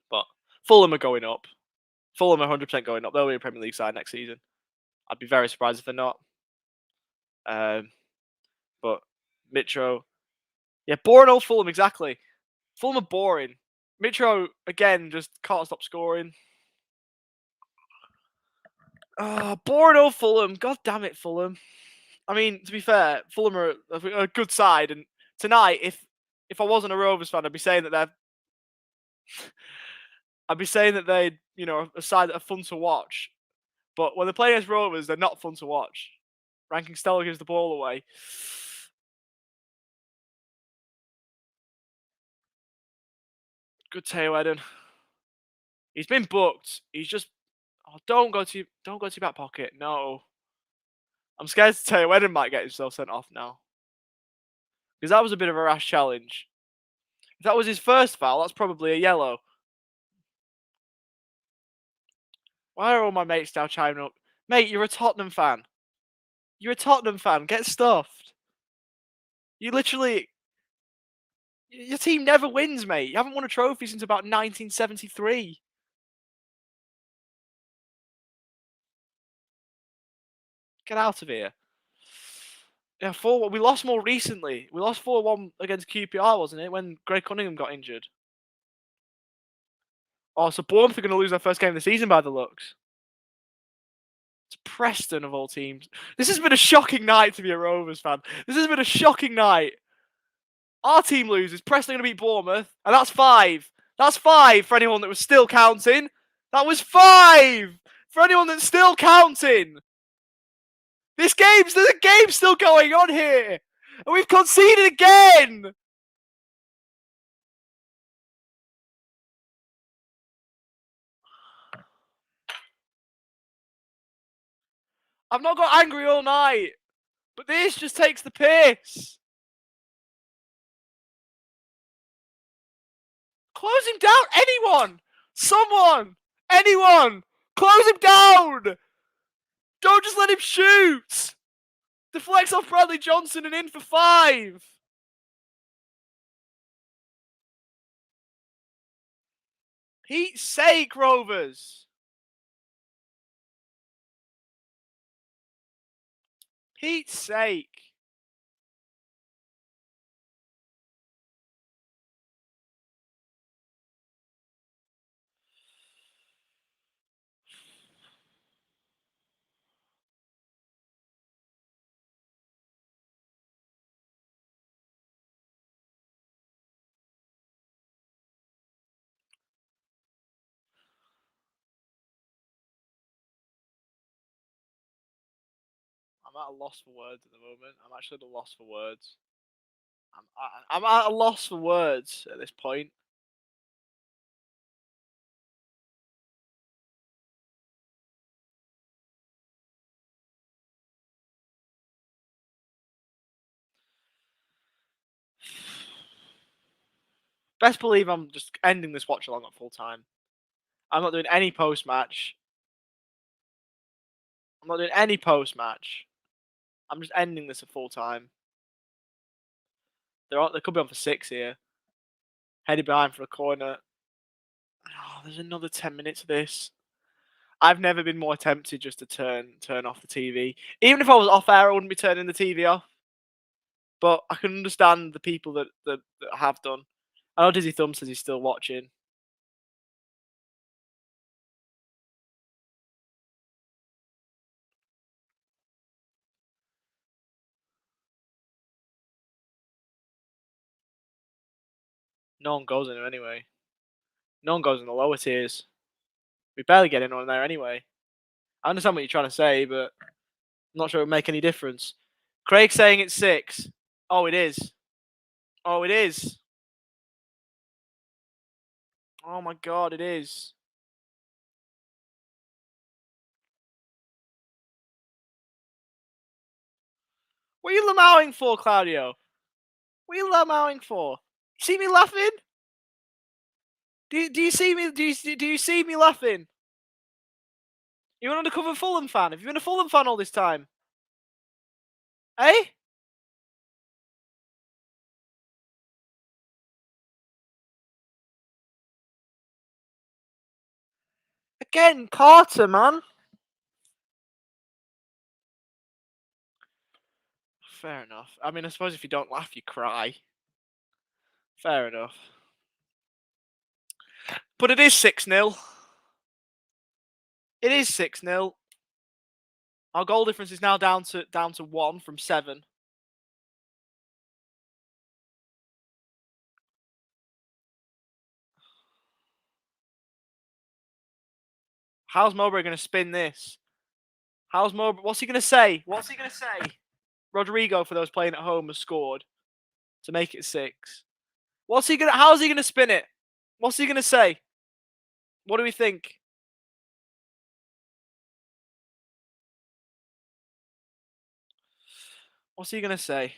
But Fulham are going up. Fulham are 100% going up. They'll be a Premier League side next season. I'd be very surprised if they're not. But Mitro, yeah, boring old Fulham, exactly. Fulham are boring. Mitro, again, just can't stop scoring. Boring old Fulham. God damn it, Fulham. I mean, to be fair, Fulham are a good side, and tonight, if I wasn't a Rovers fan, I'd be saying that they're a side that are fun to watch. But when they play against Rovers, they're not fun to watch. Ranking Stella gives the ball away. Good Teo Eden. He's been booked. He's just don't go to your back pocket. No. I'm scared to Teo Eden might get himself sent off now. Because that was a bit of a rash challenge. If that was his first foul, that's probably a yellow. Why are all my mates now chiming up? Mate, you're a Tottenham fan. You're a Tottenham fan. Get stuffed. You literally... Your team never wins, mate. You haven't won a trophy since about 1973. Get out of here. Yeah, 4-1. We lost more recently. We lost 4-1 against QPR, wasn't it? When Greg Cunningham got injured. Oh, so Bournemouth are going to lose their first game of the season by the looks. It's Preston of all teams. This has been a shocking night to be a Rovers fan. This has been a shocking night. Our team loses. Preston are going to beat Bournemouth. And that's 5. That's 5 for anyone that was still counting. That was 5 for anyone that's still counting. There's a game still going on here. And we've conceded again. I've not got angry all night. But this just takes the piss. Close him down. Anyone. Someone. Anyone. Close him down. Don't just let him shoot. Deflects off Bradley Johnson and in for 5. Pete's sake, Rovers. Pete's sake. I'm at a loss for words at the moment. I'm actually at a loss for words. I'm at a loss for words at this point. Best believe I'm just ending this watch along at full time. I'm not doing any post match. I'm not doing any post match. I'm just ending this at full time. They could be on for 6 here. Headed behind for a corner. Oh, there's another 10 minutes of this. I've never been more tempted just to turn off the TV. Even if I was off air, I wouldn't be turning the TV off. But I can understand the people that have done. I know Dizzy Thumb says he's still watching. No one goes in there anyway. No one goes in the lower tiers. We barely get anyone there anyway. I understand what you're trying to say, but I'm not sure it would make any difference. Craig's saying it's 6. Oh, it is. Oh, it is. Oh my god, it is. What are you lamowing for, Claudio? What are you lamowing for? You see me laughing? Do you see me? Do you see me laughing? You're an undercover Fulham fan. Have you been a Fulham fan all this time? Eh? Again, Carter, man. Fair enough. I mean, I suppose if you don't laugh, you cry. Fair enough. But it is 6-0. It is 6-0. Our goal difference is now down to 1 from 7. How's Mowbray going to spin this? How's Mowbray? What's he going to say? What's he going to say? Rodrigo, for those playing at home, has scored to make it 6. What's he going to? How's he going to spin it? What's he going to say? What do we think? What's he going to say?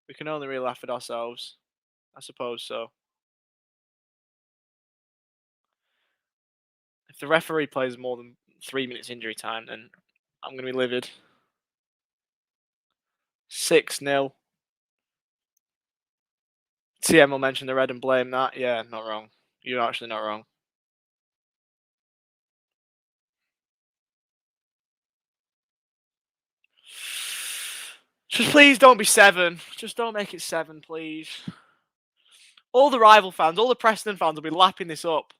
We can only really laugh at ourselves. I suppose so. If the referee plays more than 3 minutes injury time, then I'm going to be livid. 6-0. TM will mention the red and blame that. Yeah, not wrong. You're actually not wrong. Just please don't be 7. Just don't make it 7, please. All the rival fans, all the Preston fans will be lapping this up.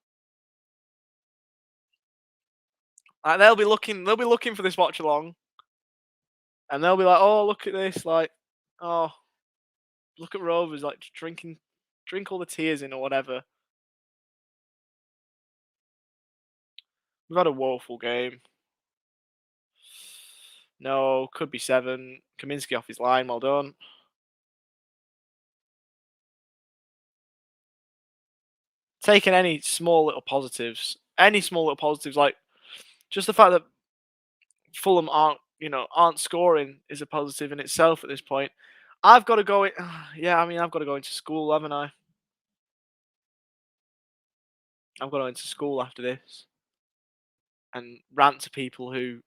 Like, they'll be looking for this watch along. And they'll be like, oh, look at this, like, oh, look at Rovers, like, drink all the tears in or whatever. We've had a woeful game. No, could be 7. Kaminsky off his line, well done. Taking any small little positives, like just the fact that Fulham aren't scoring is a positive in itself at this point. I've got to go. Yeah, I mean, I've got to go into school, haven't I? I've got to go into school after this and rant to people who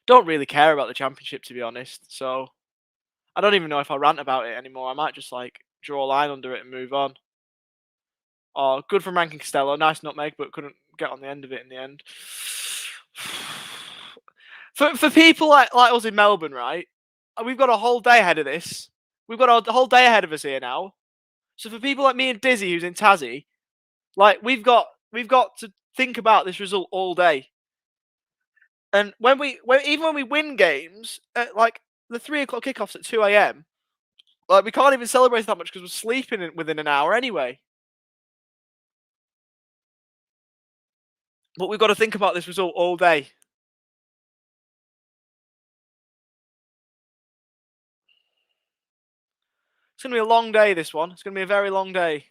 don't really care about the championship, to be honest. So I don't even know if I rant about it anymore. I might just like draw a line under it and move on. Oh, good from Rankin Costello. Nice nutmeg, but couldn't get on the end of it in the end. For people like us in Melbourne, right? We've got a whole day ahead of this. We've got a whole day ahead of us here now. So for people like me and Dizzy, who's in Tassie, like we've got to think about this result all day. And even when we win games, at like the 3:00 kickoffs at 2 a.m., like we can't even celebrate that much because we're sleeping within an hour anyway. But we've got to think about this result all day. It's going to be a long day, this one. It's going to be a very long day.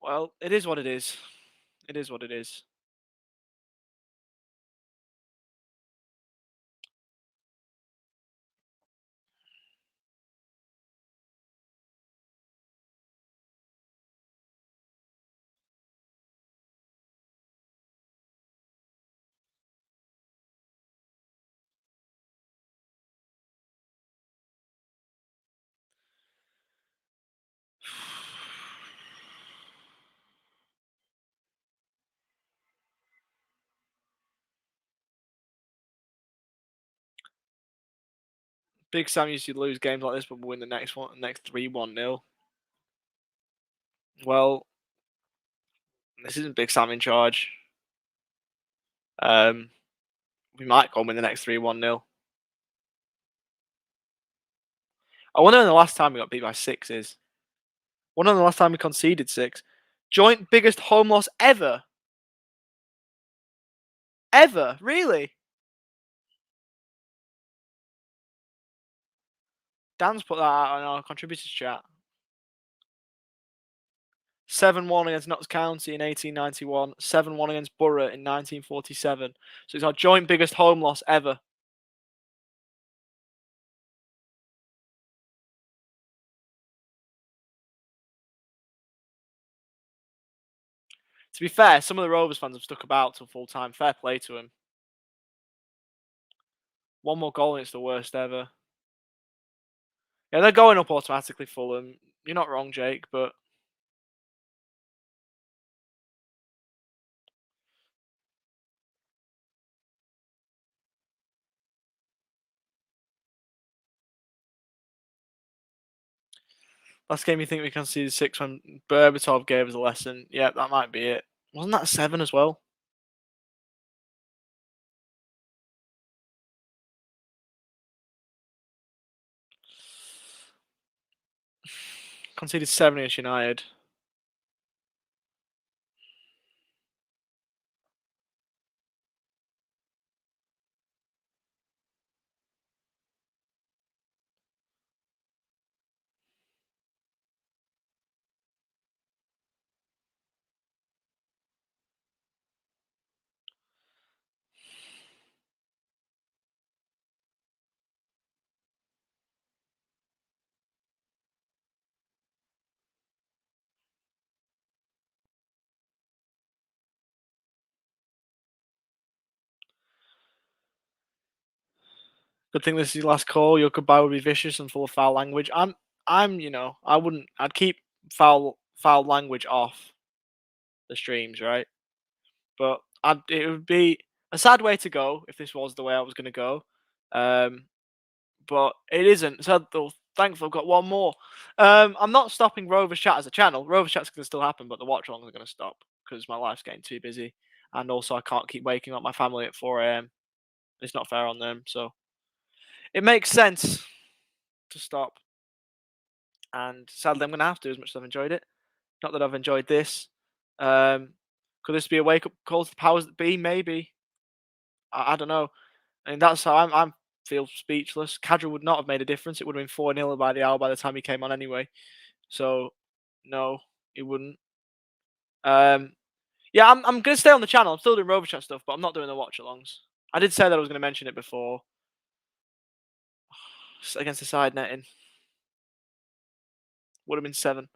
Well, it is what it is. It is what it is. Big Sam used to lose games like this, but we'll win the next 3-1-0. Well, this isn't Big Sam in charge. We might go and win the next 3-1-0. I wonder when the last time we got beat by 6 is. I wonder when the last time we conceded 6. Joint biggest home loss ever. Ever? Really? Dan's put that out on our contributors chat. 7-1 against Notts County in 1891. 7-1 against Borough in 1947. So it's our joint biggest home loss ever. To be fair, some of the Rovers fans have stuck about till full time. Fair play to him. One more goal and it's the worst ever. Yeah, they're going up automatically, Fulham. You're not wrong, Jake, but last game you think we can see the 6 when Berbatov gave us a lesson. Yeah, that might be it. Wasn't that 7 as well? Conceded 7 against United. Good thing this is your last call. Your goodbye would be vicious and full of foul language. You know, I'd keep foul language off the streams, right? But it would be a sad way to go if this was the way I was going to go. But it isn't. So thankfully, I've got one more. I'm not stopping Rovers Chat as a channel. Rovers Chat's going to still happen, but the watch alongs are going to stop because my life's getting too busy, and also I can't keep waking up my family at 4 a.m. It's not fair on them, so it makes sense to stop. And sadly, I'm going to have to, as much as I've enjoyed it. Not that I've enjoyed this. Could this be a wake up call to the powers that be? Maybe. I don't know. And that's how I'm feel speechless. Cadra would not have made a difference. It would have been 4-0 by the hour by the time he came on anyway. So no, it wouldn't. Yeah, I'm gonna stay on the channel. I'm still doing Rover Chat stuff, but I'm not doing the watch alongs. I did say that I was gonna mention it before. Against the side netting. Would have been 7.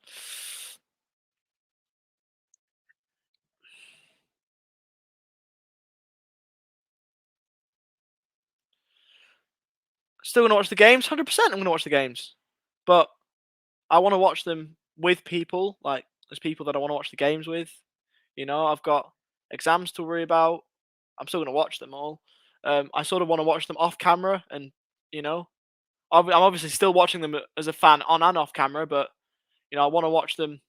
Still gonna watch the games, 100%. I'm gonna watch the games, but I want to watch them with people. Like there's people that I want to watch the games with. You know, I've got exams to worry about. I'm still gonna watch them all. I sort of want to watch them off camera, and you know, I'm obviously still watching them as a fan on and off camera, but you know, I want to watch them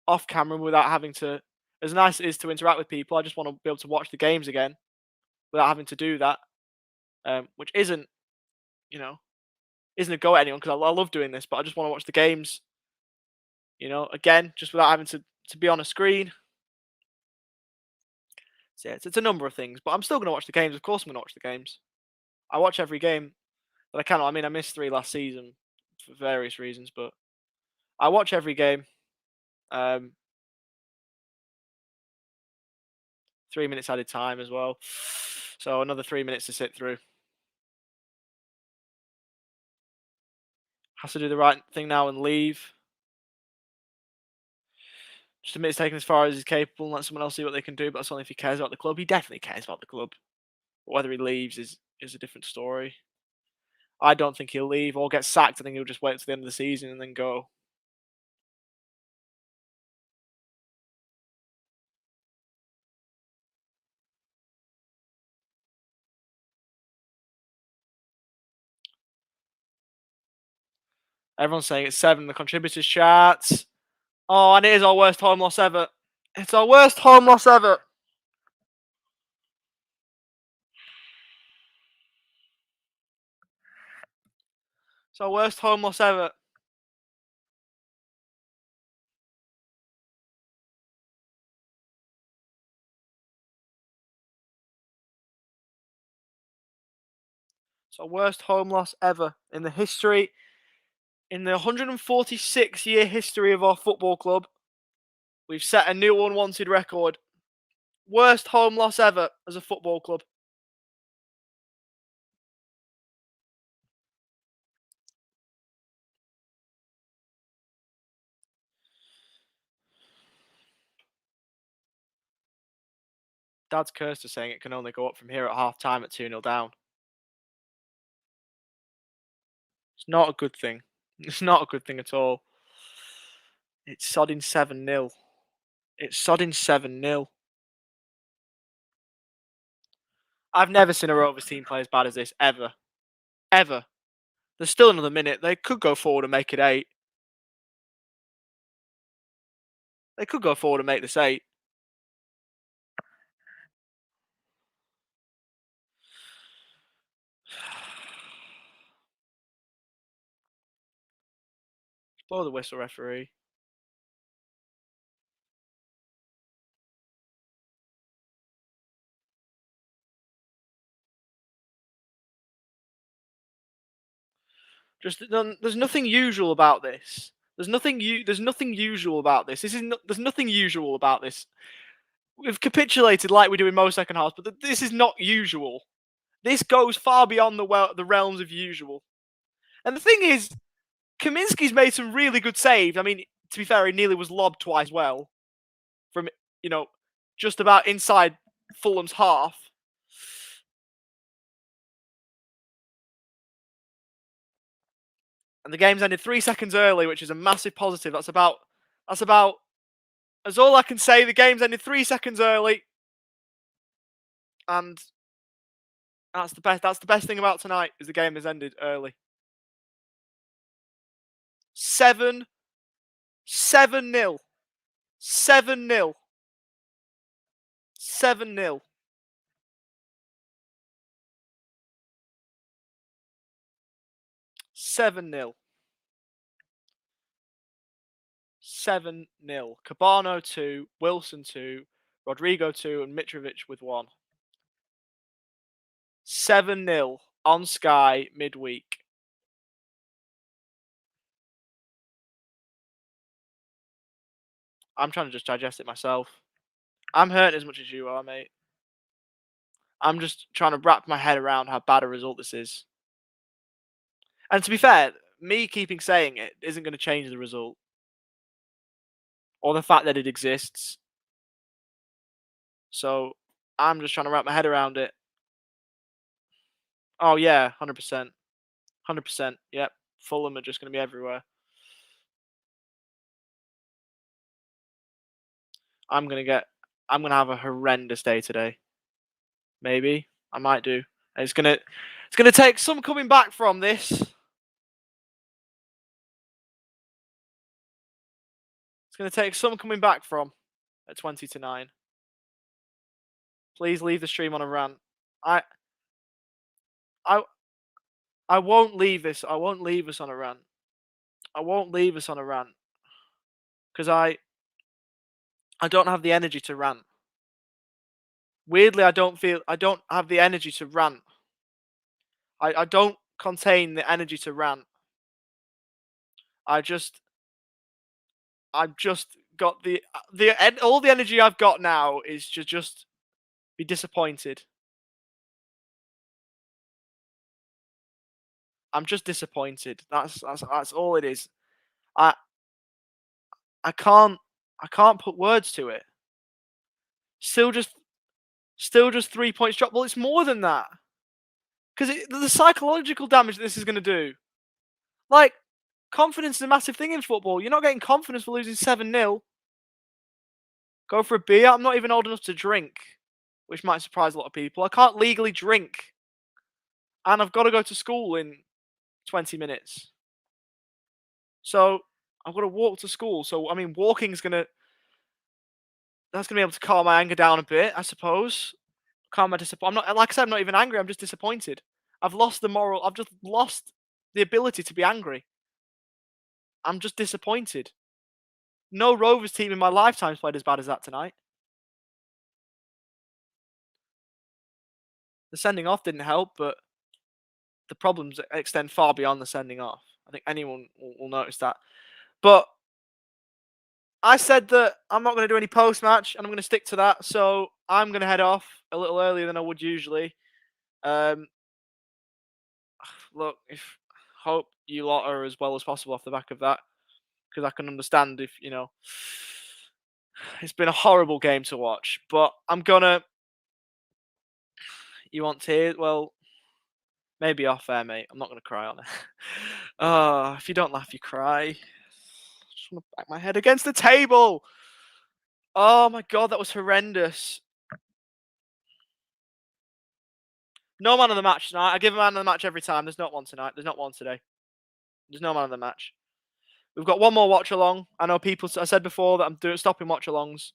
off camera without having to. As nice as it is to interact with people, I just want to be able to watch the games again without having to do that. Which isn't, you know, isn't a go at anyone because I love doing this, but I just want to watch the games, you know, again, just without having to be on a screen. So yeah, it's a number of things, but I'm still going to watch the games. Of course, I'm going to watch the games. I watch every game that I can. I mean, I missed 3 last season for various reasons, but I watch every game. 3 minutes added time as well, so another 3 minutes to sit through. Has to do the right thing now and leave. Just admit it's taken as far as he's capable and let someone else see what they can do, but that's only if he cares about the club. He definitely cares about the club. But whether he leaves is a different story. I don't think he'll leave or get sacked. I think he'll just wait to the end of the season and then go. Everyone's saying it's 7 in the contributors chat. Oh, and it is our worst home loss ever. It's our worst home loss ever. It's our worst home loss ever. It's our worst home loss ever in the history, in the 146-year history of our football club. We've set a new unwanted record. Worst home loss ever as a football club. Dad's cursed us saying it can only go up from here at half time at 2-0 down. It's not a good thing. It's not a good thing at all. It's sodding 7-0. It's sodding 7-0. I've never seen a Rovers team play as bad as this, ever. Ever. There's still another minute. They could go forward and make it 8. They could go forward and make this 8. Blow the whistle, referee. Just there's nothing usual about this. There's nothing usual about this. There's nothing usual about this. We've capitulated like we do in most second halves, but this is not usual. This goes far beyond the realms of usual. And the thing is, Kaminski's made some really good saves. I mean, to be fair, he nearly was lobbed twice well from, just about inside Fulham's half. And the game's ended 3 seconds early, which is a massive positive. That's all I can say. The game's ended 3 seconds early. And that's the best thing about tonight, is the game has ended early. 7-0. 7-0. 7-0. 7-0. 7-0. 7-0. Cabano 2, Wilson 2, Rodrigo 2, and Mitrovic with 1. 7-0 on Sky midweek. I'm trying to just digest it myself. I'm hurting as much as you are, mate. I'm just trying to wrap my head around how bad a result this is. And to be fair, me keeping saying it isn't going to change the result. Or the fact that it exists. So, I'm just trying to wrap my head around it. Oh, yeah, 100%. 100%. Yep. Fulham are just going to be everywhere. I'm going to have a horrendous day today. Maybe. I might do. And it's going to take some coming back from this. It's going to take some coming back from at 20-9. Please leave the stream on a rant. I won't leave this. I won't leave us on a rant. I won't leave us on a rant. Because I don't have the energy to rant. Weirdly, I don't have the energy to rant. I don't contain the energy to rant. I've just got all the energy I've got now is to just be disappointed. I'm just disappointed. That's all it is. I can't put words to it. Still just 3 points drop. Well, it's more than that. Because the psychological damage that this is going to do. Like, confidence is a massive thing in football. You're not getting confidence for losing 7-0. Go for a beer. I'm not even old enough to drink, which might surprise a lot of people. I can't legally drink. And I've got to go to school in 20 minutes. So, I've got to walk to school. So, I mean, walking's going to... That's going to be able to calm my anger down a bit, I suppose. Calm my disappointment. Like I said, I'm not even angry. I'm just disappointed. I've lost the moral. I've just lost the ability to be angry. I'm just disappointed. No Rovers team in my lifetime's played as bad as that tonight. The sending off didn't help, but the problems extend far beyond the sending off. I think anyone will notice that. But I said that I'm not going to do any post-match, and I'm going to stick to that. So I'm going to head off a little earlier than I would usually. Look, hope you lot are as well as possible off the back of that, because I can understand if, it's been a horrible game to watch. But I'm going to You want tears? Well, maybe off air, mate. I'm not going to cry on it. Oh, if you don't laugh, you cry. I just want to bang my head against the table. Oh my God, that was horrendous. No man of the match tonight. I give a man of the match every time. There's not one tonight. There's not one today. There's no man of the match. We've got one more watch along. I know people. I said before that I'm stopping watch alongs.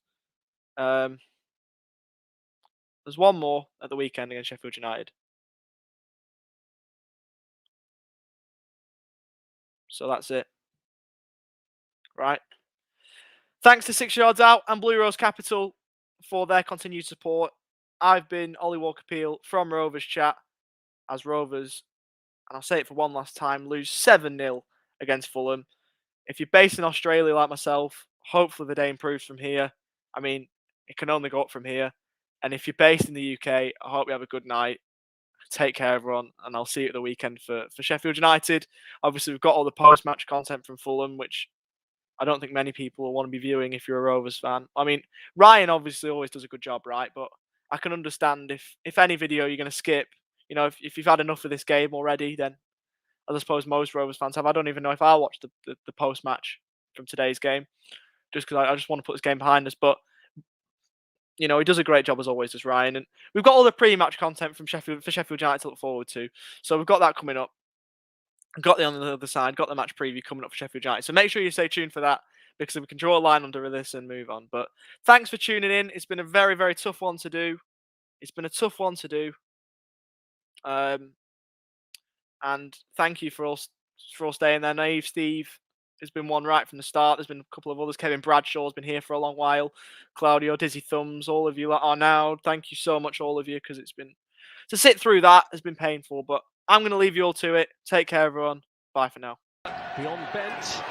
There's one more at the weekend against Sheffield United. So that's it. Right. Thanks to 6 Yards Out and Blue Rose Capital for their continued support. I've been Ollie Walker-Peel from Rovers Chat as Rovers, and I'll say it for one last time, lose 7-0 against Fulham. If you're based in Australia like myself, hopefully the day improves from here. I mean, it can only go up from here. And if you're based in the UK, I hope you have a good night. Take care, everyone, and I'll see you at the weekend for Sheffield United. Obviously, we've got all the post-match content from Fulham, which I don't think many people will want to be viewing if you're a Rovers fan. I mean, Ryan obviously always does a good job, right? But I can understand if any video you're going to skip, you know, if you've had enough of this game already, then as I suppose most Rovers fans have. I don't even know if I'll watch the post-match from today's game, just because I just want to put this game behind us. But, you know, he does a great job as always, does Ryan. And we've got all the pre-match content from Sheffield United to look forward to. So we've got that coming up. Got the on the other side, got the match preview coming up for Sheffield United. So make sure you stay tuned for that, because we can draw a line under this and move on. But thanks for tuning in. It's been a very, very tough one to do. And thank you for all staying there. Naive Steve has been one right from the start. There's been a couple of others. Kevin Bradshaw's been here for a long while. Claudio, Dizzy Thumbs, all of you that are now. Thank you so much, all of you, because it's been to sit through that has been painful. But I'm going to leave you all to it. Take care, everyone. Bye for now. Beyond bent.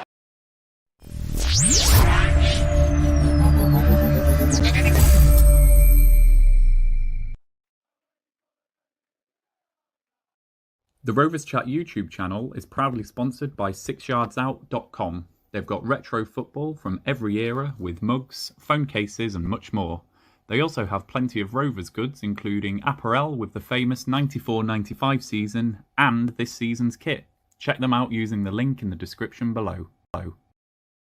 The Rovers Chat YouTube channel is proudly sponsored by 6yardsout.com. They've got retro football from every era with mugs, phone cases and much more. They also have plenty of Rovers goods, including apparel with the famous 94-95 season and this season's kit. Check them out using the link in the description below.